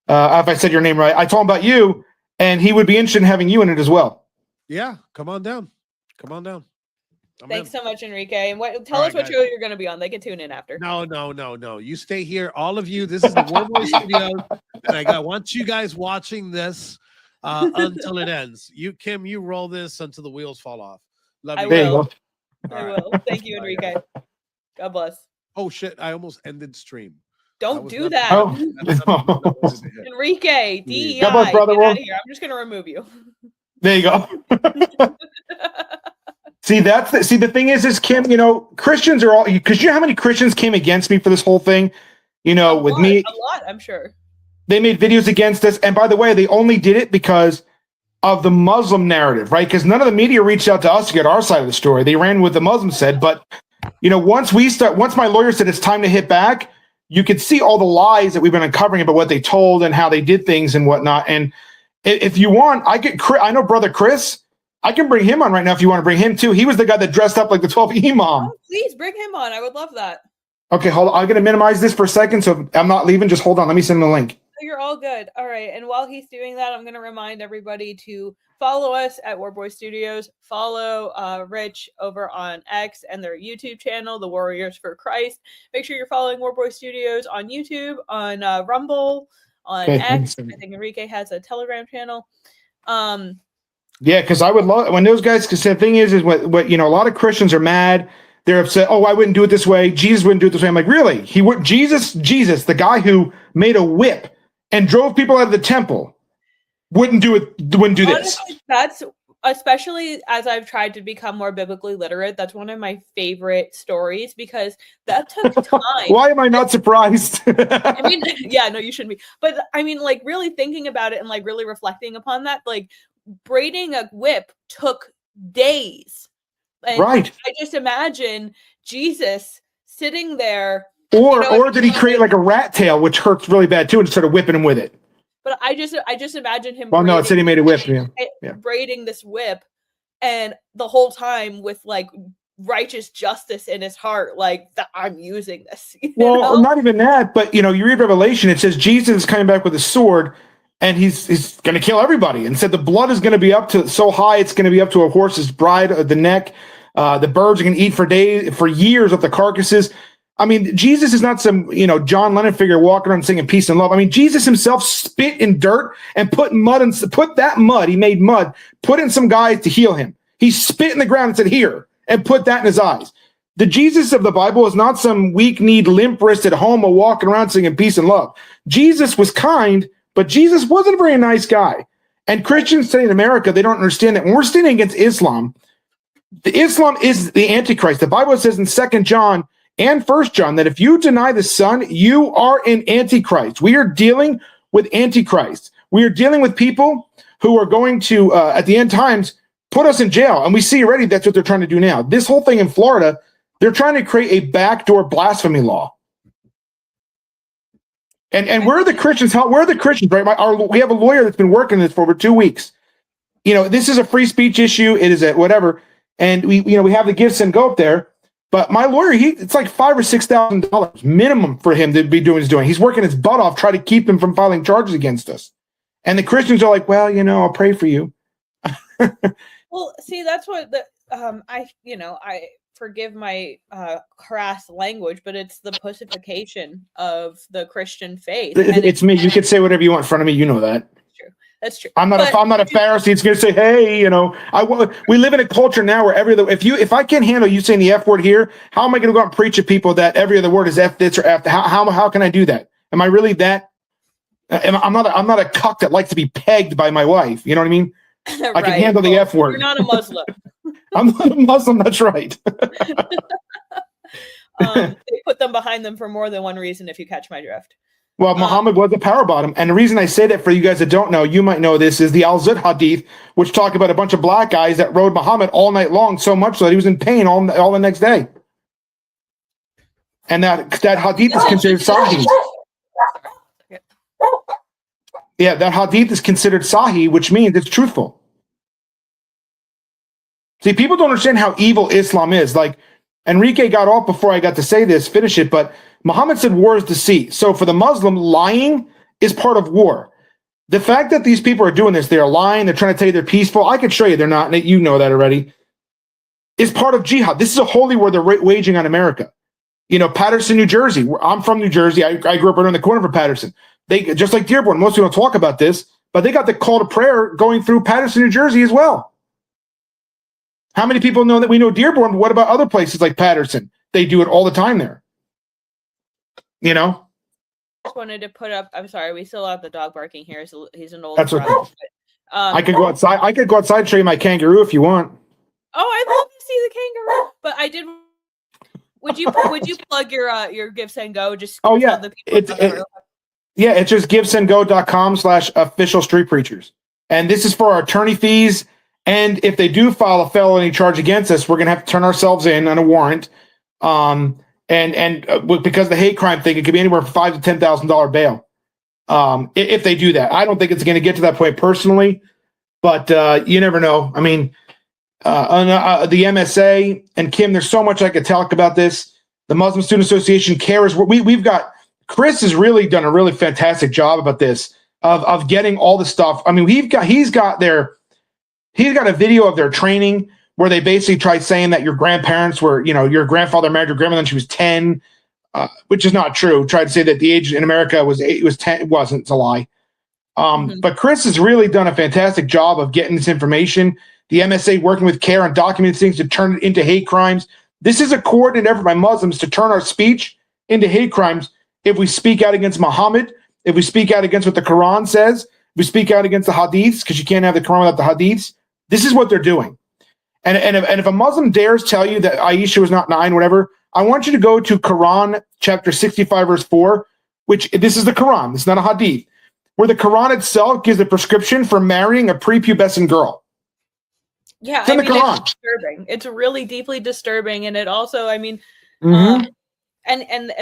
I said your name right, I told him about you, and he would be interested in having you in it as well. Yeah, come on down. Come on down. Thanks so much, Enrique. And tell All us right, what guys. show you're going to be on. They can tune in after. No. You stay here, all of you. This is the Warboy Studios, and I want you guys watching this until it ends. You, Kim, you roll this until the wheels fall off. Love I you. will. All I right. will. Thank you, Enrique. God bless. Oh shit! I almost ended stream. Don't was do not- that. Oh. Enrique, DEI, God bless, brother. get out of here. I'm just going to remove you. There you go. See, the thing is Kim, Christians are all, because you know how many Christians came against me for this whole thing, me. A lot, I'm sure. They made videos against us. And by the way, they only did it because of the Muslim narrative, right? Because none of the media reached out to us to get our side of the story. They ran with the Muslim said. But, once my lawyer said it's time to hit back, you could see all the lies that we've been uncovering about what they told and how they did things and whatnot. And if you want, I know Brother Chris. I can bring him on right now if you want to bring him too. He was the guy that dressed up like the 12 Imam. Oh, please bring him on. I would love that. Okay, hold on. I'm going to minimize this for a second, so I'm not leaving. Just hold on. Let me send him the link. You're all good. All right. And while he's doing that, I'm going to remind everybody to follow us at Warboy Studios. Follow Rich over on X and their YouTube channel, The Warriors for Christ. Make sure you're following Warboy Studios on YouTube, on Rumble, on X. I think Enrique has a Telegram channel. Yeah, because I would love when those guys. Because the thing is what a lot of Christians are mad. They're upset. Oh, I wouldn't do it this way. Jesus wouldn't do it this way. I'm like, really? He would. Jesus, the guy who made a whip and drove people out of the temple, wouldn't do it. Wouldn't do this. Honestly, that's especially as I've tried to become more biblically literate. That's one of my favorite stories because that took time. Why am I not surprised? I mean, yeah, no, you shouldn't be. But I mean, like really thinking about it and like really reflecting upon that, like braiding a whip took days. And right. I just imagine Jesus sitting there. Or did he create like a rat tail, which hurts really bad too, and started whipping him with it? But I just imagine him. Well, no, it said he made a whip. Yeah. Braiding this whip, and the whole time with like righteous justice in his heart, like I'm using this. Well, not even that, but you read Revelation. It says Jesus is coming back with a sword, and he's going to kill everybody. And said the blood is going to be up to so high, it's going to be up to a horse's bride, the neck. The birds are going to eat for years of the carcasses. I mean, Jesus is not some, John Lennon figure walking around singing peace and love. I mean, Jesus himself spit in dirt and put that mud, he made mud, put in some guys to heal him. He spit in the ground and said, here, and put that in his eyes. The Jesus of the Bible is not some weak-kneed, limp-wristed homo walking around singing peace and love. Jesus was kind, but Jesus wasn't a very nice guy. And Christians today in America, they don't understand that when we're standing against Islam, Islam is the Antichrist. The Bible says in 2 John and 1 John that if you deny the Son, you are an Antichrist. We are dealing with Antichrist. We are dealing with people who are going to, at the end times, put us in jail. And we see already that's what they're trying to do now. This whole thing in Florida, they're trying to create a backdoor blasphemy law. And where are the Christians? Where are the Christians? Right? We have a lawyer that's been working this for over 2 weeks. You know, this is a free speech issue. It is a whatever. And we have the gifts and go up there. But my lawyer, it's like $5,000 or $6,000 minimum for him to be doing. He's working his butt off, trying to keep him from filing charges against us. And the Christians are like, well, I'll pray for you. Well, see, that's what I forgive my crass language, but it's the pussification of the Christian faith. It's me. You could say whatever you want in front of me. You know that. That's true. I'm not a Pharisee. It's going to say, hey, we live in a culture now where if I can't handle you saying the F word here, how am I going to go out and preach to people that every other word is F this or F? How can I do that? Am I really that? I'm not a cuck that likes to be pegged by my wife. You know what I mean? Right. I can handle the F word. You're not a Muslim. I'm not a Muslim. That's right. They put them behind them for more than one reason, if you catch my drift. Well, Muhammad was a power bottom. And the reason I say that for you guys that don't know, you might know this, is the Al-Zud hadith, which talk about a bunch of black guys that rode Muhammad all night long, so much so that he was in pain all the next day. And that hadith is considered sahih. Yeah, that hadith is considered sahih, which means it's truthful. See, people don't understand how evil Islam is. Like, Enrique got off before I got to say this, finish it, but Muhammad said war is deceit. So for the Muslim, lying is part of war. The fact that these people are doing this, they're lying, they're trying to tell you they're peaceful. I could show you they're not, and you know that already. Is part of jihad. This is a holy war they're waging on America. Patterson, New Jersey. I'm from New Jersey. I grew up right on the corner from Patterson. They, just like Dearborn, most people don't talk about this, but they got the call to prayer going through Patterson, New Jersey as well. How many people know that we know Dearborn, but what about other places like Patterson? They do it all the time there. Just wanted to put up, I'm sorry, we still have the dog barking here. He's an old That's okay. but, I could go outside. I could go outside and show you my kangaroo if you want. Oh, I'd love to see the kangaroo. But I did. Would you plug your Give Send Go? Just oh yeah, the people it's just givesendgo.com/official street preachers. And this is for our attorney fees. And if they do file a felony charge against us, we're gonna have to turn ourselves in on a warrant. And because of the hate crime thing, it could be anywhere from $5,000 to $10,000 bail. If they do that, I don't think it's going to get to that point personally, but you never know. I mean, on the MSA and Kim, there's so much I could talk about this. The Muslim Student Association cares. We've got Chris has really done a really fantastic job about this of getting all the stuff. I mean, he's got a video of their training where they basically tried saying that your grandparents were, your grandfather married your grandmother when she was 10, which is not true. Tried to say that the age in America was 10. It wasn't. It's a lie. But Chris has really done a fantastic job of getting this information. The MSA working with CARE on documenting things to turn it into hate crimes. This is a coordinated effort by Muslims to turn our speech into hate crimes. If we speak out against Muhammad, if we speak out against what the Quran says, if we speak out against the hadiths, because you can't have the Quran without the hadiths, this is what they're doing. And if a Muslim dares tell you that Aisha was not 9, whatever, I want you to go to Quran chapter 65, verse 4, which this is the Quran. It's not a hadith, where the Quran itself gives a prescription for marrying a prepubescent girl. Yeah, it's in the Quran. It's disturbing. It's really deeply disturbing, and it also, and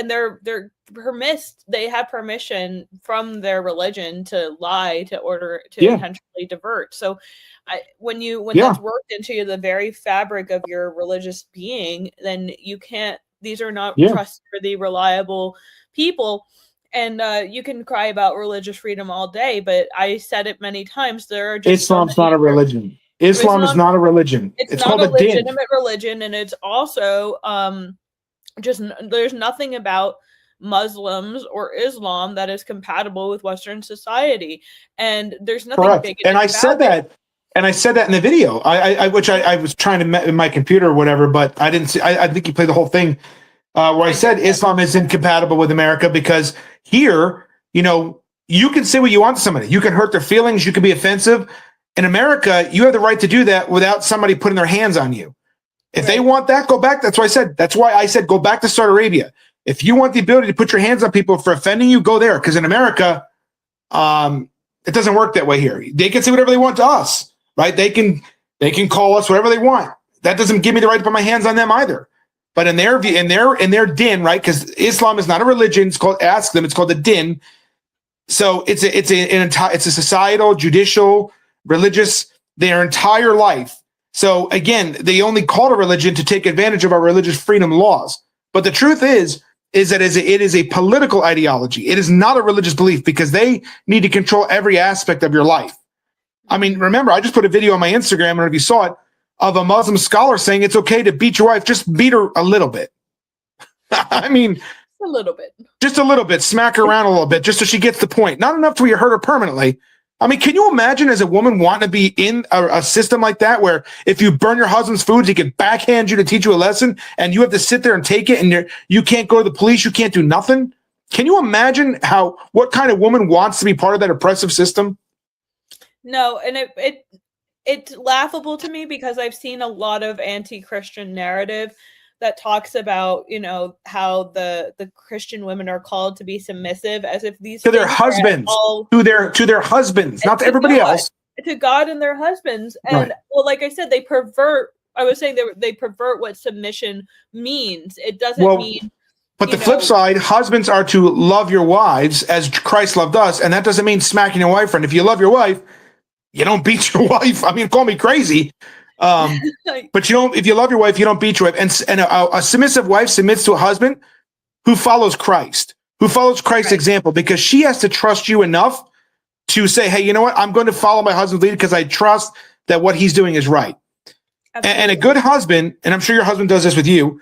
they're permissed. They have permission from their religion to lie to intentionally divert. So, when that's worked into the very fabric of your religious being, then you can't. These are not trustworthy, reliable people. And you can cry about religious freedom all day, but I said it many times. There are just Islam's not a religion. Islam is not a religion. It's called not a din. legitimate religion, and it's also there's nothing about Muslims or Islam that is compatible with Western society, and there's nothing Correct. big. And I said that, And I said that in the video, which I was trying to in my computer or whatever, but I didn't see. I think you played the whole thing where I said Islam is incompatible with America because here, you can say what you want to somebody. You can hurt their feelings. You can be offensive. In America, you have the right to do that without somebody putting their hands on you. If they want that, go back. That's why I said go back to Saudi Arabia. If you want the ability to put your hands on people for offending you, go there. Because in America, it doesn't work that way here. They can say whatever they want to us. Right? They can call us whatever they want. That doesn't give me the right to put my hands on them either. But in their view, in their din, right? Because Islam is not a religion. It's called ask them. It's called the din. So it's a societal, judicial, religious, their entire life. So again, they only call it a religion to take advantage of our religious freedom laws. But the truth is that it is a political ideology. It is not a religious belief because they need to control every aspect of your life. I mean, remember, I just put a video on my Instagram, I don't know if you saw it, of a Muslim scholar saying it's okay to beat your wife. Just beat her a little bit. I mean, a little bit. Just a little bit. Smack her around a little bit just so she gets the point. Not enough to where you hurt her permanently. I mean, can you imagine as a woman wanting to be in a system like that where if you burn your husband's food, he can backhand you to teach you a lesson and you have to sit there and take it and you can't go to the police, you can't do nothing? Can you imagine what kind of woman wants to be part of that oppressive system? No, and it's laughable to me because I've seen a lot of anti-Christian narrative that talks about, how the Christian women are called to be submissive, as if these to their husbands, to their husbands, not to everybody else, to God and their husbands. And well, like I said, they pervert. I was saying they pervert what submission means. It doesn't mean. But the flip side, husbands are to love your wives as Christ loved us, and that doesn't mean smacking your wife. And if you love your wife, you don't beat your wife. I mean, call me crazy. But if you love your wife, you don't beat your wife. And a submissive wife submits to a husband who follows Christ, Christ's example, because she has to trust you enough to say, hey, you know what? I'm going to follow my husband's lead because I trust that what he's doing is right. And a good husband, and I'm sure your husband does this with you,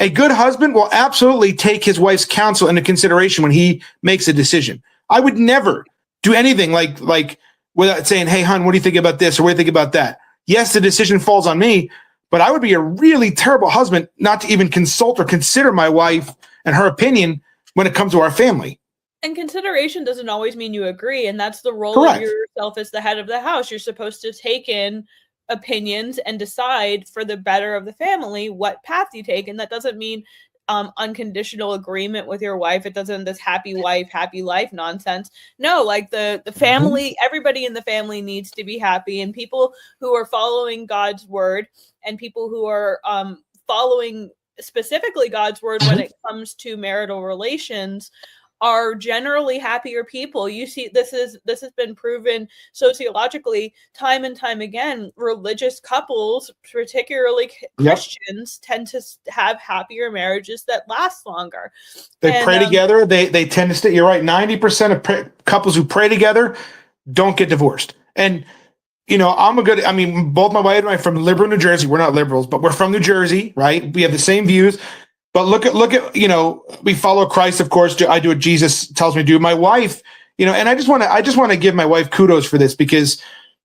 a good husband will absolutely take his wife's counsel into consideration when he makes a decision. I would never do anything like without saying, hey, hon, what do you think about this? Or what do you think about that? Yes, the decision falls on me, but I would be a really terrible husband not to even consult or consider my wife and her opinion when it comes to our family. And consideration doesn't always mean you agree. And that's the role of yourself as the head of the house. You're supposed to take in opinions and decide for the better of the family what path you take. And that doesn't mean unconditional agreement with your wife. It doesn't this happy wife, happy life nonsense. No, like the family, everybody in the family needs to be happy, and people who are following God's word and people who are following specifically God's word when it comes to marital relations are generally happier people. You see, this has been proven sociologically time and time again. Religious couples, particularly Christians, tend to have happier marriages that last longer. They pray together. They tend to stay. You're right. 90% of couples who pray together don't get divorced. And both my wife and I are from liberal New Jersey. We're not liberals, but we're from New Jersey, right? We have the same views. But look at we follow Christ, of course. I do what Jesus tells me to do. My wife, and I just want to give my wife kudos for this because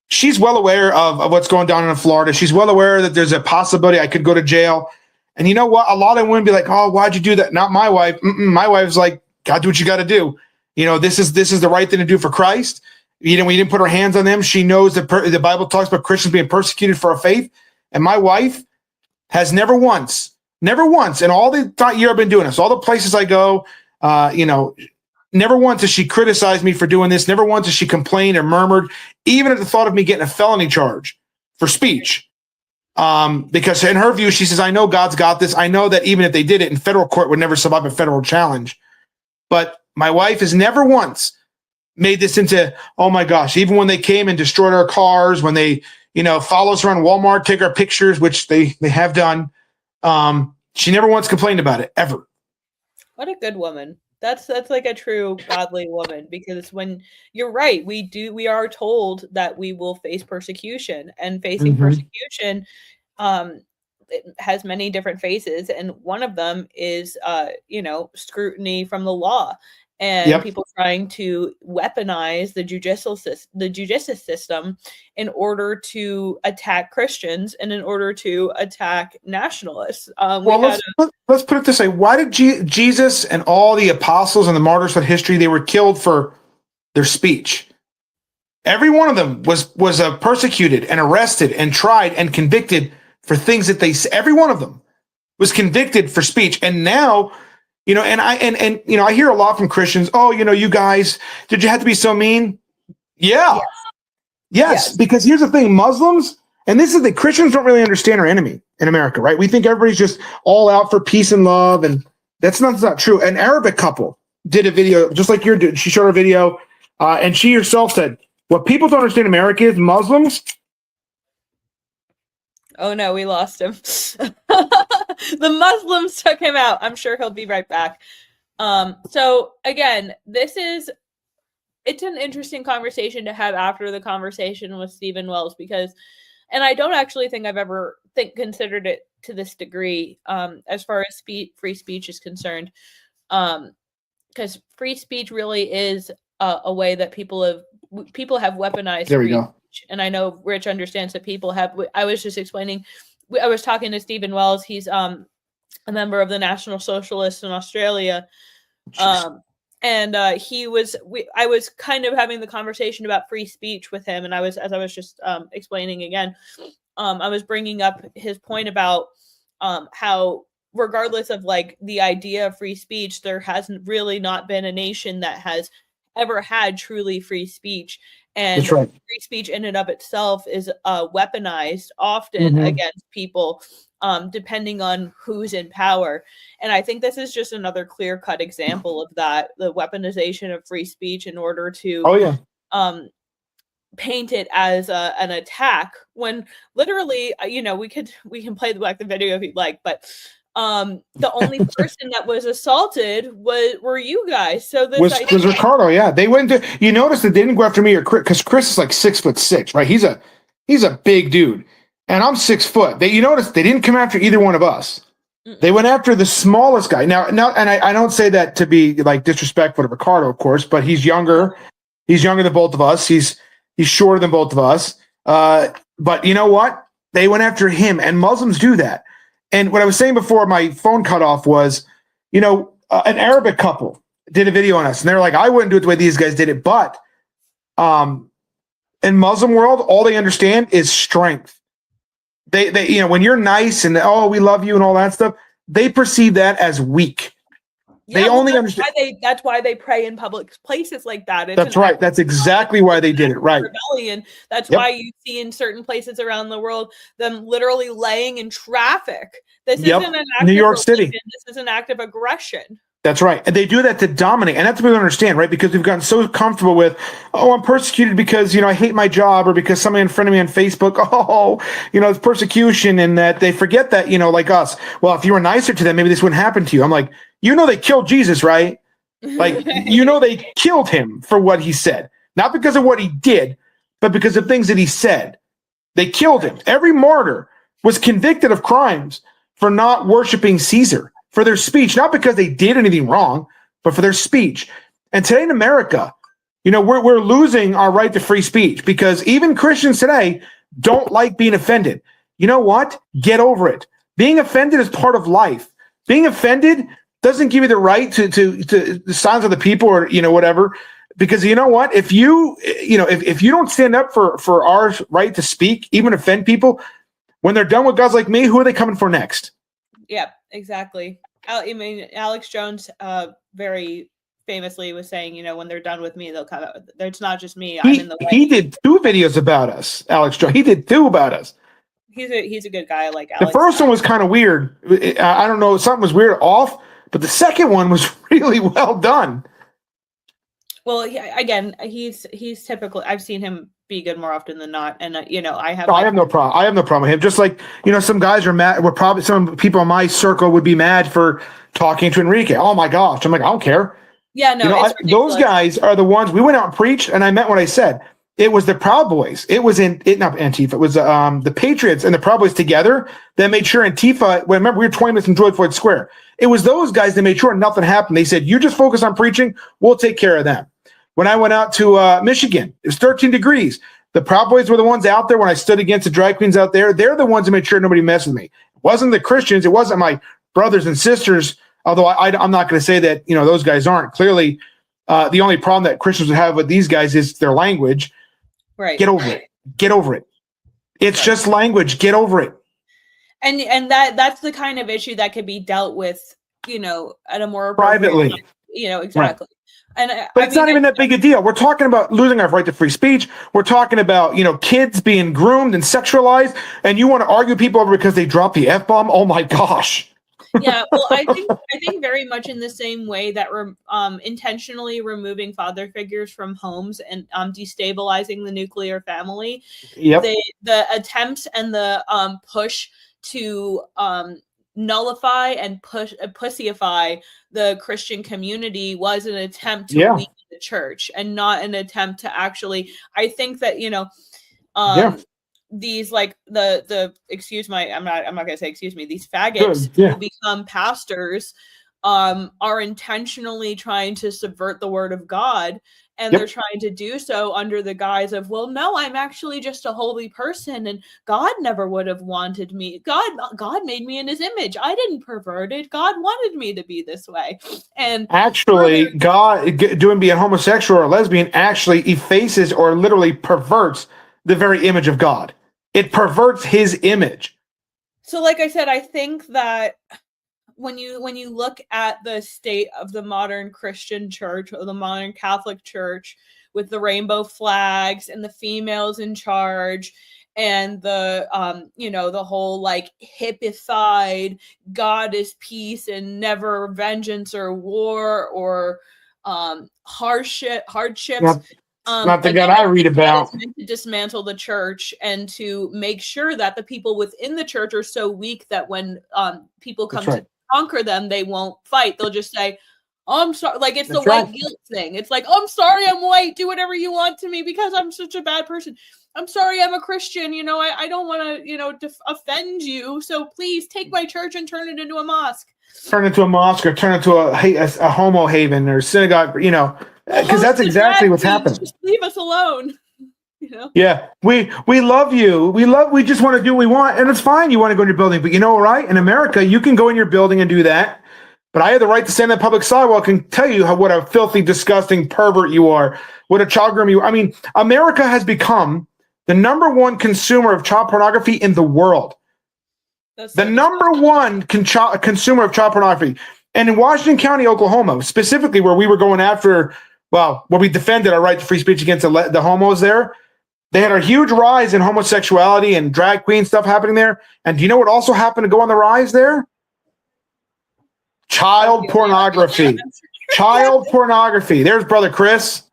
she's well aware of what's going down in Florida. She's well aware that there's a possibility I could go to jail. And you know what? A lot of women be like, "Oh, why'd you do that?" Not my wife. My wife's like, "God, do what you got to do." This is the right thing to do for Christ. We didn't put our hands on them. She knows that the Bible talks about Christians being persecuted for our faith. And my wife has never once in all the year I've been doing this, all the places I go, never once has she criticized me for doing this. Never once has she complained or murmured, even at the thought of me getting a felony charge for speech. Because in her view, she says, I know God's got this. I know that even if they did it in federal court, would never survive a federal challenge. But my wife has never once made this into, oh my gosh, even when they came and destroyed our cars, when they, follow us around Walmart, take our pictures, which they have done. She never once complained about it, ever. What a good woman. That's like a true godly woman, because when you're right, we are told that we will face persecution, and facing persecution it has many different faces, and one of them is scrutiny from the law. and people trying to weaponize the judicial system in order to attack Christians and in order to attack nationalists. Let's put it this way. Why did Jesus and all the apostles and the martyrs of history, they were killed for their speech? Every one of them was persecuted and arrested and tried and convicted for things that every one of them was convicted for speech. And now, and I hear a lot from Christians, oh, you guys, did you have to be so mean? Yeah. Yes. Because here's the thing, Muslims, and this is the Christians don't really understand our enemy in America, right? We think everybody's just all out for peace and love, and that's not true. An Arabic couple did a video, just like you're doing. She showed a video, and she herself said, what people don't understand America is Muslims. Oh no, we lost him. The Muslims took him out. I'm sure he'll be right back. So again, it's an interesting conversation to have after the conversation with Stephen Wells, because, and I don't actually think I've ever considered it to this degree, as far as free speech is concerned. Because free speech really is a way that people have weaponized. There we go. And I know Rich understands that people have. I was just explaining. I was talking to Stephen Wells. He's a member of the National Socialists in Australia, and I was kind of having the conversation about free speech with him, and as I was just explaining again, I was bringing up his point about how, regardless of like the idea of free speech, there hasn't really not been a nation that has ever had truly free speech. And That's right. Free speech in and of itself is weaponized often against people, depending on who's in power. And I think this is just another clear-cut example of that, the weaponization of free speech in order to paint it as an attack, when literally, we can play the video if you'd like, but the only person that was assaulted were you guys. So this was Ricardo. Yeah, they went to. You notice that they didn't go after me or Chris, because Chris is like 6'6", right? He's a big dude, and I'm 6 foot. You notice they didn't come after either one of us. They went after the smallest guy. Now, and I don't say that to be like disrespectful to Ricardo, of course, but he's younger. He's younger than both of us. He's shorter than both of us. But you know what? They went after him, and Muslims do that. And what I was saying before my phone cut off was, an Arabic couple did a video on us, and they're like, I wouldn't do it the way these guys did it. But in Muslim world, all they understand is strength. They when you're nice and, oh, we love you and all that stuff, they perceive that as weak. Yeah, they only understand. That's why they pray in public places like that. That's right. That's exactly why they did it. Right. Rebellion. That's why you see in certain places around the world them literally laying in traffic. This isn't an act New York of City. religion. This is an act of aggression. That's right. And they do that to dominate. And that's what we don't understand, right? Because we've gotten so comfortable with, oh, I'm persecuted because, I hate my job, or because somebody in front of me on Facebook, it's persecution, and that they forget that, like us. Well, if you were nicer to them, maybe this wouldn't happen to you. I'm like, they killed Jesus, right? Like, they killed him for what he said. Not because of what he did, but because of things that he said. They killed him. Every martyr was convicted of crimes for not worshiping Caesar, for their speech, not because they did anything wrong, but for their speech. And today in America, we're losing our right to free speech, because even Christians today don't like being offended. You know what? Get over it. Being offended is part of life. Being offended doesn't give you the right to the silence of the people, or whatever. Because you know what? If you don't stand up for our right to speak, even offend people, when they're done with guys like me, who are they coming for next? Yeah, exactly. Alex Jones very famously was saying, when they're done with me, they'll come out. It's not just me. I'm in the way. He did 2 videos about us, Alex Jones. He did 2 about us. He's a good guy. Like Alex. The first one was kind of weird. I don't know, something was weird off, but the second one was really well done. Well, again, he's typical. I've seen him be good more often than not, and I have. I have no problem. I have no problem with him. Just like some guys are mad. Some people in my circle would be mad for talking to Enrique. Oh my gosh! I'm like, I don't care. Yeah, no. Those guys are the ones we went out and preached, and I meant what I said. It was the Proud Boys. It was not Antifa. It was the Patriots and the Proud Boys together that made sure Antifa. Well, remember, we were 20 minutes from George Floyd Square. It was those guys that made sure nothing happened. They said, "You just focus on preaching. We'll take care of them." When I went out to Michigan, it was 13 degrees. The Proud Boys were the ones out there when I stood against the drag queens out there. They're the ones that made sure nobody messed with me. It wasn't the Christians. It wasn't my brothers and sisters. Although I'm not going to say that those guys aren't. Clearly, the only problem that Christians would have with these guys is their language. Right. Get over it. Get over it. It's just language. Get over it. And that's the kind of issue that could be dealt with, at a more privately. Exactly. Right. And but it's not even that big a deal. We're talking about losing our right to free speech. We're talking about kids being groomed and sexualized, and you want to argue people over because they dropped the F-bomb? Oh my gosh. Yeah, well, I think very much in the same way that we're intentionally removing father figures from homes and destabilizing the nuclear family. Yep. The attempts and the push to nullify and pussyify the Christian community was an attempt to weaken the church and not an attempt to actually. I think that these like the excuse my I'm not gonna say excuse me, these faggots who become pastors are intentionally trying to subvert the word of God, and they're trying to do so under the guise of, well, no, I'm actually just a holy person and God never would have wanted me. God made me in his image. I didn't pervert it. God wanted me to be this way. And actually God being homosexual or lesbian actually effaces or literally perverts the very image of God. It perverts his image. So like I said, I think that when you look at the state of the modern Christian church or the modern Catholic church with the rainbow flags and the females in charge and the the whole like hippified God is peace and never vengeance or war or hardships. Yep. Not the God I read about. Meant to dismantle the church and to make sure that the people within the church are so weak that when people come to conquer them, they won't fight. They'll just say, "Oh, I'm sorry." Like it's the white guilt thing. It's like, "Oh, I'm sorry, I'm white. Do whatever you want to me because I'm such a bad person. I'm sorry, I'm a Christian. I don't want to offend you. So please take my church and turn it into a mosque. Turn it into a mosque or turn it into a homo haven or synagogue. Because that's exactly what's happening. Just leave us alone. Yeah, we love you. We just want to do what we want, and it's fine. You want to go in your building, but right? In America, you can go in your building and do that. But I have the right to stand on the public sidewalk and tell you what a filthy, disgusting pervert you are, what a child groomer you are. I mean, America has become the number one consumer of child pornography in the world. The number one consumer of child pornography. And in Washington County, Oklahoma, specifically where we were going after, where we defended our right to free speech against the homos there, they had a huge rise in homosexuality and drag queen stuff happening there. And do you know what also happened to go on the rise there? Child pornography. Child pornography. There's Brother Chris.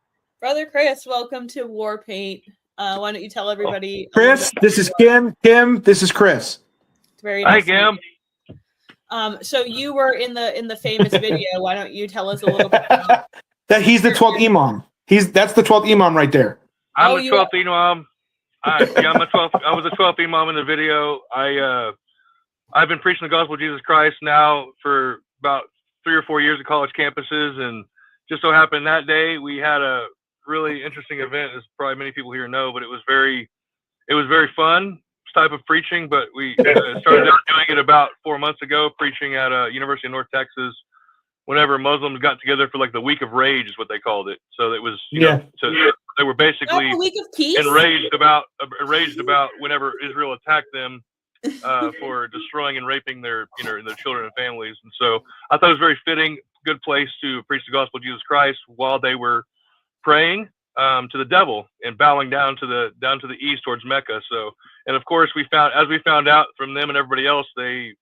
Brother Chris, welcome to WARPAINT. Why don't you tell everybody? Chris, this is Kim. Kim, this is Chris. It's very nice. Hi, Kim. So you were in the famous video. Why don't you tell us a little bit about that? He's the 12th imam. That's the 12th imam right there. I'm the 12th imam. I'm a 12th. I was the 12th imam in the video. I've been preaching the gospel of Jesus Christ now for about 3 or 4 years at college campuses, and just so happened that day we had a really interesting event, as probably many people here know, but it was very fun type of preaching. But we started out doing it about 4 months ago, preaching at University of North Texas. Whenever Muslims got together for like the week of rage is what they called it. So it was, they were basically enraged about whenever Israel attacked them for destroying and raping their children and families. And so I thought it was very fitting, good place to preach the gospel of Jesus Christ while they were praying to the devil and bowing down to the east towards Mecca. So, and of course we found out from them and everybody else, they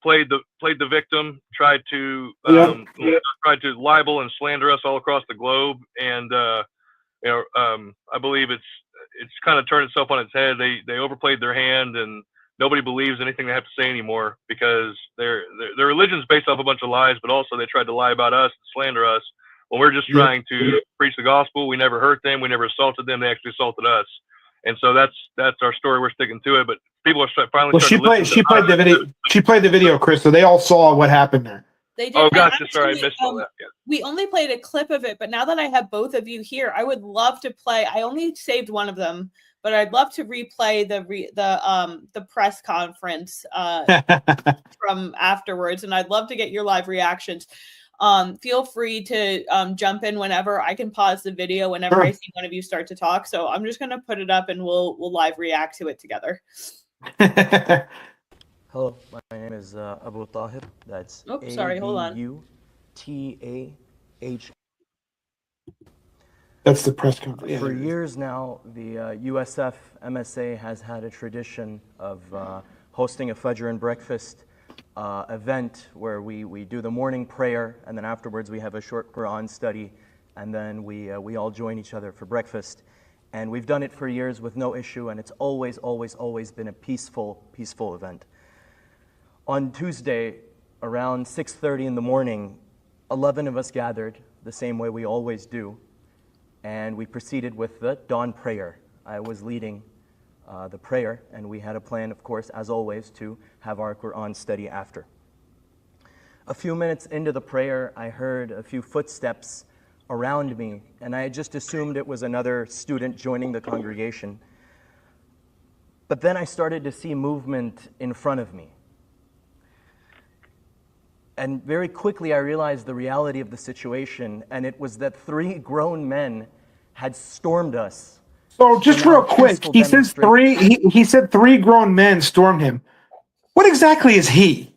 played the victim, tried to libel and slander us all across the globe, and I believe it's kind of turned itself on its head. They overplayed their hand, and nobody believes anything they have to say anymore because their religion's based off a bunch of lies, but also they tried to lie about us and slander us when we're just trying to preach the gospel. We never hurt them. We never assaulted them. They actually assaulted us. And so that's our story. We're sticking to it. But people are finally starting to listen. She played the video. She played the video, Chris. So they all saw what happened there. They did. Oh, And gotcha. Sorry, I actually, missed all that. Yeah. we only played a clip of it, but now that I have both of you here, I would love to play. I only saved one of them, but I'd love to replay the press conference from afterwards, and I'd love to get your live reactions. Feel free to jump in whenever. I can pause the video whenever I see one of you start to talk. So I'm just gonna put it up, and we'll live react to it together. Hello, my name is Abu Tahir. That's sorry, hold on. ABUTAH. That's the press conference. For years now, the USF MSA has had a tradition of hosting a Fajr and breakfast event where we do the morning prayer, and then afterwards we have a short Quran study, and then we all join each other for breakfast. And we've done it for years with no issue, and it's always been a peaceful event. On Tuesday, around 6:30 in the morning, 11 of us gathered the same way we always do, and we proceeded with the dawn prayer. I was leading the prayer, and we had a plan, of course, as always, to have our Quran study after. A few minutes into the prayer, I heard a few footsteps around me, and I just assumed it was another student joining the congregation. But then I started to see movement in front of me. And very quickly I realized the reality of the situation, and it was that 3 grown men had stormed us. So just real quick, he says he said 3 grown men stormed him. What exactly is he?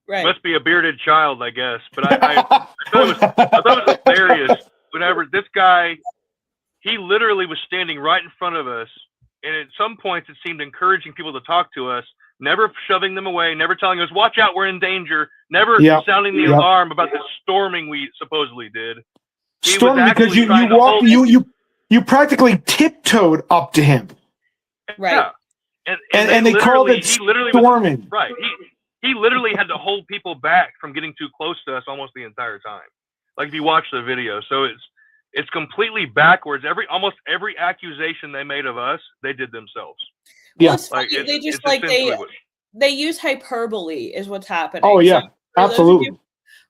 Right. Must be a bearded child, I guess. But I thought it was hilarious. Whenever this guy, he literally was standing right in front of us, and at some points it seemed encouraging people to talk to us, never shoving them away, never telling us, watch out, we're in danger, never sounding the alarm about the storming we supposedly did. Storm because you practically tiptoed up to him. Right. Yeah. And they called it storming. Right. He literally had to hold people back from getting too close to us almost the entire time. Like if you watch the video. So it's completely backwards. Almost every accusation they made of us, they did themselves. Well, it's funny. They use hyperbole is what's happening. Oh yeah, absolutely.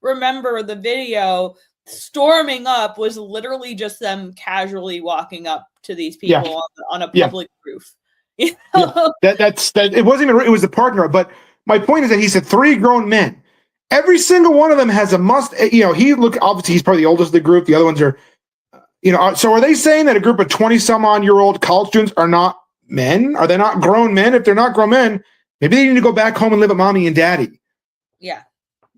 Remember the video, storming up was literally just them casually walking up to these people on a public roof. You know? That's it wasn't even, it was the partner. But my point is that he said 3 grown men. Every single one of them has a obviously he's probably the oldest of the group. The other ones are, so are they saying that a group of 20-some-odd-year-old college students are not men? Are they not grown men? If they're not grown men, maybe they need to go back home and live with mommy and daddy. Yeah,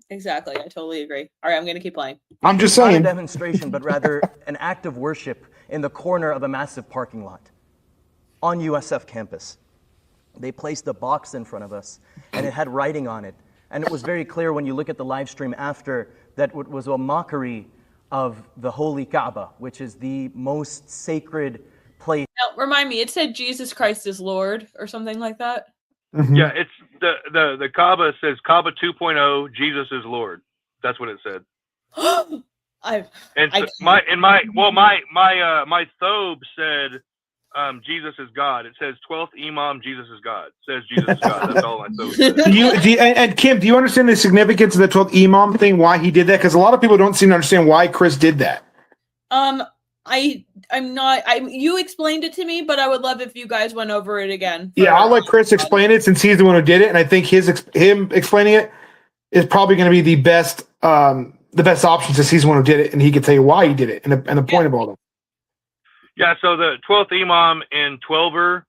exactly. I totally agree. All right, I'm going to keep playing. I'm just saying. Not a demonstration, but rather an act of worship in the corner of a massive parking lot on USF campus. They placed a box in front of us, and it had writing on it. And it was very clear when you look at the live stream after that it was a mockery of the Holy Kaaba, which is the most sacred place. Now, remind me, it said Jesus Christ is Lord or something like that. Mm-hmm. Yeah, it's the Kaaba says Kaaba 2.0, Jesus is Lord. That's what it said. My thobe said Jesus is God. It says 12th Imam, Jesus is God. It says Jesus is God. That's all my thobe said. And Kim, do you understand the significance of the 12th Imam thing? Why he did that? Because a lot of people don't seem to understand why Chris did that. You explained it to me, but I would love if you guys went over it again. Yeah, I'll let Chris explain it since he's the one who did it, and I think him explaining it is probably going to be the best option since he's the one who did it, and he can tell you why he did it and the point of all that. Yeah, so the 12th Imam in Twelver,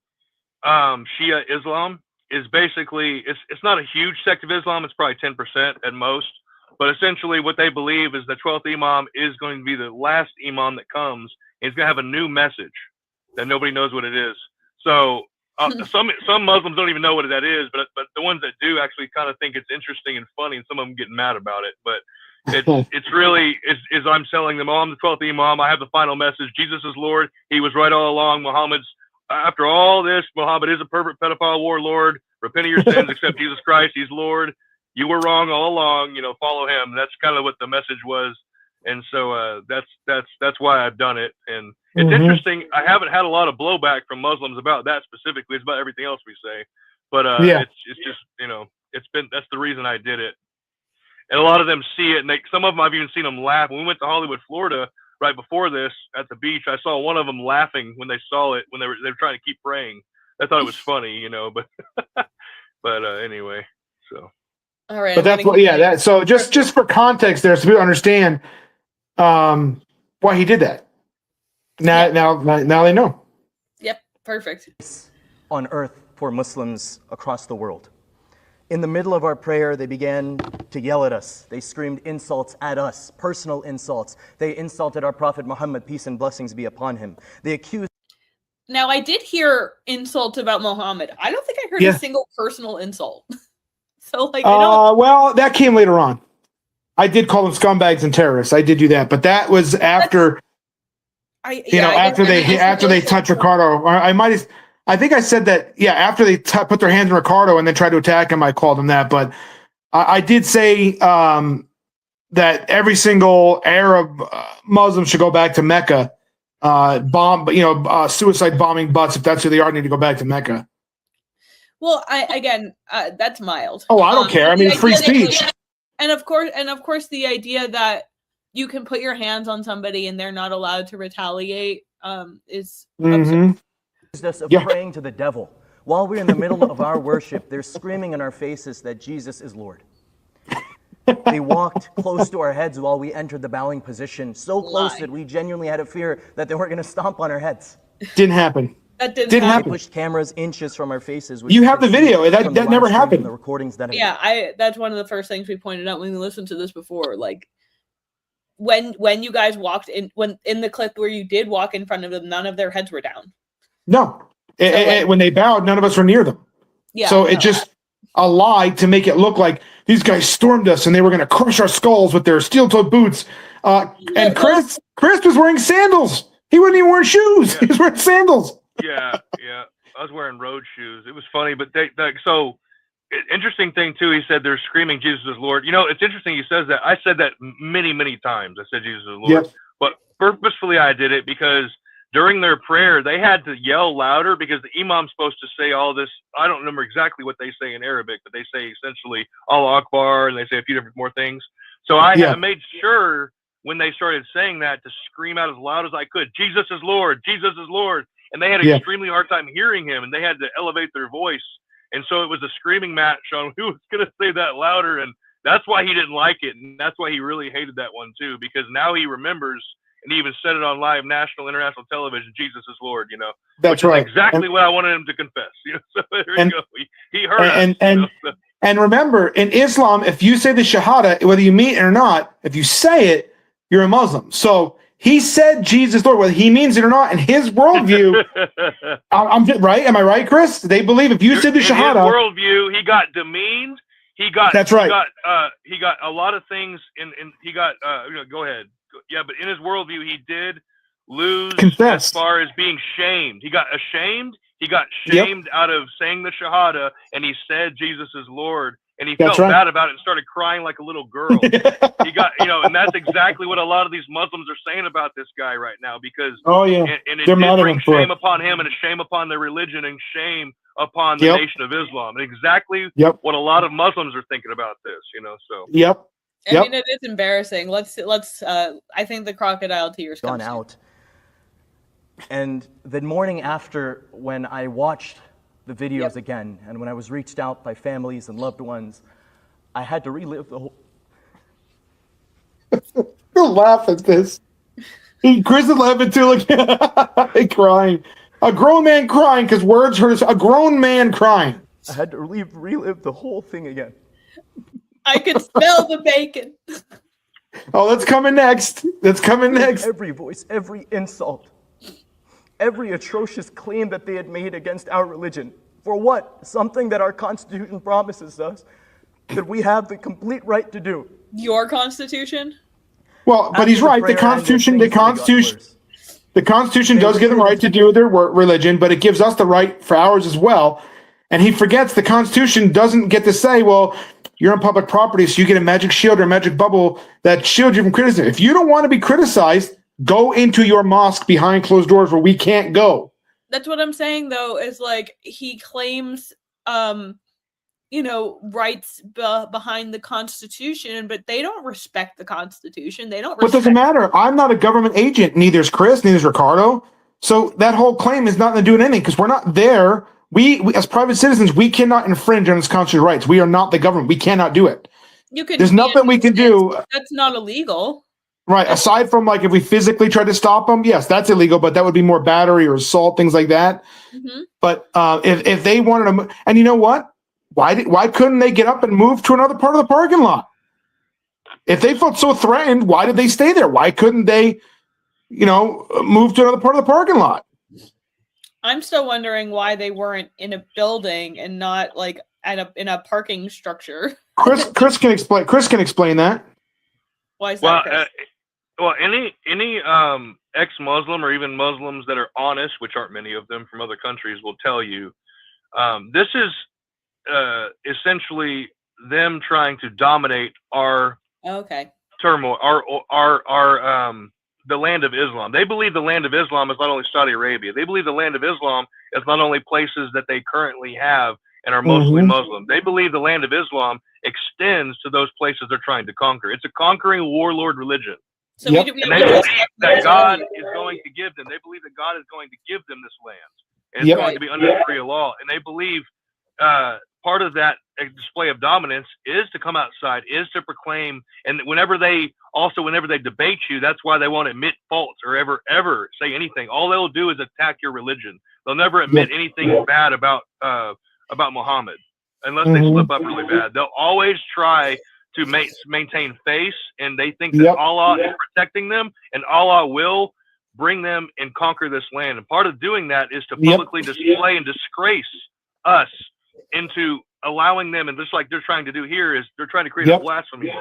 Shia Islam is basically it's not a huge sect of Islam. It's probably 10% at most. But essentially what they believe is the 12th Imam is going to be the last Imam that comes. And he's going to have a new message that nobody knows what it is. So some Muslims don't even know what that is, but the ones that do actually kind of think it's interesting and funny, and some of them get mad about it. But it's really, I'm telling them, I'm the 12th Imam. I have the final message. Jesus is Lord. He was right all along. After all this, Muhammad is a pervert, pedophile, warlord. Repent of your sins, accept Jesus Christ. He's Lord. you were wrong all along. Follow him. That's kind of what the message was, and so that's why I've done it. And it's interesting. I haven't had a lot of blowback from Muslims about that specifically. It's about everything else we say, but it's just that's the reason I did it. And a lot of them see it, and some of them I've even seen them laugh. When we went to Hollywood, Florida, right before this at the beach, I saw one of them laughing when they saw it when they were trying to keep praying. I thought it was funny, but anyway, so. All right. But that's what, so just for context there, so people understand why he did that. Now they know. Yep, perfect. On earth for Muslims across the world. In the middle of our prayer, they began to yell at us. They screamed insults at us, personal insults. They insulted our Prophet Muhammad, peace and blessings be upon him. They accused. Now, I did hear insults about Muhammad. I don't think I heard a single personal insult. So, I don't. Well, that came later on. I did call them scumbags and terrorists. I did do that, but that was after. After they touched Ricardo. I think I said that. Yeah, after they put their hands on Ricardo and then tried to attack him, I called him that. But I did say that every single Arab Muslim should go back to Mecca. Suicide bombing butts, if that's who they are, need to go back to Mecca. Well, that's mild. Oh, I don't care. I mean, it's free speech. And of course, the idea that you can put your hands on somebody and they're not allowed to retaliate is absurd. Us of praying to the devil. While we're in the middle of our worship, they're screaming in our faces that Jesus is Lord. They walked close to our heads while we entered the bowing position, so close that we genuinely had a fear that they weren't going to stomp on our heads. Didn't happen. That didn't happen. They pushed cameras inches from our faces. You have the video. That never happened. The recordings that. That's one of the first things we pointed out when we listened to this before. Like when you guys walked in, in the clip where you did walk in front of them, none of their heads were down. No. When they bowed, none of us were near them. Yeah. So it's just a lie to make it look like these guys stormed us and they were going to crush our skulls with their steel-toed boots. And Chris was wearing sandals. He wasn't even wearing shoes. Yeah. He was wearing sandals. Yeah. I was wearing road shoes. It was funny, but interesting thing too. He said they're screaming Jesus is Lord. It's interesting he says that. I said that many, many times. I said Jesus is Lord, yep. But purposefully I did it because during their prayer, they had to yell louder because the imam's supposed to say all this. I don't remember exactly what they say in Arabic, but they say essentially Allah Akbar, and they say a few different more things. So I made sure when they started saying that to scream out as loud as I could, Jesus is Lord, Jesus is Lord. And they had an extremely hard time hearing him, and they had to elevate their voice. And so it was a screaming match on who was going to say that louder. And that's why he didn't like it. And that's why he really hated that one too, because now he remembers. And he even said it on live national, international television, Jesus is Lord, That's which right. is exactly what I wanted him to confess. So there you go. He heard us. And remember, in Islam, if you say the Shahada, whether you mean it or not, if you say it, you're a Muslim. So he said Jesus Lord, whether he means it or not, in his worldview, I'm right. Am I right, Chris? They believe if you said the Shahada. In his worldview, he got demeaned. That's right. He got a lot of things go ahead. Yeah, but in his worldview, he did lose as far as being shamed. He got ashamed. He got shamed out of saying the Shahada, and he said Jesus is Lord, and he felt bad about it and started crying like a little girl. He got, and that's exactly what a lot of these Muslims are saying about this guy right now, because and it did bring shame upon him and a shame upon their religion and shame upon the Nation of Islam. And exactly what a lot of Muslims are thinking about this, so. I mean, it is embarrassing. Let's. I think the crocodile tears gone out. And the morning after, when I watched the videos again, and when I was reached out by families and loved ones, I had to relive the whole. Don't laugh at this. Chris is laughing too, like crying. A grown man crying because words hurt us. A grown man crying. I had to relive the whole thing again. I could smell the bacon. Oh, that's coming next. Every voice, every insult, every atrocious claim that they had made against our religion. For what? Something that our Constitution promises us that we have the complete right to do. Your Constitution? Well, but he's right. The Constitution does give them right to do their religion, but it gives us the right for ours as well. And he forgets the Constitution doesn't get to say, well, you're on public property, so you get a magic shield or a magic bubble that shields you from criticism. If you don't want to be criticized, go into your mosque behind closed doors where we can't go. That's what I'm saying, though, is like he claims, rights behind the Constitution, but they don't respect the Constitution. They don't. What doesn't matter? I'm not a government agent. Neither is Chris. Neither is Ricardo. So that whole claim is not going to do anything because we're not there. We, as private citizens, we cannot infringe on this constitutional rights. We are not the government. We cannot do it. There's nothing we can do. That's not illegal. Right. Aside from like if we physically try to stop them, yes, that's illegal, but that would be more battery or assault, things like that. Mm-hmm. But if they wanted to, and you know what? Why couldn't they get up and move to another part of the parking lot? If they felt so threatened, why did they stay there? Why couldn't they, move to another part of the parking lot? I'm still wondering why they weren't in a building and not like in a parking structure. Chris can explain. Chris can explain that. Why is that, Chris? Any ex-Muslim or even Muslims that are honest, which aren't many of them from other countries, will tell you this is essentially them trying to dominate our turmoil, our the land of Islam. They believe the land of Islam is not only Saudi Arabia. They believe the land of Islam is not only places that they currently have and are mostly Muslim. They believe the land of Islam extends to those places they're trying to conquer. It's a conquering warlord religion. So and they believe that God is going to give them. They believe that God is going to give them this land. And it's going to be under Sharia law. And they believe part of that display of dominance is to come outside, is to proclaim. And whenever they debate you, that's why they won't admit faults or ever say anything. All they'll do is attack your religion. They'll never admit anything bad about Muhammad unless they slip up really bad. They'll always try to maintain face, and they think that Allah is protecting them, and Allah will bring them and conquer this land. And part of doing that is to publicly display and disgrace us into allowing them, and just like they're trying to do here, is they're trying to create a blasphemy.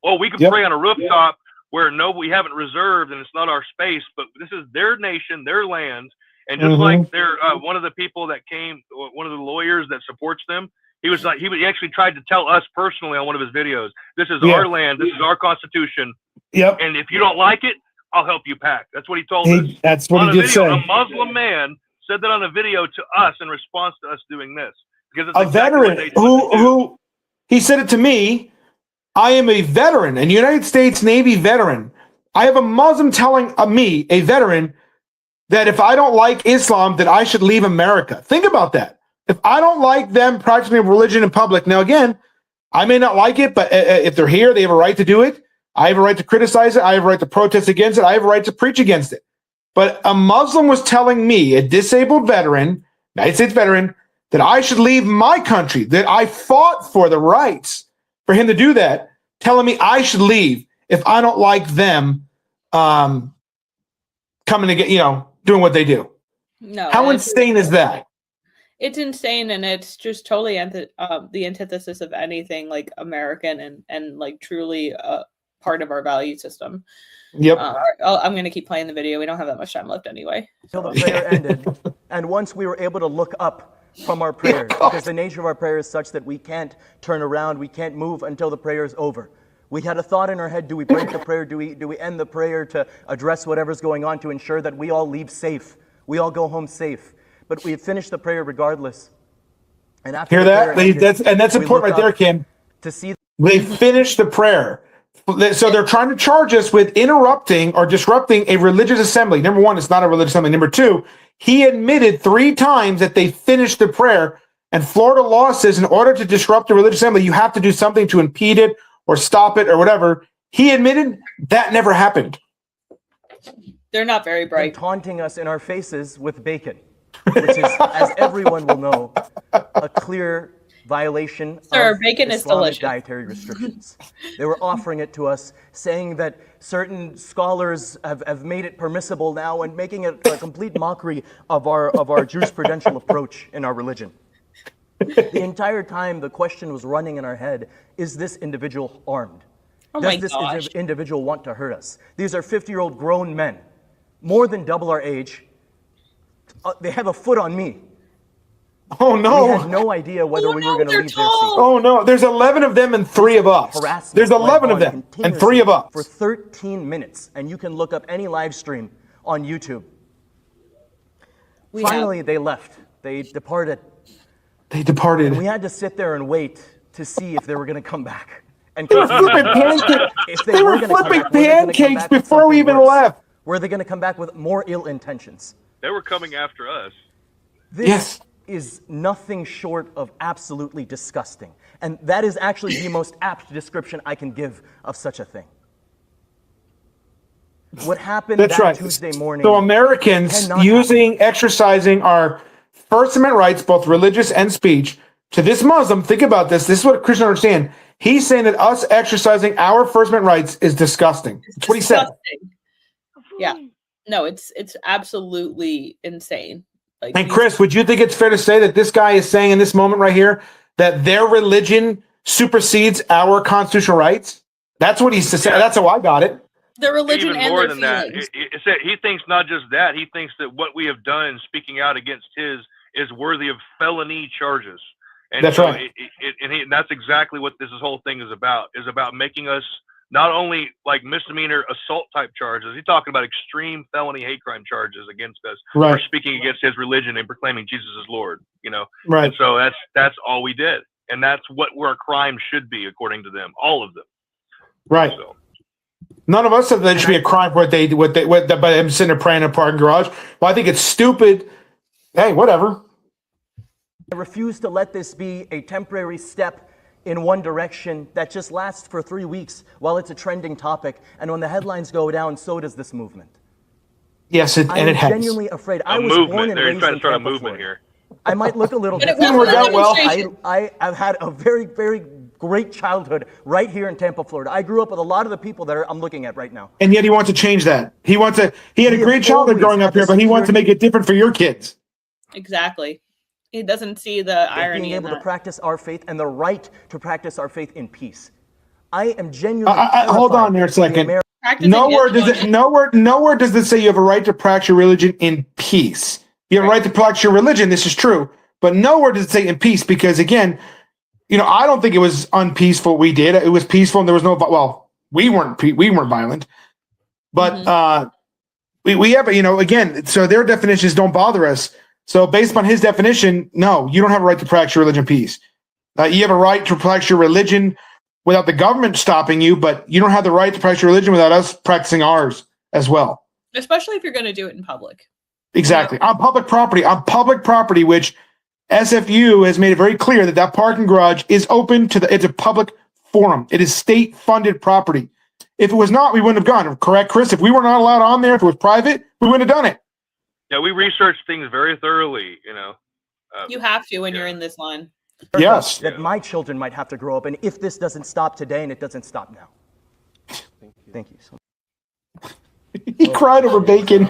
Well, we can pray on a rooftop where we haven't reserved, and it's not our space, but this is their nation, their land. And just like they're one of the people that came, one of the lawyers that supports them, he actually tried to tell us personally on one of his videos, this is our land, this is our constitution. And if you don't like it, I'll help you pack. That's what he told us. That's what he did say. A Muslim man said that on a video to us in response to us doing this. Because it's a veteran who he said it to me. I am a veteran, a United States Navy veteran. I have a Muslim telling me, a veteran, that if I don't like Islam, that I should leave America. Think about that. If I don't like them practicing religion in public, now again, I may not like it, but if they're here, they have a right to do it. I have a right to criticize it. I have a right to protest against it. I have a right to preach against it. But a Muslim was telling me, a disabled veteran, United States veteran, that I should leave my country, that I fought for the rights for him to do that, telling me I should leave if I don't like them coming to get, doing what they do. No. How insane is that? It's insane, and it's just totally the antithesis of anything like American and like truly part of our value system. Yep. I'm going to keep playing the video. We don't have that much time left anyway. Until the prayer ended. And once we were able to look up from our prayers, because the nature of our prayer is such that we can't turn around, we can't move until the prayer is over. We had a thought in our head, do we break the prayer? Do we end the prayer to address whatever's going on to ensure that we all leave safe? We all go home safe. But we had finished the prayer regardless. And after Hear that? That's important right there, Kim. To see they finished the prayer. So they're trying to charge us with interrupting or disrupting a religious assembly. Number one, it's not a religious assembly. Number two, he admitted 3 times that they finished the prayer. And Florida law says in order to disrupt a religious assembly, you have to do something to impede it or stop it or whatever. He admitted that never happened. They're not very bright. And taunting us in our faces with bacon, which is, as everyone will know, a clear violation of bacon is Islamic delicious. dietary restrictions. They were offering it to us, saying that certain scholars have made it permissible now and making it a complete mockery of our jurisprudential approach in our religion. The entire time the question was running in our head, is this individual armed? Does this individual want to hurt us? These are 50-year-old grown men, more than double our age. They have a foot on me. Oh no! We had no idea whether we were going to leave their seat. Oh no! There's 11 of them and 3 of us. There's 11 of them and 3 of us for 13 minutes, and you can look up any live stream on YouTube. Finally, they left. They departed. They departed. And we had to sit there and wait to see if they were going to come back. And They were flipping pancakes. if They were gonna come flipping back, were they gonna come pancakes back with before we something even worse? left. Were they going to come back with more ill intentions? They were coming after us. This is nothing short of absolutely disgusting. And that is actually the most apt description I can give of such a thing. What happened That's that right. Tuesday morning? So Americans exercising our First Amendment rights, both religious and speech, to this Muslim, think about this. This is what Christians understand. He's saying that us exercising our First Amendment rights is disgusting. That's what he said. Yeah. No, it's absolutely insane. Like, And Chris, would you think it's fair to say that this guy is saying in this moment right here that their religion supersedes our constitutional rights? That's what he's saying. That's how I got it. The religion Even and more their than that, feelings. it's that he thinks not just that. He thinks that what we have done in speaking out against his is worthy of felony charges. And That's so right. And that's exactly what this whole thing is about making us not only like misdemeanor assault type charges. He's talking about extreme felony hate crime charges against us Right. for speaking against his religion and proclaiming Jesus as Lord. Right. And so that's all we did, and that's what our crime should be according to them, all of them. Right. So. None of us said that it should be a crime for what by him sitting there praying in a parking garage. Well, I think it's stupid. Hey, whatever. I refuse to let this be a temporary step in one direction that just lasts for 3 weeks while it's a trending topic, and when the headlines go down, so does this movement. Yes, and it has. I'm genuinely afraid. I was movement. born and They're raised trying in to start a Tampa, movement Florida. here. I might look a little But it different. wasn't a work out well. demonstration. I have had a very, very great childhood right here in Tampa, Florida. I grew up with a lot of the people that I'm looking at right now. And yet he wants to change that. He had a great childhood growing up here, but he wants to make it different for your kids. Exactly. He doesn't see the irony Being in able to that. practice our faith and the right to practice our faith in peace. I am genuinely. Hold on there a second. Nowhere does this say you have a right to practice your religion in peace. You have a right to practice your religion. This is true, but nowhere does it say in peace. Because again, I don't think it was unpeaceful. We did. It was peaceful, and there was no. Well, we weren't violent, but we have. Again. So their definitions don't bother us. So based on his definition, no, you don't have a right to practice your religion in peace. You have a right to practice your religion without the government stopping you, but you don't have the right to practice your religion without us practicing ours as well. Especially if you're going to do it in public. Exactly. On public property, which SFU has made it very clear that parking garage is open it's a public forum. It is state funded property. If it was not, we wouldn't have gone. Correct, Chris? If we were not allowed on there, if it was private, we wouldn't have done it. Yeah, we researched things very thoroughly. You have to when you're in this line. Yes. That my children might have to grow up, and if this doesn't stop today, and it doesn't stop now. Thank you so much. He cried over bacon.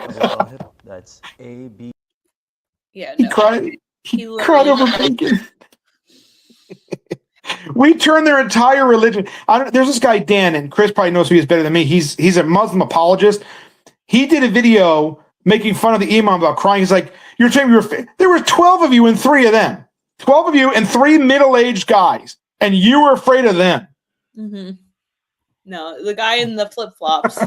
That's A-B. Yeah, He no. cried. He literally- cried over bacon. We turned their entire religion. There's this guy Dan, and Chris probably knows who he is better than me. He's a Muslim apologist. He did a video making fun of the imam about crying. He's like, "You're saying there were 12 of you and 3 of them, 12 of you and 3 middle-aged guys, and you were afraid of them." Mm-hmm. No, the guy in the flip flops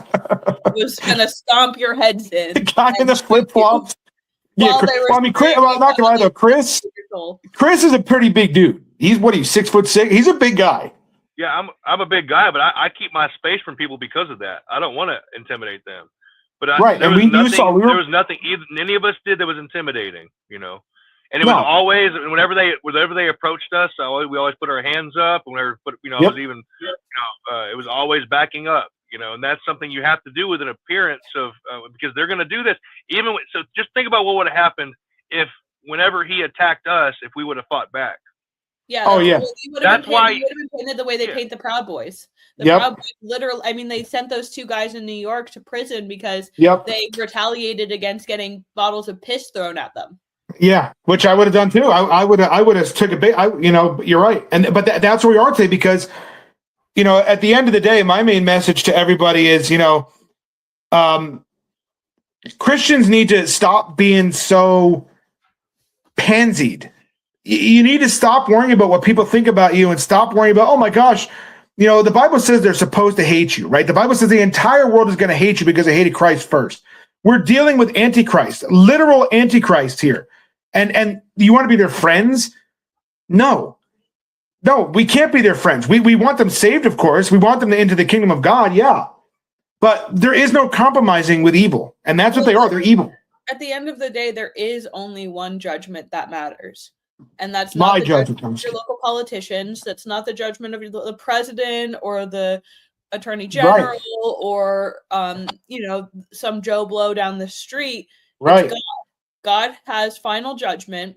was gonna stomp your heads in. The guy in the flip flops. Yeah, While they were Chris, I'm not gonna lie though, Chris is a pretty big dude. He's 6'6". He's a big guy. Yeah, I'm a big guy, but I keep my space from people because of that. I don't want to intimidate them. But Right, and you saw there was nothing any of us did that was intimidating, And it was always whenever they approached us, we always put our hands up, and whenever it was even, it was always backing up, and that's something you have to do with an appearance of because they're going to do this. So just think about what would have happened if whenever he attacked us, if we would have fought back. Yeah. That's why you would have been painted the way they paint the Proud Boys. The Yep. Proud Boys literally. I mean, they sent those 2 guys in New York to prison because Yep. they retaliated against getting bottles of piss thrown at them. Yeah, which I would have done too. I would have took a bit. You're right, but that's where we are today because, at the end of the day, my main message to everybody is, Christians need to stop being so pansied. You need to stop worrying about what people think about you and stop worrying about, oh my gosh, you know, the Bible says they're supposed to hate you, right? The Bible says the entire world is going to hate you because they hated Christ first. We're dealing with Antichrist, literal Antichrist here. And you want to be their friends? No, we can't be their friends. We want them saved, of course. We want them into the kingdom of God, yeah. But there is no compromising with evil. And that's what they are. They're evil. At the end of the day, there is only one judgment that matters. And that's My not the judgment judgment of your local politicians. That's not the judgment of the president or the attorney general or, you know, some Joe Blow down the street. Right. It's God. God has final judgment.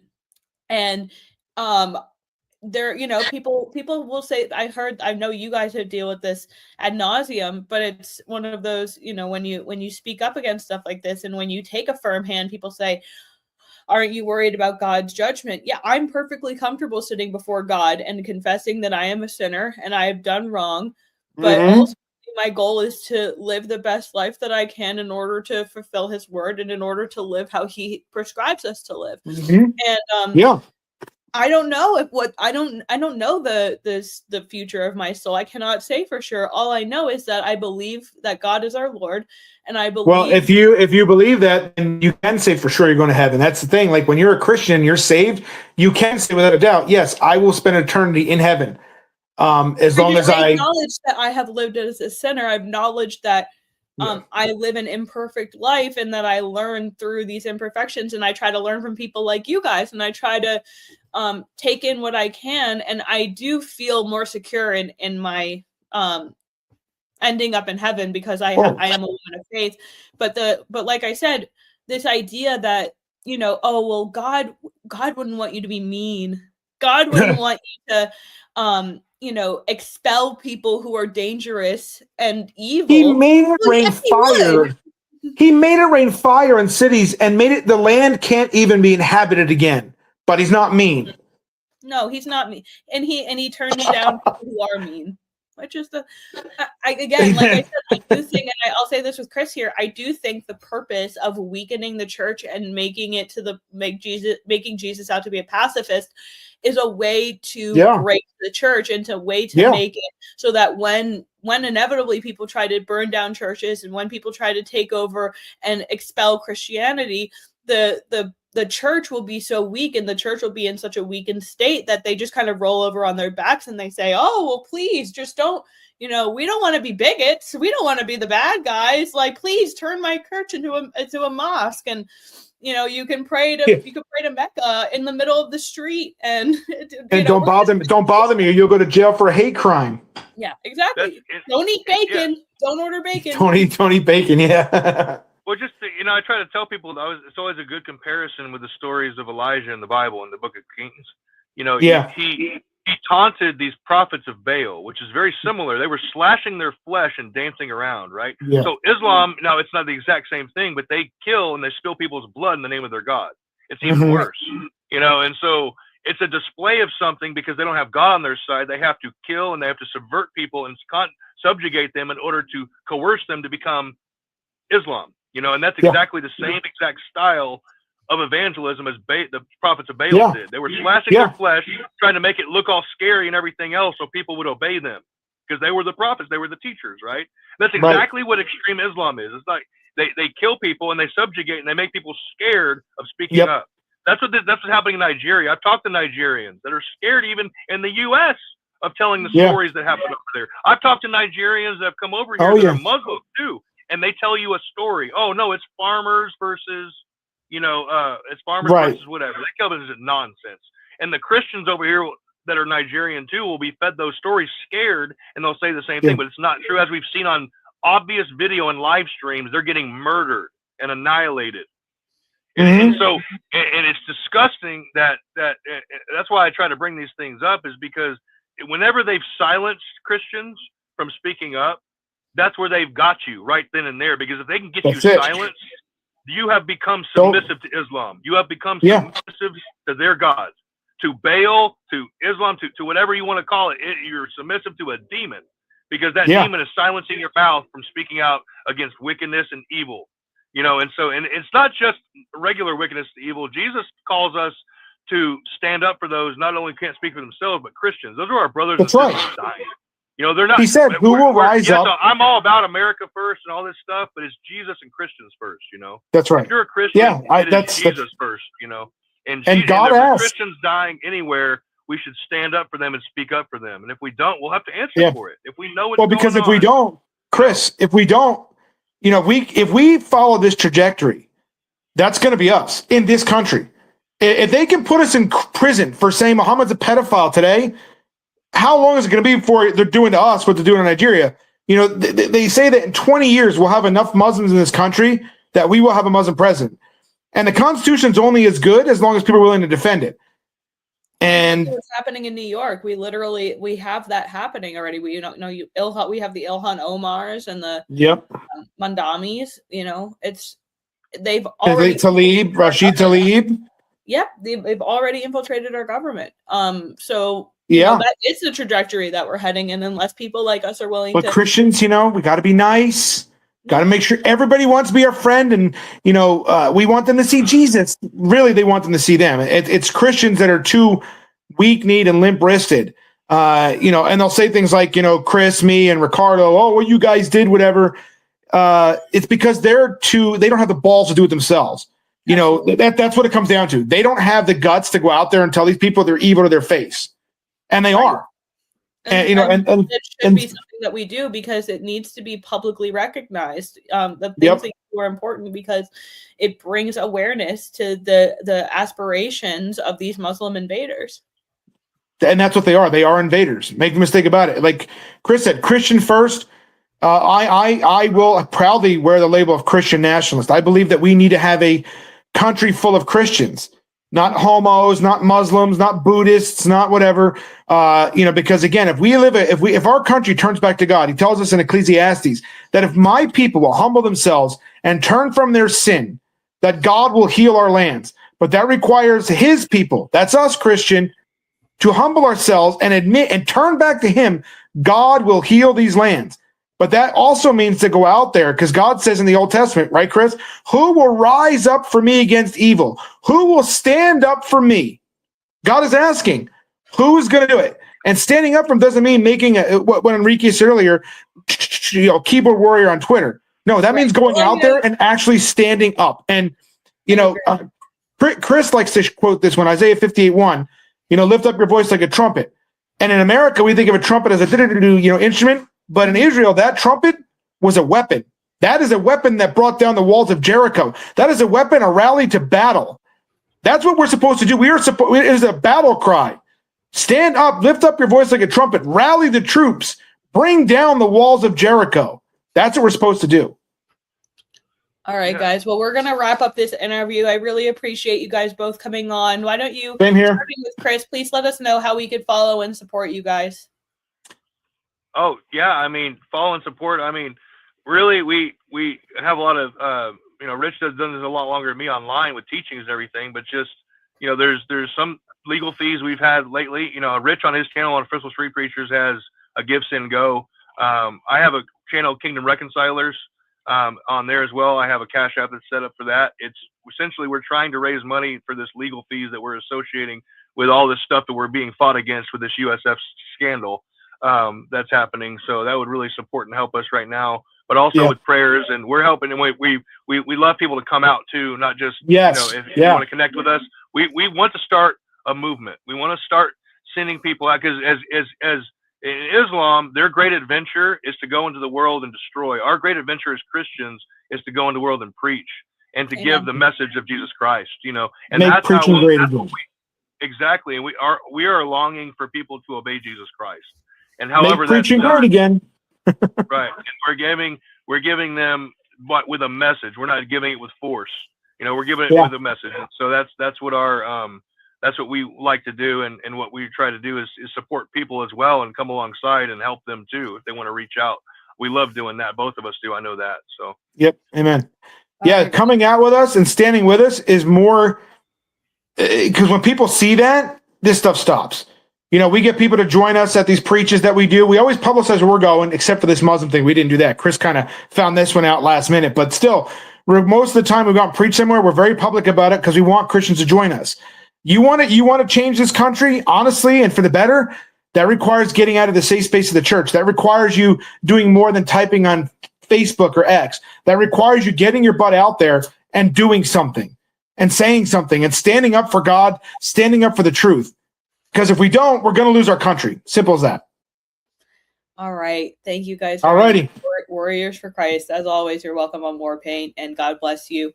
And there, you know, people will say, I know you guys have deal with this ad nauseum, but it's one of those, you know, when you speak up against stuff like this and when you take a firm hand, people say, aren't you worried about God's judgment? Yeah, I'm perfectly comfortable sitting before God and confessing that I am a sinner and I have done wrong. But also my goal is to live the best life that I can in order to fulfill his word and in order to live how he prescribes us to live. And yeah. I don't know I don't know the future of my soul. I cannot say for sure. All I know is that I believe that God is our Lord, and I believe. Well, if you believe that, then you can say for sure you're going to heaven. That's the thing. Like when you're a Christian, you're saved. You can say without a doubt, yes, I will spend eternity in heaven. As long as I acknowledge that I have lived as a sinner. I've acknowledged that I live an imperfect life and that I learn through these imperfections, and I try to learn from people like you guys, and I try to take in what I can, and I do feel more secure in my ending up in heaven because I am a woman of faith. But like I said, this idea that, you know, oh well, God wouldn't want you to be mean. God wouldn't want you to you know, expel people who are dangerous and evil. He made it rain fire. He made it rain fire in cities and made it the land can't even be inhabited again. But he's not mean. No, he's not mean. And he turns down people who are mean. Which is again, like I said, I do think, and I'll say this with Chris here, I do think the purpose of weakening the church and making Jesus out to be a pacifist is a way to break the church and a way to make it so that when inevitably people try to burn down churches and when people try to take over and expel Christianity, the church will be so weak and the church will be in such a weakened state that they just kind of roll over on their backs and they say, oh, well, please just don't, you know, we don't want to be bigots. We don't want to be the bad guys. Like, please turn my church into a mosque. And, you know, you can pray to Mecca in the middle of the street and don't bother me or you'll go to jail for a hate crime. Yeah, exactly. Don't eat bacon. Don't order bacon. Don't eat bacon. Yeah. Well, just you know, I try to tell people that it's always a good comparison with the stories of Elijah in the Bible in the Book of Kings. You know, he taunted these prophets of Baal, which is very similar. They were slashing their flesh and dancing around, right? Yeah. So Islam, now it's not the exact same thing, but they kill and they spill people's blood in the name of their God. It's even worse, you know. And so it's a display of something because they don't have God on their side. They have to kill and they have to subvert people and subjugate them in order to coerce them to become Islam. You know, and that's exactly the same exact style of evangelism as the prophets of Baal did. They were slashing their flesh, trying to make it look all scary and everything else so people would obey them because they were the prophets, they were the teachers, right? That's exactly what extreme Islam is. It's like they kill people and they subjugate and they make people scared of speaking up. That's what's happening in Nigeria. I've talked to Nigerians that are scared even in the U.S. of telling the stories that happen over there. I've talked to Nigerians that have come over here that are Muslim too. And they tell you a story. Oh no, it's farmers versus, you know, it's farmers versus whatever. They tell us it's nonsense. And the Christians over here that are Nigerian too will be fed those stories scared, and they'll say the same thing, but it's not true. As we've seen on obvious video and live streams, they're getting murdered and annihilated. And so, and it's disgusting that that's why I try to bring these things up, is because whenever they've silenced Christians from speaking up, that's where they've got you right then and there. Because if they can get you silenced, you have become submissive to Islam. You have become submissive to their gods, to Baal, to Islam, to whatever you want to call it. You're submissive to a demon because that demon is silencing your mouth from speaking out against wickedness and evil. You know, and so, and it's not just regular wickedness to evil. Jesus calls us to stand up for those not only can't speak for themselves, but Christians. Those are our brothers That's and right. sisters dying. You know, they're not. He said, "Who will rise yes, up?" I'm all about America first and all this stuff, but it's Jesus and Christians first. You know. That's right. If you're a Christian, Yeah, it's Jesus first. You know. And God if asked. Christians dying anywhere, we should stand up for them and speak up for them. And if we don't, we'll have to answer Yeah. for it. If we know what's Well, because going if we on. don't, Chris, if we don't, you know, if we follow this trajectory, that's going to be us in this country. If they can put us in prison for saying Muhammad's a pedophile today, how long is it going to be before they're doing to us what they're doing in Nigeria? You know, they say that in 20 years we'll have enough Muslims in this country that we will have a Muslim president. And the Constitution's only as good as long as people are willing to defend it. And what's happening in New York, we have that happening already. We don't know we have the Ilhan Omars and the Mandamis. You know, they've already Rashid Tlaib. Yep, they've already infiltrated our government. So Yeah. that is the trajectory that we're heading in, unless people like us are willing But to. Christians, you know, we got to be nice. Got to make sure everybody wants to be our friend, and you know, we want them to see Jesus. Really, they want them to see them. It's Christians that are too weak-kneed and limp-wristed. You know, and they'll say things like, you know, Chris, me, and Ricardo. Oh, what you guys did, whatever. It's because they don't have the balls to do it themselves. You know, that's what it comes down to. They don't have the guts to go out there and tell these people they're evil to their face, and they are. And you know, and it should be something that we do because it needs to be publicly recognized. The things that you do are important because it brings awareness to the aspirations of these Muslim invaders. And that's what they are. They are invaders. Make no mistake about it. Like Chris said, Christian first. I will proudly wear the label of Christian nationalist. I believe that we need to have a country full of Christians, not homos, not Muslims, not Buddhists, not whatever. You know, because again, if our country turns back to God, he tells us in Ecclesiastes that if my people will humble themselves and turn from their sin, that God will heal our lands. But that requires his people, that's us, Christian, to humble ourselves and admit and turn back to him. God will heal these lands. But that also means to go out there, because God says in the Old Testament, right, Chris? Who will rise up for me against evil? Who will stand up for me? God is asking, who's going to do it? And standing up from doesn't mean making what Enrique said earlier, you know, keyboard warrior on Twitter. No, that means going out there and actually standing up. And, you know, Chris likes to quote this one, Isaiah 58:1, you know, lift up your voice like a trumpet. And in America, we think of a trumpet as a instrument. But in Israel, that trumpet was a weapon. That is a weapon that brought down the walls of Jericho. That is a weapon, a rally to battle. That's what we're supposed to do. It is a battle cry. Stand up, lift up your voice like a trumpet, rally the troops, bring down the walls of Jericho. That's what we're supposed to do. All right, guys. Well, we're going to wrap up this interview. I really appreciate you guys both coming on. Why don't you, Same here. starting with Chris, please let us know how we could follow and support you guys. Oh yeah, I mean, follow and support. I mean, really, we have a lot of you know, Rich has done this a lot longer than me online with teachings and everything. But just, you know, there's some legal fees we've had lately. You know, Rich on his channel on Crystal Street Preachers has a Give Send Go. I have a channel, Kingdom Reconcilers, on there as well. I have a Cash App that's set up for that. It's essentially we're trying to raise money for this legal fees that we're associating with all this stuff that we're being fought against with this USF scandal. That's happening. So that would really support and help us right now, but also with prayers, and we're helping. And we love people to come out too, not just, you know, if you want to connect with us, we want to start a movement. We want to start sending people out, because as in Islam, their great adventure is to go into the world and destroy. Our great adventure as Christians is to go into the world and preach and to give the message of Jesus Christ, you know, and that's preaching great how exactly. And we are longing for people to obey Jesus Christ. And however that's preaching great again. Right. And we're giving them with a message. We're not giving it with force. You know, we're giving it with a message. And so that's what our that's what we like to do, and what we try to do is support people as well and come alongside and help them too if they want to reach out. We love doing that. Both of us do. I know that. So Yep. Amen. Yeah, coming out with us and standing with us is more, because when people see that, this stuff stops. You know, we get people to join us at these preaches that we do. We always publicize where we're going, except for this Muslim thing. We didn't do that. Chris kind of found this one out last minute, but still, most of the time we go out and preach somewhere, we're very public about it because we want Christians to join us. You want to change this country, honestly, and for the better. That requires getting out of the safe space of the church. That requires you doing more than typing on Facebook or X. That requires you getting your butt out there and doing something and saying something and standing up for God, standing up for the truth. Because if we don't, we're going to lose our country. Simple as that. All right. Thank you guys. Alrighty. Warriors for Christ. As always, you're welcome on Warpaint, and God bless you.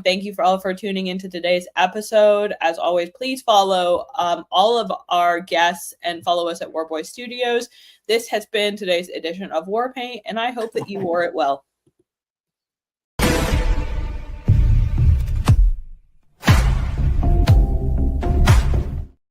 Thank you for tuning into today's episode. As always, please follow all of our guests and follow us at Warboy Studios. This has been today's edition of Warpaint, and I hope that you wore it well.